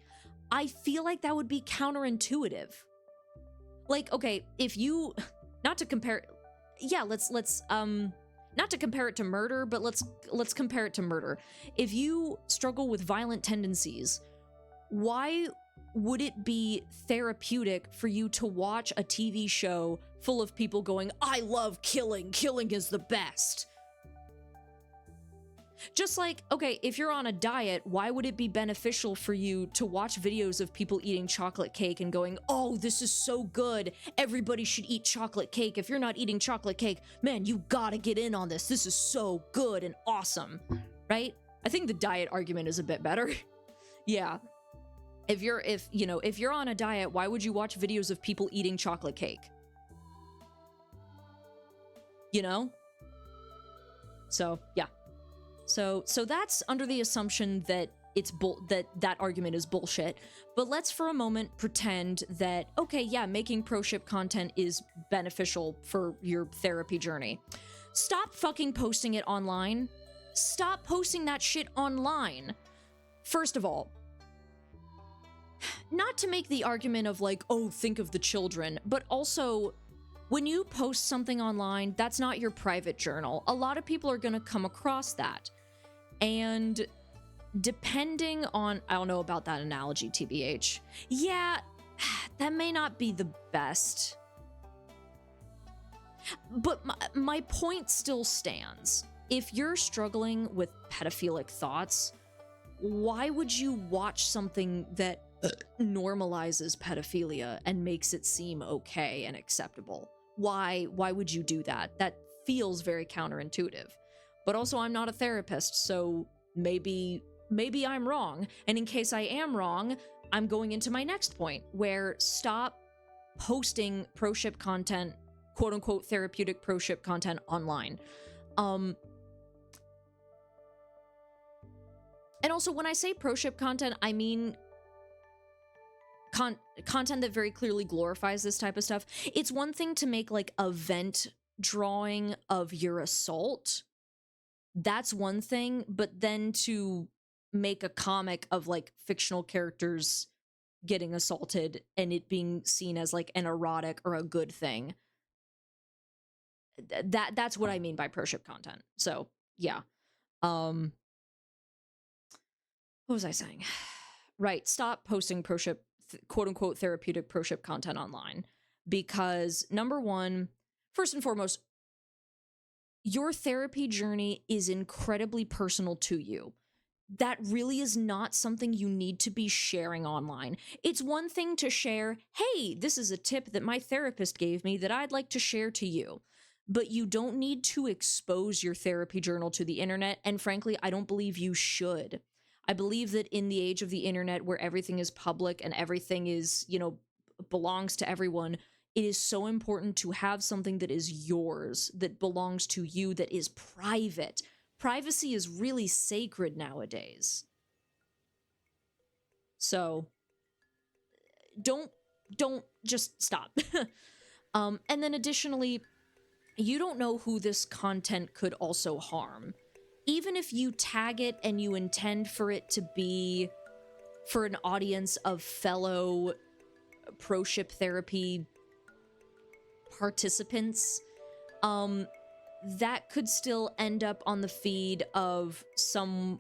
I feel like that would be counterintuitive. Like, okay, if you, not to compare, yeah, let's not to compare it to murder, but let's compare it to murder. If you struggle with violent tendencies, why would it be therapeutic for you to watch a TV show full of people going, I love killing, killing is the best? Just like, okay, if you're on a diet, why would it be beneficial for you to watch videos of people eating chocolate cake and going, oh, this is so good, everybody should eat chocolate cake. If you're not eating chocolate cake, man, you gotta get in on this. This is so good and awesome, right? I think the diet argument is a bit better. Yeah. If you're on a diet, why would you watch videos of people eating chocolate cake? You know? So, yeah. So that's under the assumption that that argument is bullshit. But let's for a moment pretend that, okay, yeah, making pro-ship content is beneficial for your therapy journey. Stop fucking posting it online. Stop posting that shit online. First of all, not to make the argument of like, oh, think of the children, but also, when you post something online, that's not your private journal. A lot of people are gonna come across that. And depending on, I don't know about that analogy, TBH. Yeah, that may not be the best. But my point still stands. If you're struggling with pedophilic thoughts, why would you watch something that normalizes pedophilia and makes it seem okay and acceptable? Why would you do that? That feels very counterintuitive. But also, I'm not a therapist, so maybe I'm wrong. And in case I am wrong, I'm going into my next point, where stop posting pro-ship content, quote-unquote therapeutic pro-ship content online. And also, when I say pro-ship content, I mean content that very clearly glorifies this type of stuff. It's one thing to make like a vent drawing of your assault. That's one thing, but then to make a comic of like fictional characters getting assaulted and it being seen as like an erotic or a good thing. That's what I mean by pro-ship content. So, yeah. What was I saying? Right, stop posting pro-ship, quote-unquote therapeutic pro-ship content online, because number one, first and foremost, your therapy journey is incredibly personal to you. That really is not something you need to be sharing online. It's one thing to share, hey, this is a tip that my therapist gave me that I'd like to share to you. But you don't need to expose your therapy journal to the internet, and frankly, I don't believe you should. I believe that in the age of the internet where everything is public and everything is, belongs to everyone, it is so important to have something that is yours, that belongs to you, that is private. Privacy is really sacred nowadays. So don't just stop. And then additionally, you don't know who this content could also harm. Even if you tag it and you intend for it to be for an audience of fellow pro-ship therapy participants, that could still end up on the feed of someone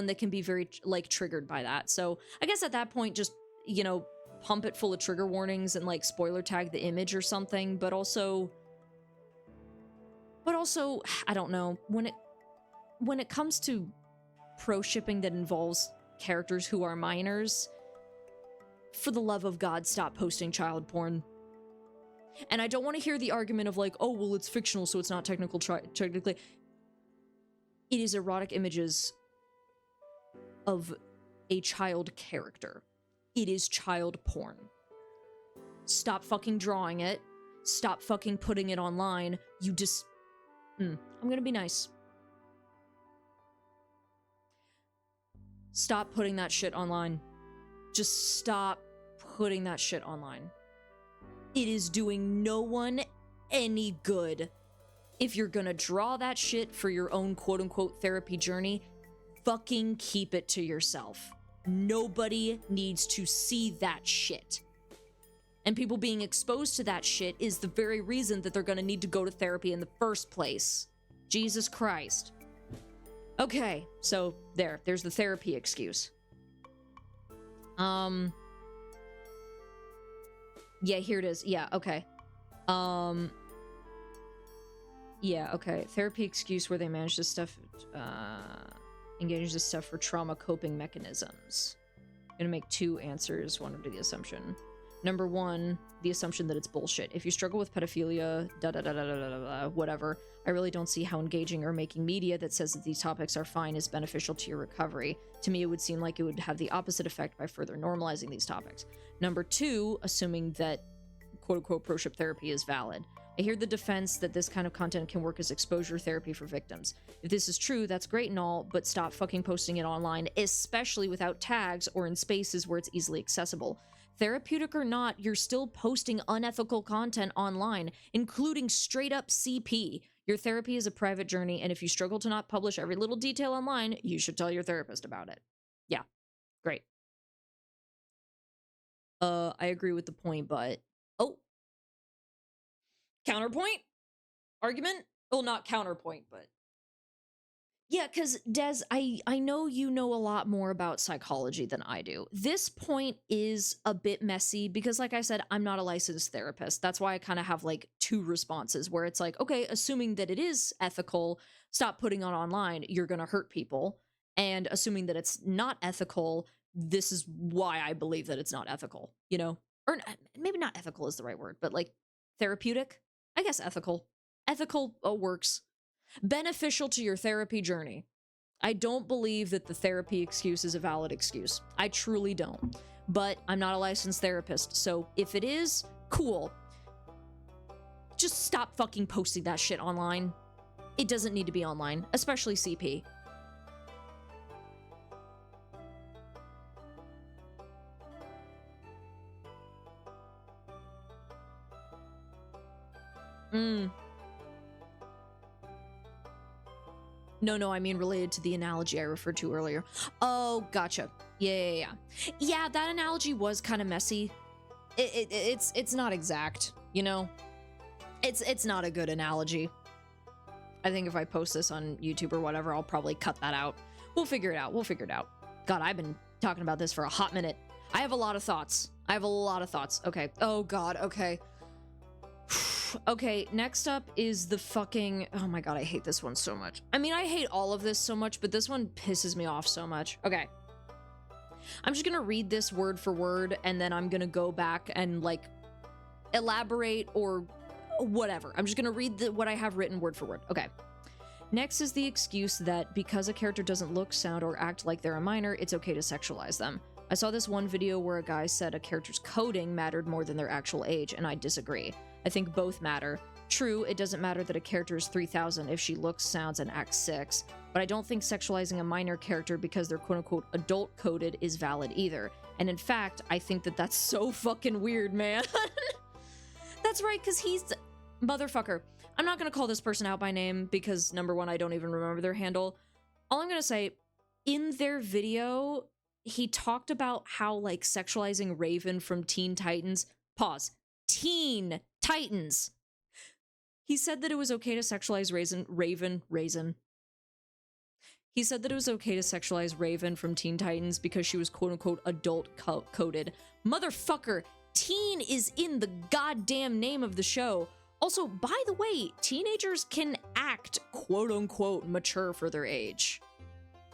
that can be very like triggered by that. So I guess at that point, just pump it full of trigger warnings and like spoiler tag the image or something. But also I don't know, when it comes to pro-shipping that involves characters who are minors, for the love of God, stop posting child porn. And I don't want to hear the argument of like, oh, well, it's fictional, so it's not technically. It is erotic images of a child character. It is child porn. Stop fucking drawing it. Stop fucking putting it online. You just I'm gonna be nice. Stop putting that shit online. Just stop putting that shit online. It is doing no one any good. If you're gonna draw that shit for your own quote-unquote therapy journey, fucking keep it to yourself. Nobody needs to see that shit. And people being exposed to that shit is the very reason that they're gonna need to go to therapy in the first place. Jesus Christ. Okay, so there's the therapy excuse. Yeah, here it is. Yeah, okay. Yeah, okay. Therapy excuse where they manage this stuff, engage this stuff for trauma coping mechanisms. I'm gonna make 2 answers, one under the assumption. Number 1, the assumption that it's bullshit. If you struggle with pedophilia, whatever, I really don't see how engaging or making media that says that these topics are fine is beneficial to your recovery. To me, it would seem like it would have the opposite effect by further normalizing these topics. Number 2, assuming that quote-unquote pro-ship therapy is valid. I hear the defense that this kind of content can work as exposure therapy for victims. If this is true, that's great and all, but stop fucking posting it online, especially without tags or in spaces where it's easily accessible. Therapeutic or not, you're still posting unethical content online, including straight up CP. Your therapy is a private journey, and if you struggle to not publish every little detail online, you should tell your therapist about it. Yeah, great. I agree with the point, but... Oh! Counterpoint? Argument? Well, not counterpoint, but... Yeah, because, Des, I know you know a lot more about psychology than I do. This point is a bit messy because, like I said, I'm not a licensed therapist. That's why I kind of have, like, 2 responses where it's like, okay, assuming that it is ethical, stop putting it online, you're gonna hurt people. And assuming that it's not ethical, this is why I believe that it's not ethical, you know? Or maybe not ethical is the right word, but, like, therapeutic? I guess ethical. Ethical works. Beneficial to your therapy journey. I don't believe that the therapy excuse is a valid excuse. I truly don't. But I'm not a licensed therapist, so if it is, cool. Just stop fucking posting that shit online. It doesn't need to be online, especially CP. No, I mean related to the analogy I referred to earlier. Oh, gotcha. Yeah. Yeah, that analogy was kind of messy. It's not exact, you know? It's not a good analogy. I think if I post this on YouTube or whatever, I'll probably cut that out. We'll figure it out. God, I've been talking about this for a hot minute. I have a lot of thoughts. Okay. Oh, God, okay. Okay, next up is the fucking... Oh my god, I hate this one so much. I mean, I hate all of this so much, but this one pisses me off so much. Okay. I'm just gonna read this word for word, and then I'm gonna go back and, like, elaborate or whatever. I'm just gonna read what I have written word for word. Okay. Next is the excuse that because a character doesn't look, sound, or act like they're a minor, it's okay to sexualize them. I saw this one video where a guy said a character's coding mattered more than their actual age, and I disagree. I think both matter. True, it doesn't matter that a character is 3000 if she looks, sounds, and acts 6, but I don't think sexualizing a minor character because they're quote-unquote adult-coded is valid either. And in fact, I think that that's so fucking weird, man. That's right, because he's... Motherfucker. I'm not gonna call this person out by name because, number one, I don't even remember their handle. All I'm gonna say, in their video, he talked about how, like, sexualizing Raven from Teen Titans... Pause. Teen Titans. He said that it was okay to sexualize Raven. He said that it was okay to sexualize Raven from Teen Titans because she was quote-unquote adult-coded. Motherfucker, teen is in the goddamn name of the show. Also, by the way, teenagers can act quote-unquote mature for their age.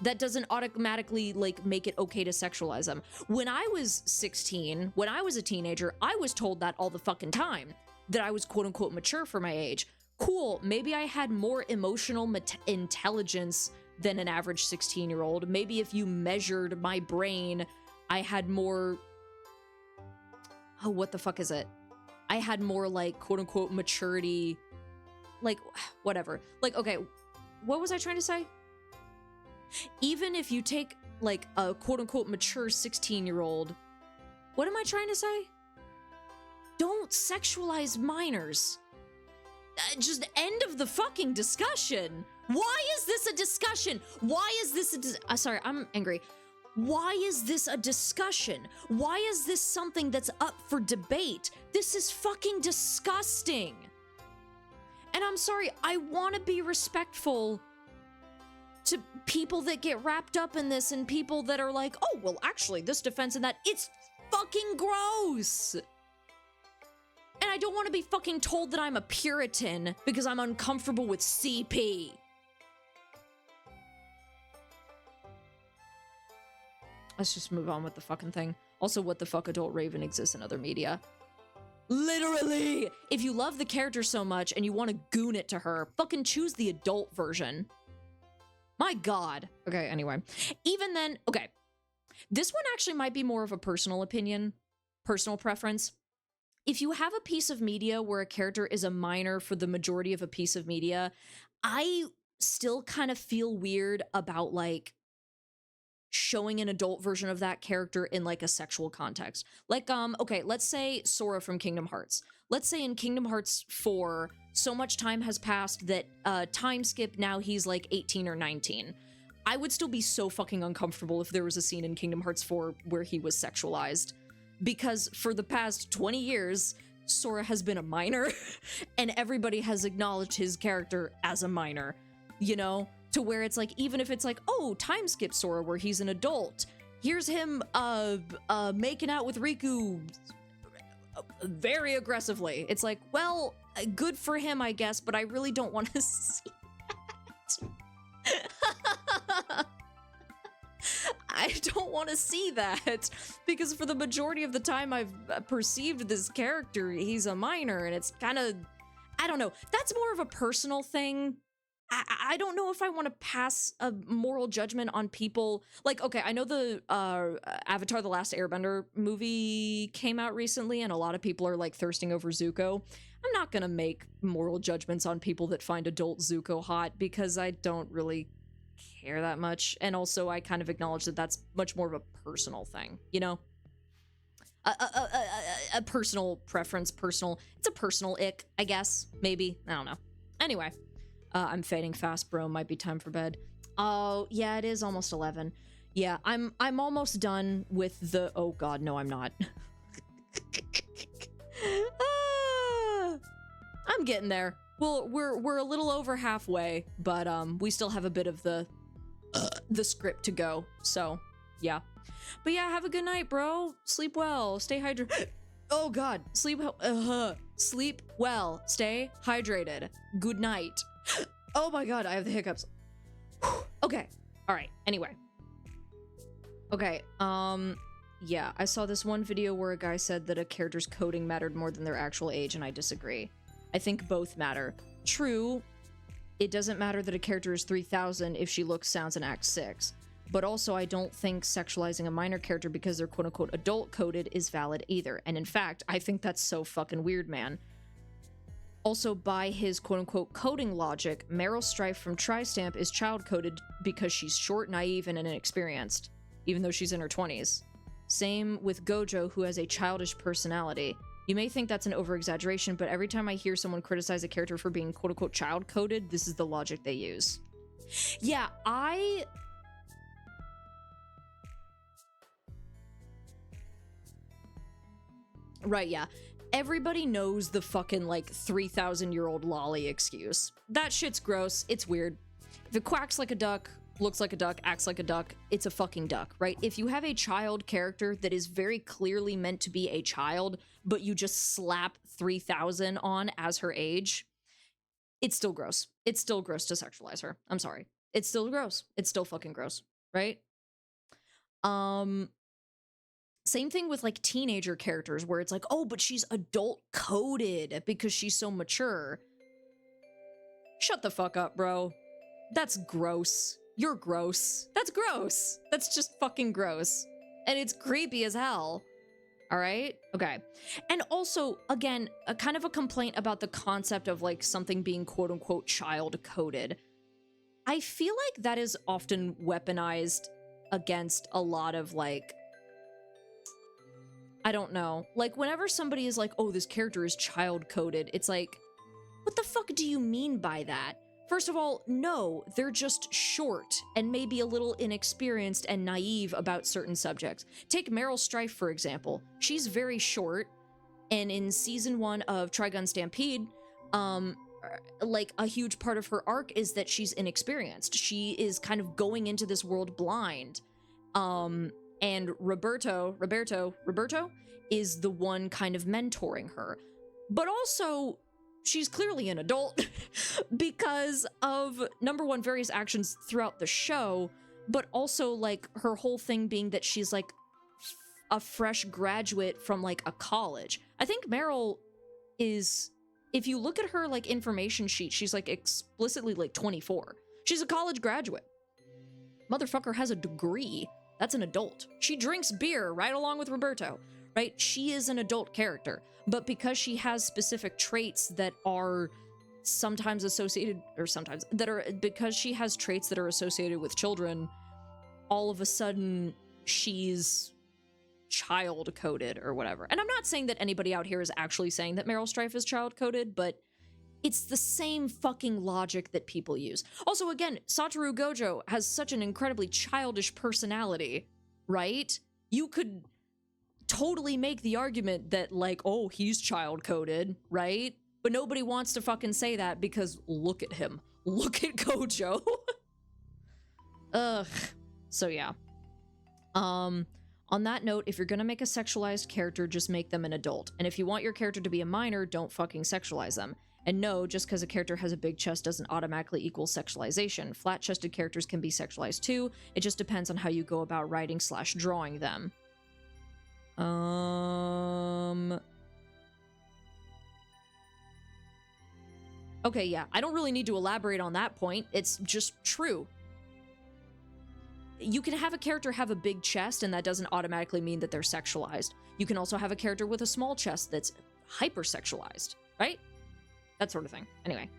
That doesn't automatically, like, make it okay to sexualize them. When I was 16, when I was a teenager, I was told that all the fucking time. That I was quote-unquote mature for my age. Cool, maybe I had more emotional intelligence than an average 16-year-old. Maybe if you measured my brain, I had more... Oh, what the fuck is it? I had more, like, quote-unquote maturity like, whatever. Like, okay, what was I trying to say? Even if you take, like, a quote-unquote mature 16-year-old, what am I trying to say? Don't sexualize minors. Just end of the fucking discussion. Why is this a discussion? Why is this a sorry, I'm angry. Why is this a discussion? Why is this something that's up for debate? This is fucking disgusting. And I'm sorry, I want to be respectful to people that get wrapped up in this and people that are like, oh, well, actually, this defense and that. It's fucking gross. And I don't want to be fucking told that I'm a Puritan because I'm uncomfortable with CP. Let's just move on with the fucking thing. Also, what the fuck adult Raven exists in other media? Literally! If you love the character so much and you want to goon it to her, fucking choose the adult version. My god. Okay, anyway. Even then, okay. This one actually might be more of a personal opinion, personal preference. If you have a piece of media where a character is a minor for the majority of a piece of media, I still kind of feel weird about, like, showing an adult version of that character in, like, a sexual context. Like, okay, let's say Sora from Kingdom Hearts. Let's say in Kingdom Hearts 4, so much time has passed that, time skip, now he's, like, 18 or 19. I would still be so fucking uncomfortable if there was a scene in Kingdom Hearts 4 where he was sexualized. Because for the past 20 years, Sora has been a minor, and everybody has acknowledged his character as a minor, you know? To where it's like, even if it's like, oh, time skip Sora where he's an adult, here's him, making out with Riku very aggressively. It's like, well, good for him, I guess, but I really don't want to see that. I don't want to see that, because for the majority of the time I've perceived this character, he's a minor, and it's kind of, I don't know, that's more of a personal thing. I don't know if I want to pass a moral judgment on people. Like, okay, I know the Avatar: The Last Airbender movie came out recently, and a lot of people are, like, thirsting over Zuko. I'm not gonna make moral judgments on people that find adult Zuko hot, because I don't really care that much. And also, I kind of acknowledge that that's much more of a personal thing, you know? A personal preference, it's a personal ick, I guess, maybe, I don't know. Anyway. I'm fading fast, bro. Might be time for bed. Oh, yeah, it is almost 11. Yeah, I'm almost done with the... Oh, God, no, I'm not. I'm getting there. Well, we're a little over halfway, but we still have a bit of the script to go. So, yeah. But yeah, have a good night, bro. Sleep well. Stay hydrated. Oh, God. Sleep well. Stay hydrated. Good night. Oh my god, I have the hiccups. Okay, alright, anyway. Okay, yeah, I saw this one video where a guy said that a character's coding mattered more than their actual age, and I disagree. I think both matter. True, it doesn't matter that a character is 3000 if she looks, sounds, and acts 6. But also, I don't think sexualizing a minor character because they're quote-unquote adult-coded is valid either. And in fact, I think that's so fucking weird, man. Also, by his quote-unquote coding logic, Meryl Streep from Tri-Stamp is child-coded because she's short, naive, and inexperienced, even though she's in her 20s. Same with Gojo, who has a childish personality. You may think that's an over-exaggeration, but every time I hear someone criticize a character for being quote-unquote child-coded, this is the logic they use. Yeah, Right, yeah. Everybody knows the fucking, like, 3,000-year-old loli excuse. That shit's gross. It's weird. If it quacks like a duck, looks like a duck, acts like a duck, it's a fucking duck, right? If you have a child character that is very clearly meant to be a child, but you just slap 3,000 on as her age, it's still gross. It's still gross to sexualize her. I'm sorry. It's still gross. It's still fucking gross, right? Same thing with, like, teenager characters where it's like, oh, but she's adult coded because she's so mature. Shut the fuck up, bro. That's gross. You're gross. That's gross. That's just fucking gross. And it's creepy as hell. All right? Okay. And also, again, a kind of a complaint about the concept of like something being quote unquote child coded. I feel like that is often weaponized against a lot of like, I don't know. Like whenever somebody is like, oh, this character is child coded, it's like, what the fuck do you mean by that? First of all, no, they're just short and maybe a little inexperienced and naive about certain subjects. Take Meryl Streep, for example. She's very short, and in season 1 of Trigun Stampede, like a huge part of her arc is that she's inexperienced. She is kind of going into this world blind. And Roberto is the one kind of mentoring her. But also, she's clearly an adult because of, number one, various actions throughout the show, but also like her whole thing being that she's like a fresh graduate from like a college. I think Meryl is, if you look at her like information sheet, she's like explicitly like 24. She's a college graduate. Motherfucker has a degree. That's an adult. She drinks beer right along with Roberto, right? She is an adult character. But because she has specific traits that are sometimes associated, because she has traits that are associated with children, all of a sudden she's child coded or whatever. And I'm not saying that anybody out here is actually saying that Meryl Streep is child coded, but it's the same fucking logic that people use. Also, again, Satoru Gojo has such an incredibly childish personality, right? You could totally make the argument that, like, oh, he's child-coded, right? But nobody wants to fucking say that because look at him. Look at Gojo. Ugh. So, yeah. On that note, if you're gonna make a sexualized character, just make them an adult. And if you want your character to be a minor, don't fucking sexualize them. And no, just because a character has a big chest doesn't automatically equal sexualization. Flat-chested characters can be sexualized too. It just depends on how you go about writing/drawing them. Okay, yeah, I don't really need to elaborate on that point. It's just true. You can have a character have a big chest, and that doesn't automatically mean that they're sexualized. You can also have a character with a small chest that's hypersexualized, right? That sort of thing. Anyway.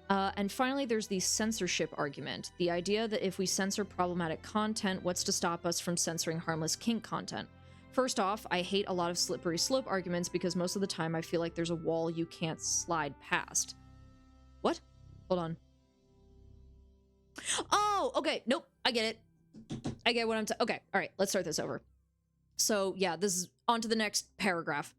And finally, there's the censorship argument. The idea that if we censor problematic content, what's to stop us from censoring harmless kink content? First off, I hate a lot of slippery slope arguments because most of the time I feel like there's a wall you can't slide past. What? Hold on. Oh, okay. Nope. I get it. I get what I'm saying. Okay. All right. Let's start this over. So yeah, this is on to the next paragraph.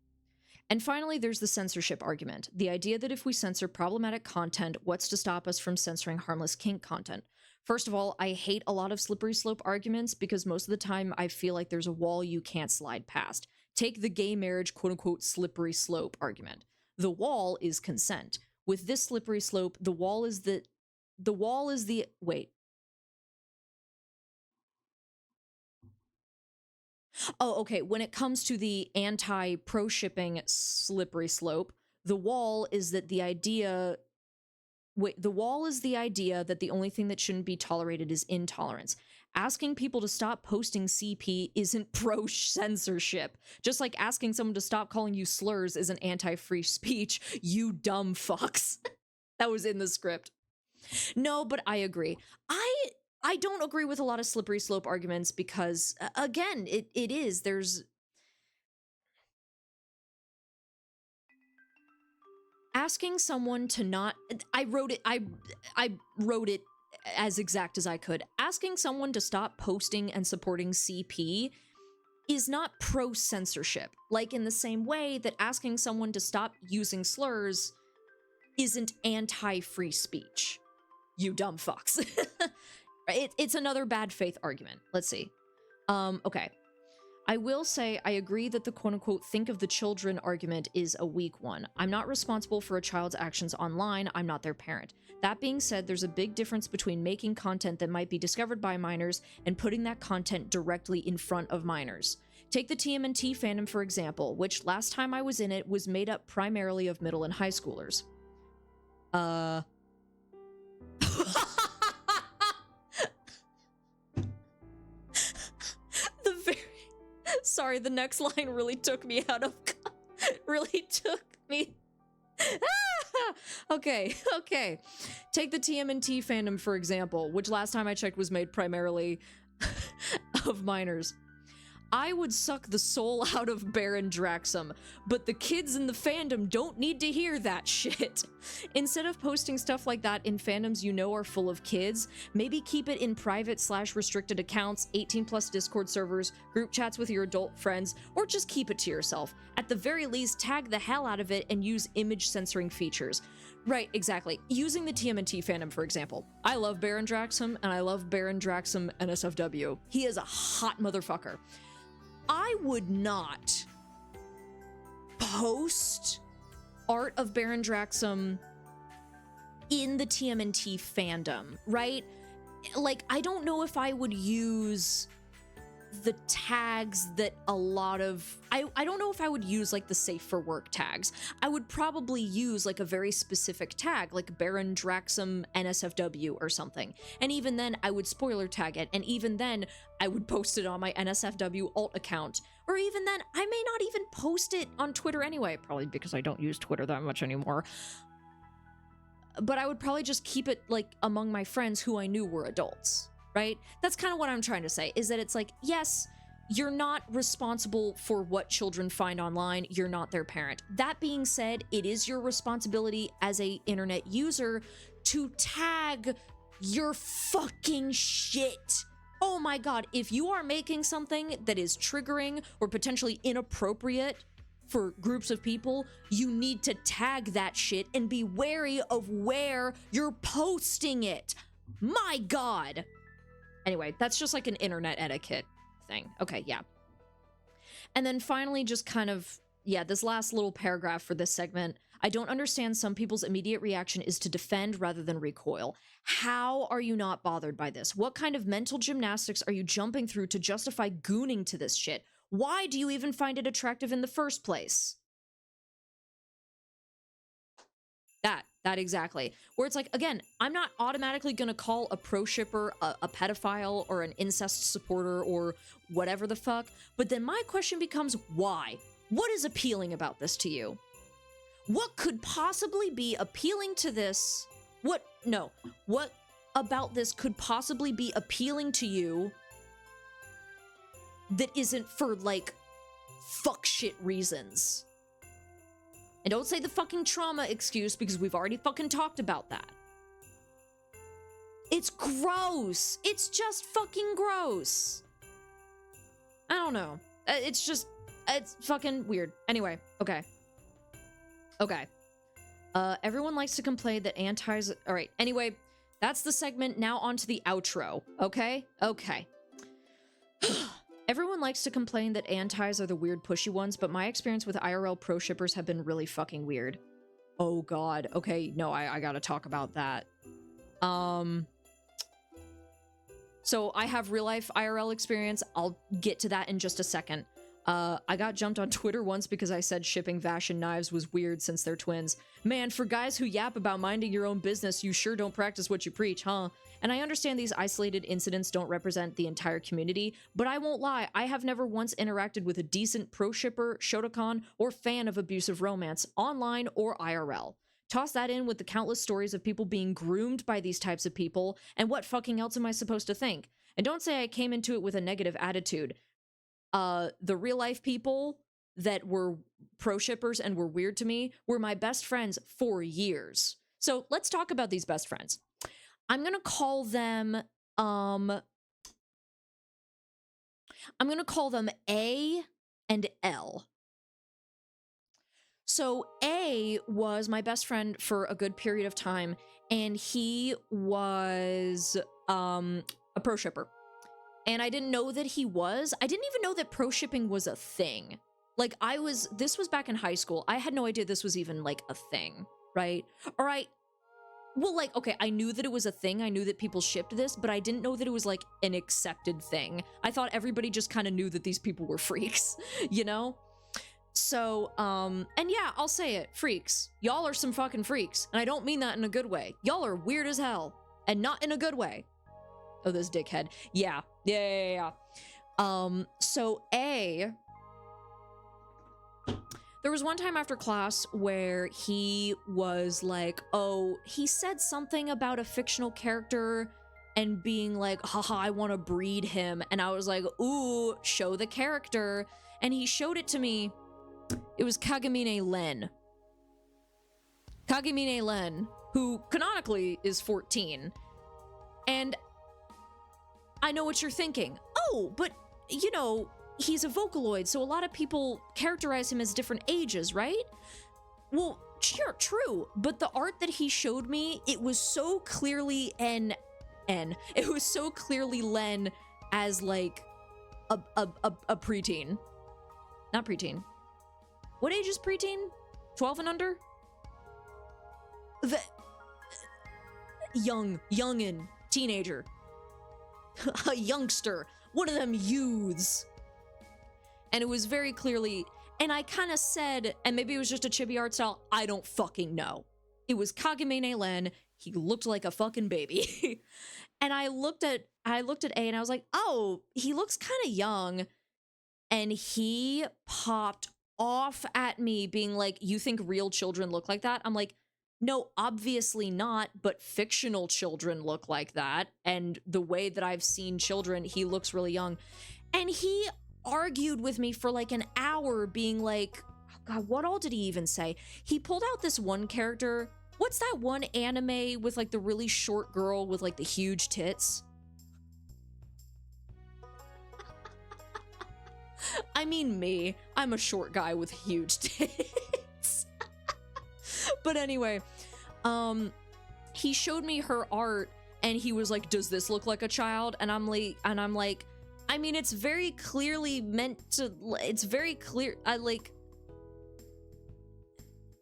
And finally, there's the censorship argument. The idea that if we censor problematic content, what's to stop us from censoring harmless kink content? First of all, I hate a lot of slippery slope arguments because most of the time I feel like there's a wall you can't slide past. Take the gay marriage quote-unquote slippery slope argument. The wall is consent. With this slippery slope, the wall is the wait. Oh, okay. When it comes to the anti-pro-shipping slippery slope, the wall is that the idea... Wait, the wall is the idea that the only thing that shouldn't be tolerated is intolerance. Asking people to stop posting CP isn't pro-censorship. Just like asking someone to stop calling you slurs isn't anti-free speech, you dumb fucks. That was in the script. No, but I agree. I don't agree with a lot of slippery slope arguments because, again, there's... Asking someone to not... I wrote it as exact as I could. Asking someone to stop posting and supporting CP is not pro-censorship. Like in the same way that asking someone to stop using slurs isn't anti-free speech. You dumb fucks. It's another bad faith argument. Let's see. Okay. I will say I agree that the quote-unquote think of the children argument is a weak one. I'm not responsible for a child's actions online, I'm not their parent. That being said, there's a big difference between making content that might be discovered by minors and putting that content directly in front of minors. Take the TMNT fandom for example, which last time I was in it was made up primarily of middle and high schoolers. Sorry, the next line really took me out of... really took me... okay. Take the TMNT fandom, for example, which last time I checked was made primarily of minors. I would suck the soul out of Baron Draxum, but the kids in the fandom don't need to hear that shit. Instead of posting stuff like that in fandoms you know are full of kids, maybe keep it in private/restricted accounts, 18+ Discord servers, group chats with your adult friends, or just keep it to yourself. At the very least, tag the hell out of it and use image censoring features. Right, exactly. Using the TMNT fandom, for example. I love Baron Draxum, and I love Baron Draxum NSFW. He is a hot motherfucker. I would not post art of Baron Draxum in the TMNT fandom, right? Like, I don't know if I would use the tags that a lot of... I don't know if I would use, like, the safe for work tags. I would probably use, like, a very specific tag, like Baron Draxum NSFW or something. And even then, I would spoiler tag it, and even then, I would post it on my NSFW alt account. Or even then, I may not even post it on Twitter anyway, probably because I don't use Twitter that much anymore. But I would probably just keep it, like, among my friends who I knew were adults. Right? That's kind of what I'm trying to say, is that it's like, yes, you're not responsible for what children find online. You're not their parent. That being said, it is your responsibility as a internet user to tag your fucking shit. Oh my god, if you are making something that is triggering or potentially inappropriate for groups of people, you need to tag that shit and be wary of where you're posting it. My god. Anyway, that's just like an internet etiquette thing. Okay, yeah. And then finally, just kind of, yeah, this last little paragraph for this segment. I don't understand some people's immediate reaction is to defend rather than recoil. How are you not bothered by this? What kind of mental gymnastics are you jumping through to justify gooning to this shit? Why do you even find it attractive in the first place? That exactly. Where it's like, again, I'm not automatically gonna call a pro shipper a pedophile or an incest supporter or whatever the fuck, but then my question becomes, why? What is appealing about this to you? What could possibly be appealing to this? What about this could possibly be appealing to you that isn't for, like, fuck shit reasons? And don't say the fucking trauma excuse, because we've already fucking talked about that. It's gross. It's just fucking gross. I don't know. It's fucking weird. Anyway, okay. Everyone likes to complain that antis... Alright, anyway, that's the segment. Now on to the outro, okay? Okay. Everyone likes to complain that antis are the weird pushy ones, but my experience with IRL pro shippers have been really fucking weird. Oh god. Okay, no, I gotta talk about that. So I have real life IRL experience. I'll get to that in just a second. I got jumped on Twitter once because I said shipping Vash and Knives was weird since they're twins. Man, for guys who yap about minding your own business, you sure don't practice what you preach, huh? And I understand these isolated incidents don't represent the entire community, but I won't lie, I have never once interacted with a decent pro shipper, shotacon, or fan of abusive romance, online or IRL. Toss that in with the countless stories of people being groomed by these types of people, and what fucking else am I supposed to think? And don't say I came into it with a negative attitude. The real life people that were pro shippers and were weird to me were my best friends for years. So let's talk about these best friends. I'm gonna call them, A and L. So A was my best friend for a good period of time, and he was, a pro shipper. And I didn't know that he was. I didn't even know that pro shipping was a thing. Like, this was back in high school. I had no idea this was even, like, a thing, right? All right. Well, like, okay, I knew that it was a thing. I knew that people shipped this, but I didn't know that it was, like, an accepted thing. I thought everybody just kind of knew that these people were freaks, you know? So, and yeah, I'll say it, freaks. Y'all are some fucking freaks, and I don't mean that in a good way. Y'all are weird as hell, and not in a good way. Oh, this dickhead. Yeah. So A There was one time after class where he was like, oh, he said something about a fictional character and being like, haha, I want to breed him. And I was like, ooh, show the character. And he showed it to me. It was Kagamine Len. Kagamine Len, who canonically is 14. And I know what you're thinking. Oh, but, you know, he's a Vocaloid, so a lot of people characterize him as different ages, right? Well, sure, true, but the art that he showed me, it was so clearly it was so clearly Len as, like, a preteen. Not preteen. What age is preteen? 12 and under? Youngin, teenager. A youngster. One of them youths. And it was very clearly, and I kind of said, and maybe it was just a chibi art style, I don't fucking know. It was Kagamine Len. He looked like a fucking baby. And I looked at A and I was like, oh, he looks kind of young. And he popped off at me being like, you think real children look like that? I'm like, no, obviously not, but fictional children look like that. And the way that I've seen children, he looks really young. And he argued with me for like an hour being like, oh God, what all did he even say? He pulled out this one character. What's that one anime with like the really short girl with like the huge tits? I mean me. I'm a short guy with huge tits. But anyway, he showed me her art and he was like, does this look like a child? And I'm like, I mean, it's very clearly meant to, it's very clear.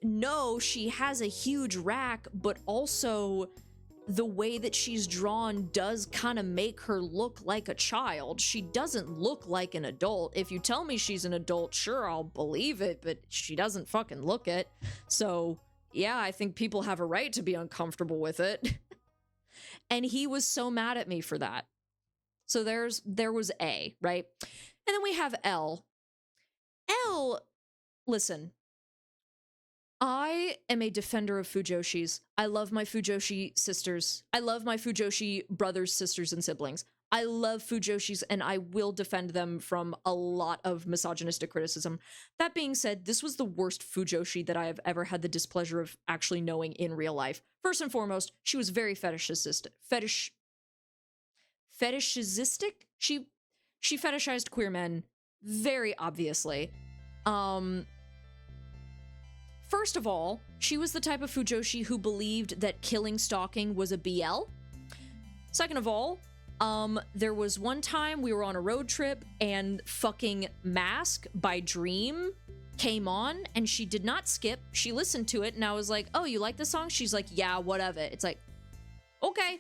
No, she has a huge rack, but also the way that she's drawn does kind of make her look like a child. She doesn't look like an adult. If you tell me she's an adult, sure, I'll believe it, but she doesn't fucking look it. So yeah, I think people have a right to be uncomfortable with it. And he was so mad at me for that. So there was A, right? And then we have L. L, listen, I am a defender of Fujoshis. I love my Fujoshi sisters. I love my Fujoshi brothers, sisters, and siblings. I love Fujoshis, and I will defend them from a lot of misogynistic criticism. That being said, this was the worst Fujoshi that I have ever had the displeasure of actually knowing in real life. First and foremost, she was very fetishistic. She fetishized queer men very obviously. First of all, she was the type of Fujoshi who believed that killing stalking was a BL. Second of all, there was one time we were on a road trip and fucking Mask by Dream came on and she did not skip. She listened to it and I was like, oh, you like the song? She's like, yeah, whatever. It's like, okay.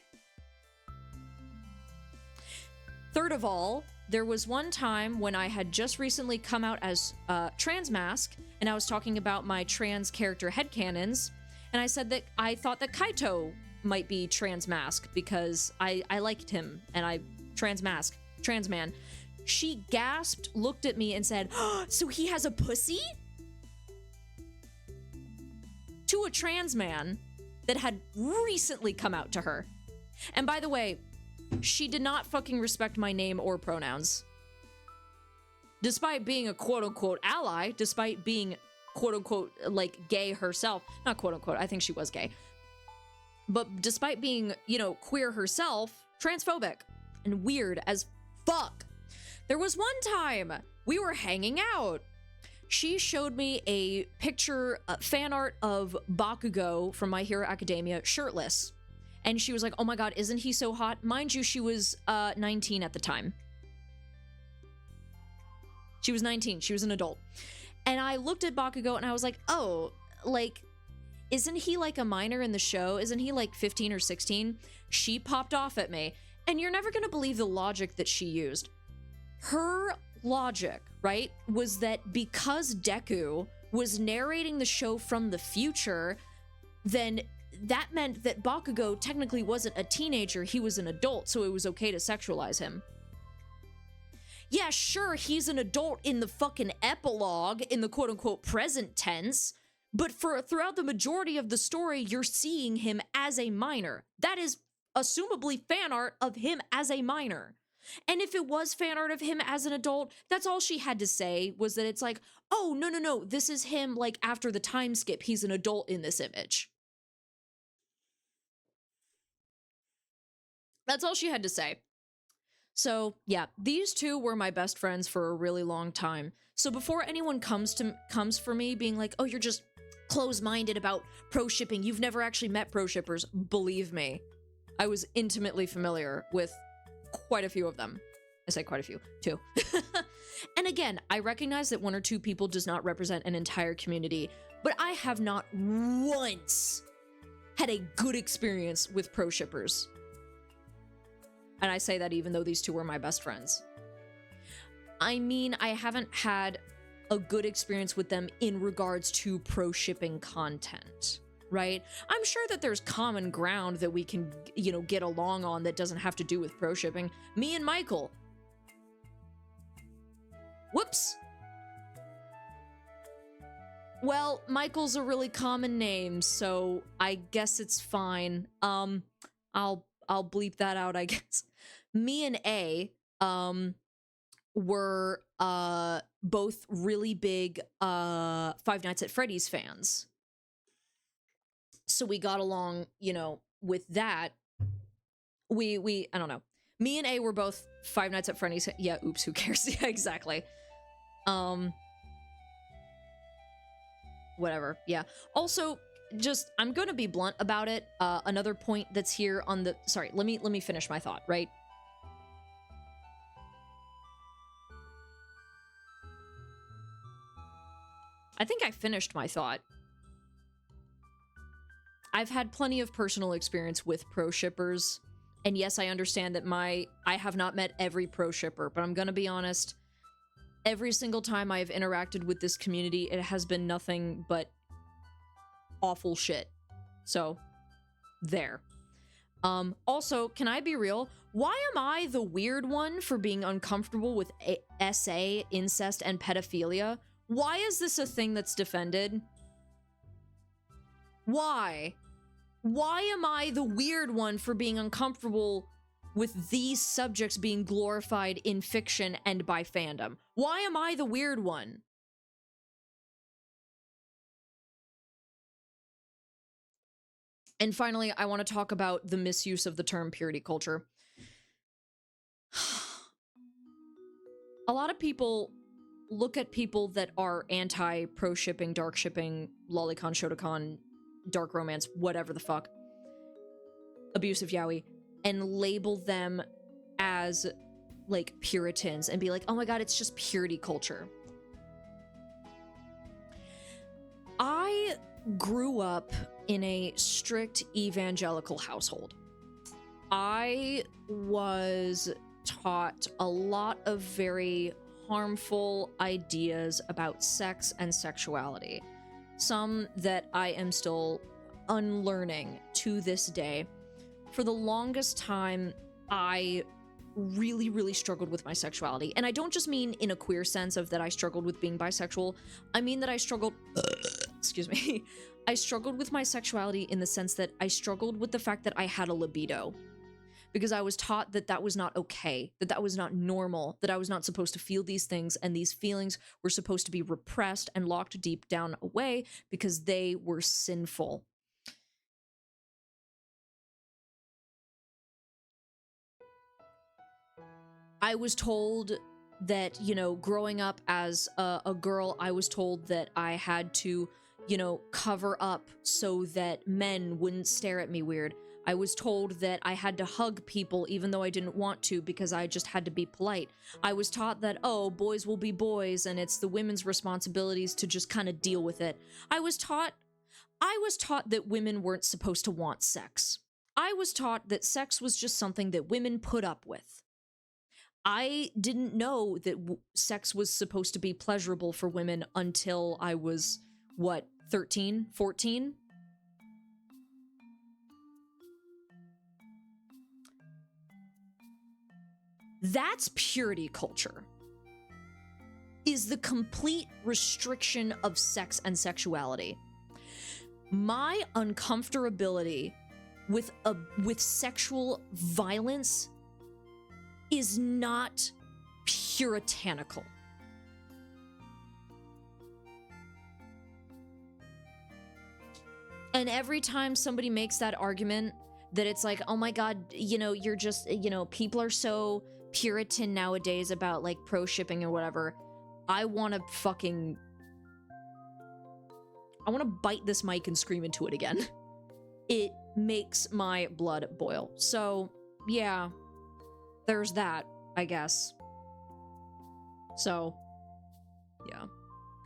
Third of all, there was one time when I had just recently come out as trans Mask, and I was talking about my trans character headcanons, and I said that I thought that Kaito might be trans Mask because I liked him, and I trans man. She gasped, looked at me, and said, oh, so he has a pussy? To a trans man that had recently come out to her. And by the way, she did not fucking respect my name or pronouns. Despite being a quote-unquote ally, despite being quote-unquote like gay herself, not quote-unquote, I think she was gay. But despite being, you know, queer herself, transphobic and weird as fuck. There was one time we were hanging out. She showed me a picture, fan art of Bakugo from My Hero Academia shirtless. And she was like, oh my God, isn't he so hot? Mind you, she was 19 at the time. She was 19. She was an adult. And I looked at Bakugo and I was like, oh, like, isn't he like a minor in the show? Isn't he like 15 or 16? She popped off at me. And you're never going to believe the logic that she used. Her logic, right, was that because Deku was narrating the show from the future, then that meant that Bakugo technically wasn't a teenager, he was an adult, so it was okay to sexualize him. Yeah, sure, he's an adult in the fucking epilogue, in the quote-unquote present tense, but throughout the majority of the story, you're seeing him as a minor. That is assumably fan art of him as a minor. And if it was fan art of him as an adult, that's all she had to say, was that it's like, oh, no, this is him, like, after the time skip, he's an adult in this image. That's all she had to say. So, yeah, these two were my best friends for a really long time. So before anyone comes for me being like, oh, you're just close-minded about pro-shipping, you've never actually met pro-shippers, believe me, I was intimately familiar with quite a few of them. I say quite a few, too. And again, I recognize that one or two people does not represent an entire community, but I have not once had a good experience with pro-shippers. And I say that even though these two were my best friends. I mean, I haven't had a good experience with them in regards to pro-shipping content, right? I'm sure that there's common ground that we can, you know, get along on that doesn't have to do with pro-shipping. Me and Michael. Whoops. Well, Michael's a really common name, so I guess it's fine. I'll bleep that out, I guess. Me and A, were, both really big, Five Nights at Freddy's fans. So we got along, you know, with that. I don't know. Me and A were both Five Nights at Freddy's. Yeah, oops, who cares? Yeah, exactly. Whatever, yeah. Also, just, I'm gonna be blunt about it. Another point that's here on the, sorry, let me finish my thought, right? I think I finished my thought. I've had plenty of personal experience with pro-shippers, and yes, I understand that I have not met every pro-shipper, but I'm gonna be honest, every single time I have interacted with this community, it has been nothing but awful shit. So, there. Also, can I be real? Why am I the weird one for being uncomfortable with SA, incest, and pedophilia? Why is this a thing that's defended? Why? Why am I the weird one for being uncomfortable with these subjects being glorified in fiction and by fandom? Why am I the weird one? And finally, I want to talk about the misuse of the term purity culture. A lot of people look at people that are anti-pro-shipping, dark-shipping, lolicon, shotacon, dark romance, whatever the fuck, abusive yaoi, and label them as, like, Puritans and be like, oh my god, it's just purity culture. I grew up in a strict evangelical household. I was taught a lot of very harmful ideas about sex and sexuality. Some that I am still unlearning to this day. For the longest time, I really, really struggled with my sexuality. And I don't just mean in a queer sense of that I struggled with being bisexual. I mean that I struggled... excuse me. I struggled with my sexuality in the sense that I struggled with the fact that I had a libido. Because I was taught that that was not okay, that that was not normal, that I was not supposed to feel these things, and these feelings were supposed to be repressed and locked deep down away because they were sinful. I was told that, you know, growing up as a girl, I was told that I had to, you know, cover up so that men wouldn't stare at me weird. I was told that I had to hug people even though I didn't want to because I just had to be polite. I was taught that, oh, boys will be boys and it's the women's responsibilities to just kind of deal with it. I was taught that women weren't supposed to want sex. I was taught that sex was just something that women put up with. I didn't know that sex was supposed to be pleasurable for women until I was, what, 13, 14? That's purity culture. is the complete restriction of sex and sexuality. My uncomfortability with sexual violence is not puritanical. And every time somebody makes that argument that it's like, oh my God, you know, you're just, you know, people are so Puritan nowadays about like pro-shipping or whatever, I want to bite this mic and scream into it again. It makes my blood boil. So, yeah, there's that, I guess. So, yeah.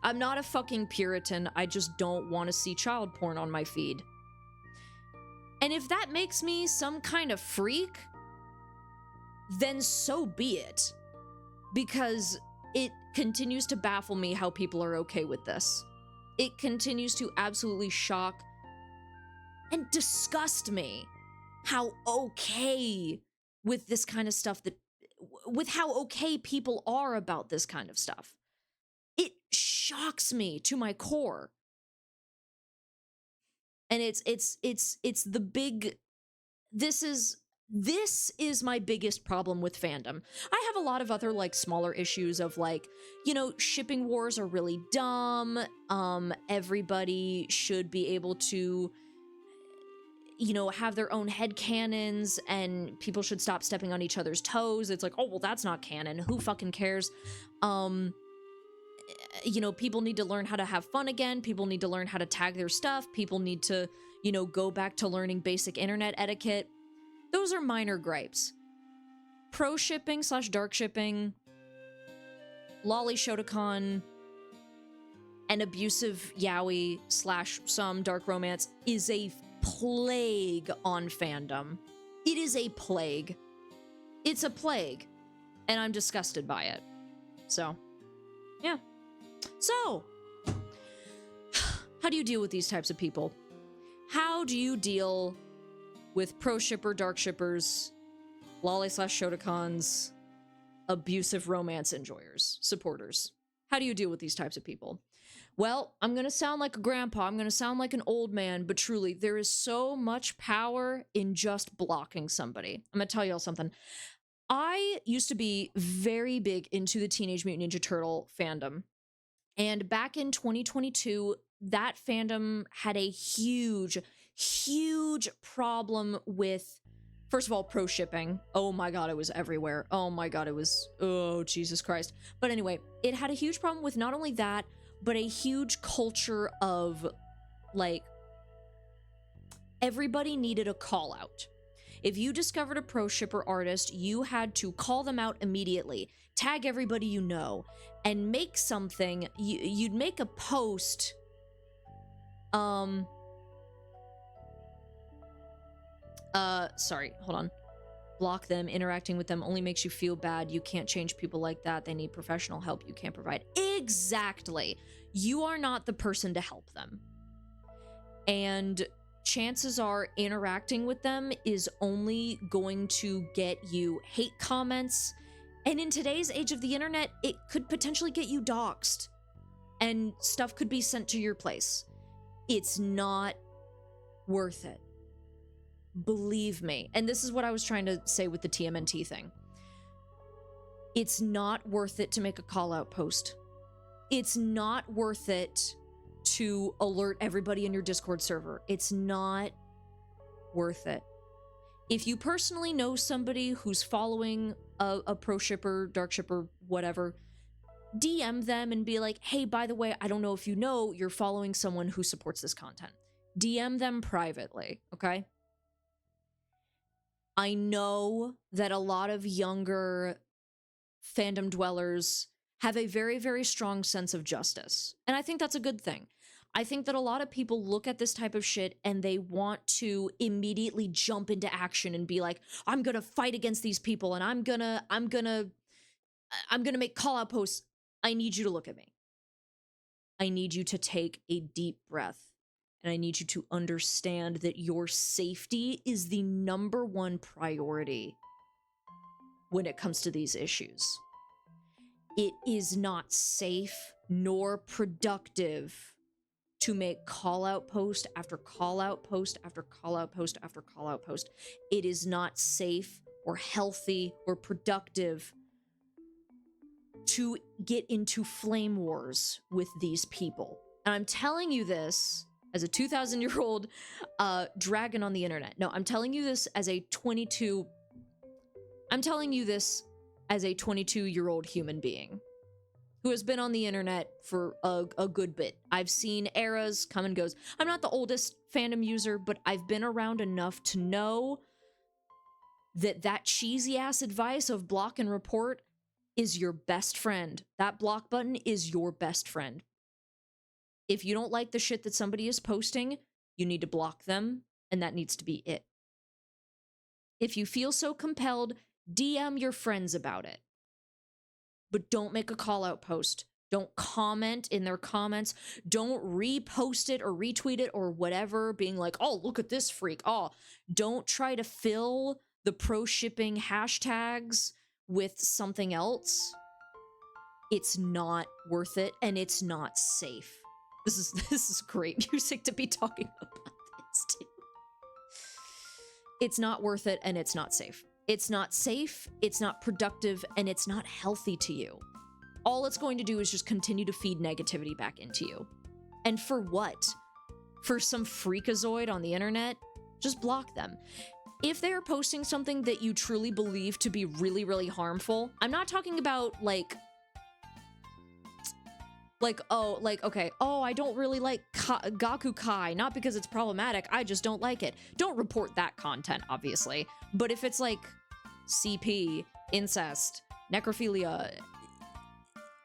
I'm not a fucking Puritan, I just don't want to see child porn on my feed. And if that makes me some kind of freak, then so be it. Because it continues to baffle me how people are okay with this. It continues to absolutely shock and disgust me how okay with this kind of stuff with how okay people are about this kind of stuff. It shocks me to my core. And it's the big, this is my biggest problem with fandom. I have a lot of other like smaller issues of like, you know, shipping wars are really dumb. Everybody should be able to, you know, have their own headcanons, and people should stop stepping on each other's toes. It's like, oh, well, that's not canon. Who fucking cares? You know, people need to learn how to have fun again. People need to learn how to tag their stuff. People need to, you know, go back to learning basic internet etiquette. Those are minor gripes. Pro-shipping / darkshipping, loli shotacon, and abusive yaoi / some dark romance is a plague on fandom. It is a plague. It's a plague. And I'm disgusted by it. So, yeah. So, how do you deal with these types of people? How do you deal with pro-shipper, dark shippers, loli / shotacons, abusive romance enjoyers, supporters? How do you deal with these types of people? Well, I'm gonna sound like a grandpa, I'm gonna sound like an old man, but truly, there is so much power in just blocking somebody. I'm gonna tell y'all something. I used to be very big into the Teenage Mutant Ninja Turtle fandom. And back in 2022, that fandom had a huge, huge problem with, first of all, pro-shipping. Oh my God, it was everywhere. Oh my God, it was, oh, Jesus Christ. But anyway, it had a huge problem with not only that, but a huge culture of, like, everybody needed a call out. If you discovered a pro-shipper artist, you had to call them out immediately, tag everybody you know, and make something. You'd make a post. Sorry, hold on. Block them. Interacting with them only makes you feel bad. You can't change people like that. They need professional help you can't provide. Exactly. You are not the person to help them. And chances are interacting with them is only going to get you hate comments. And in today's age of the internet, it could potentially get you doxxed. And stuff could be sent to your place. It's not worth it. Believe me. And this is what I was trying to say with the TMNT thing. It's not worth it to make a call-out post. It's not worth it to alert everybody in your Discord server. It's not worth it. If you personally know somebody who's following a pro shipper, dark shipper, whatever, DM them and be like, hey, by the way, I don't know if you know, you're following someone who supports this content. DM them privately, okay? I know that a lot of younger fandom dwellers have a very, very strong sense of justice. And I think that's a good thing. I think that a lot of people look at this type of shit and they want to immediately jump into action and be like, I'm gonna fight against these people and I'm gonna make call-out posts. I need you to look at me. I need you to take a deep breath. And I need you to understand that your safety is the #1 priority when it comes to these issues. It is not safe nor productive to make call out post after call out post after call out post after call out post. It is not safe or healthy or productive to get into flame wars with these people. And I'm telling you this as a 2,000-year-old dragon on the internet. No, I'm telling you this as a 22-year-old human being who has been on the internet for a good bit. I've seen eras come and goes. I'm not the oldest fandom user, but I've been around enough to know that cheesy ass advice of block and report is your best friend. That block button is your best friend. If you don't like the shit that somebody is posting, you need to block them, and that needs to be it. If you feel so compelled, DM your friends about it. But don't make a call-out post. Don't comment in their comments. Don't repost it or retweet it or whatever, being like, oh, look at this freak. Oh, don't try to fill the pro-shipping hashtags with something else. It's not worth it, and it's not safe. This is great music to be talking about this too. It's not worth it, and it's not safe. It's not safe, it's not productive, and it's not healthy to you. All it's going to do is just continue to feed negativity back into you. And for what? For some freakazoid on the internet? Just block them. If they're posting something that you truly believe to be really, really harmful, I'm not talking about okay, oh, I don't really like Gaku Kai, not because it's problematic, I just don't like it. Don't report that content, obviously. But if it's like CP, incest, necrophilia,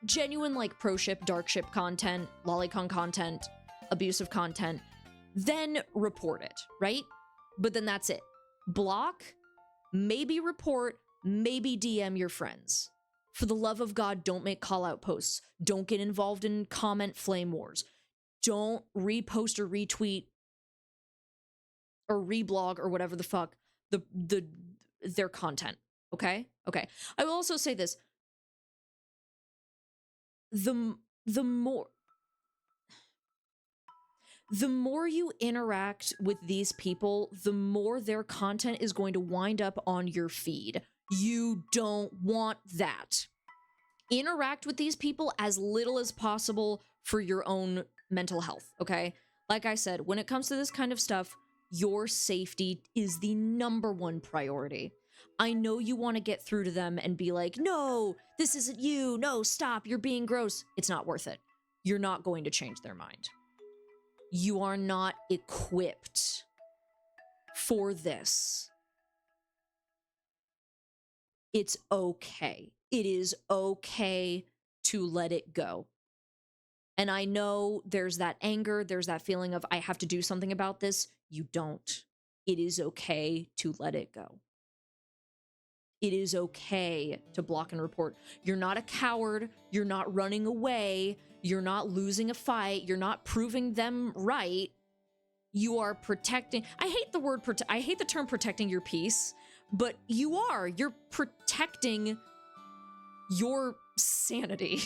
genuine like pro ship, dark ship content, lolicon content, abusive content, then report it, right? But then that's it. Block, maybe report, maybe DM your friends. For the love of God, don't make call-out posts. Don't get involved in comment flame wars. Don't repost or retweet or reblog or whatever the fuck their content. Okay? Okay. I will also say this. The more you interact with these people, the more their content is going to wind up on your feed. You don't want that. Interact with these people as little as possible for your own mental health, okay? Like I said, when it comes to this kind of stuff, your safety is the #1 priority. I know you want to get through to them and be like, no, this isn't you. No, stop, you're being gross. It's not worth it. You're not going to change their mind. You are not equipped for this. It's okay. It is okay to let it go. And I know there's that anger, there's that feeling of I have to do something about this. You don't. It is okay to let it go. It is okay to block and report. You're not a coward. You're not running away. You're not losing a fight. You're not proving them right. You are protecting. I hate the term protecting your peace, but you are. You're protecting your sanity.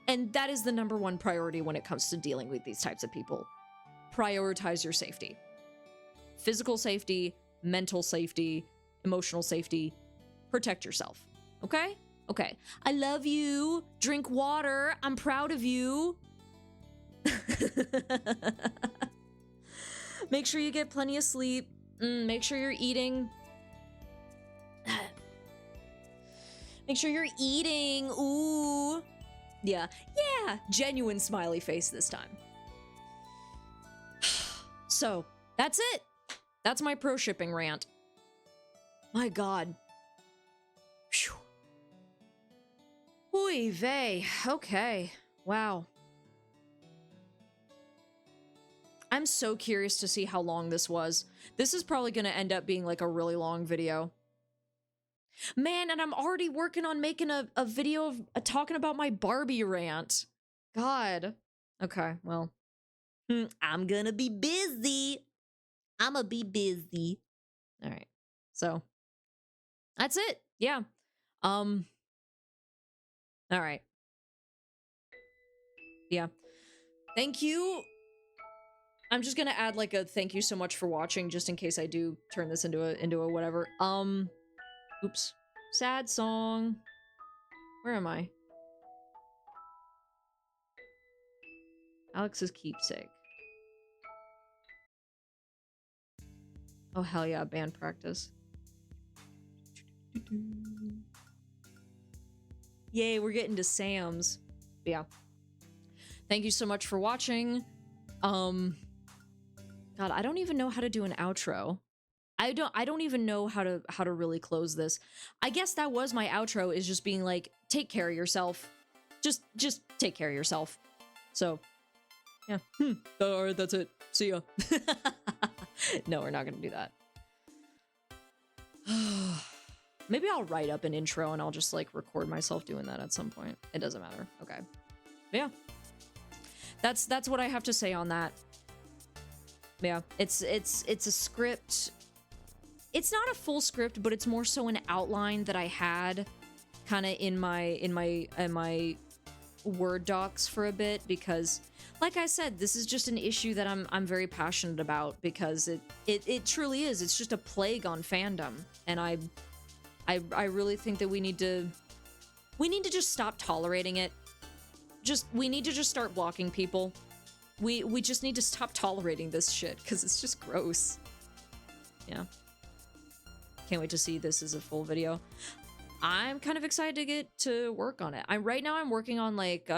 And that is the #1 priority when it comes to dealing with these types of people. Prioritize your safety. Physical safety, mental safety, emotional safety. Protect yourself. Okay? Okay. I love you. Drink water. I'm proud of you. Make sure you get plenty of sleep. Make sure you're eating. Make sure you're eating. Ooh. Yeah. Yeah. Genuine smiley face this time. So, that's it. That's my pro shipping rant. My God. Phew. Oy vey. Okay. Wow. I'm so curious to see how long this was. This is probably going to end up being like a really long video. Man, and I'm already working on making a video of talking about my Barbie rant. God. Okay, well. I'm gonna be busy. I'ma be busy. All right. So, that's it. Yeah. All right. Yeah. Thank you. I'm just gonna add like a thank you so much for watching, just in case I do turn this into a whatever. Oops. Sad song. Where am I? Alex's keepsake. Oh hell yeah, band practice. Yay, we're getting to Sam's. But yeah. Thank you so much for watching. God, I don't even know how to do an outro. I don't even know how to really close this. I guess that was my outro, is just being like, take care of yourself. Just take care of yourself. So, yeah. Alright, that's it. See ya. No, we're not gonna do that. Maybe I'll write up an intro and I'll just like record myself doing that at some point. It doesn't matter. Okay. But yeah. That's what I have to say on that. Yeah, it's a script. It's not a full script, but it's more so an outline that I had kind of in my Word docs for a bit, because like I said, this is just an issue that I'm very passionate about, because it truly is. It's just a plague on fandom, and I really think that we need to just stop tolerating it. We need to just start blocking people. We just need to stop tolerating this shit, because it's just gross. Yeah. Can't wait to see this as a full video. I'm kind of excited to get to work on it. Right now I'm working on like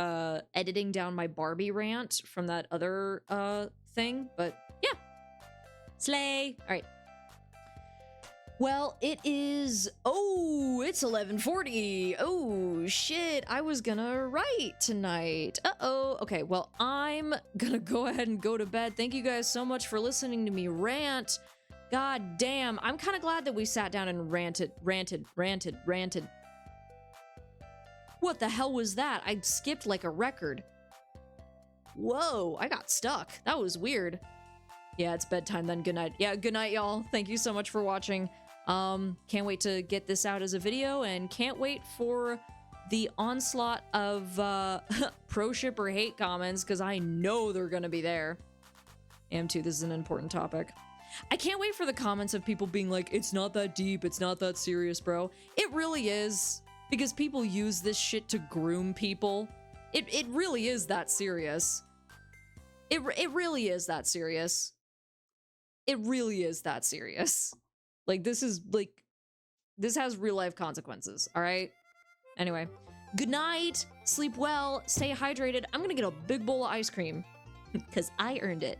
editing down my Barbie rant from that other thing, but yeah. Slay. All right. Well, it's 11:40. Oh shit, I was gonna write tonight. Uh-oh. Okay, well, I'm gonna go ahead and go to bed. Thank you guys so much for listening to me rant. God damn, I'm kind of glad that we sat down and ranted. What the hell was that? I skipped like a record. Whoa, I got stuck. That was weird. Yeah, it's bedtime then. Good night. Yeah, good night, y'all. Thank you so much for watching. Can't wait to get this out as a video, and can't wait for the onslaught of pro shipper hate comments, because I know they're gonna be there. Am2, this is an important topic. I can't wait for the comments of people being like, it's not that deep, it's not that serious, bro. It really is, because people use this shit to groom people. It really is that serious. It really is that serious. It really is that serious. Like, this has real life consequences, all right? Anyway, good night, sleep well, stay hydrated. I'm gonna get a big bowl of ice cream, because I earned it.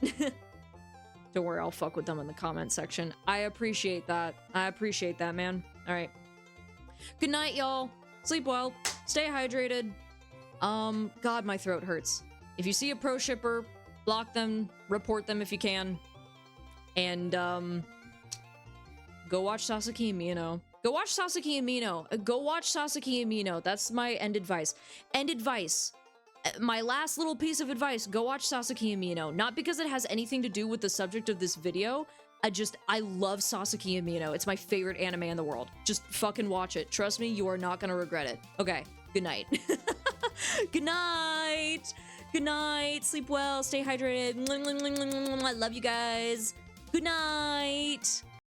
Don't worry, I'll fuck with them in the comment section. I appreciate that. I appreciate that, man. All right. Good night, y'all. Sleep well, stay hydrated. God, my throat hurts. If you see a pro shipper, block them, report them if you can. And, go watch Sasaki and Mino. Go watch Sasaki and Mino. Go watch Sasaki and Mino. That's my end advice. End advice. My last little piece of advice. Go watch Sasaki and Mino. Not because it has anything to do with the subject of this video. I love Sasaki and Mino. It's my favorite anime in the world. Just fucking watch it. Trust me, you are not gonna regret it. Okay, good night. Good night. Good night. Sleep well. Stay hydrated. I love you guys. Good night.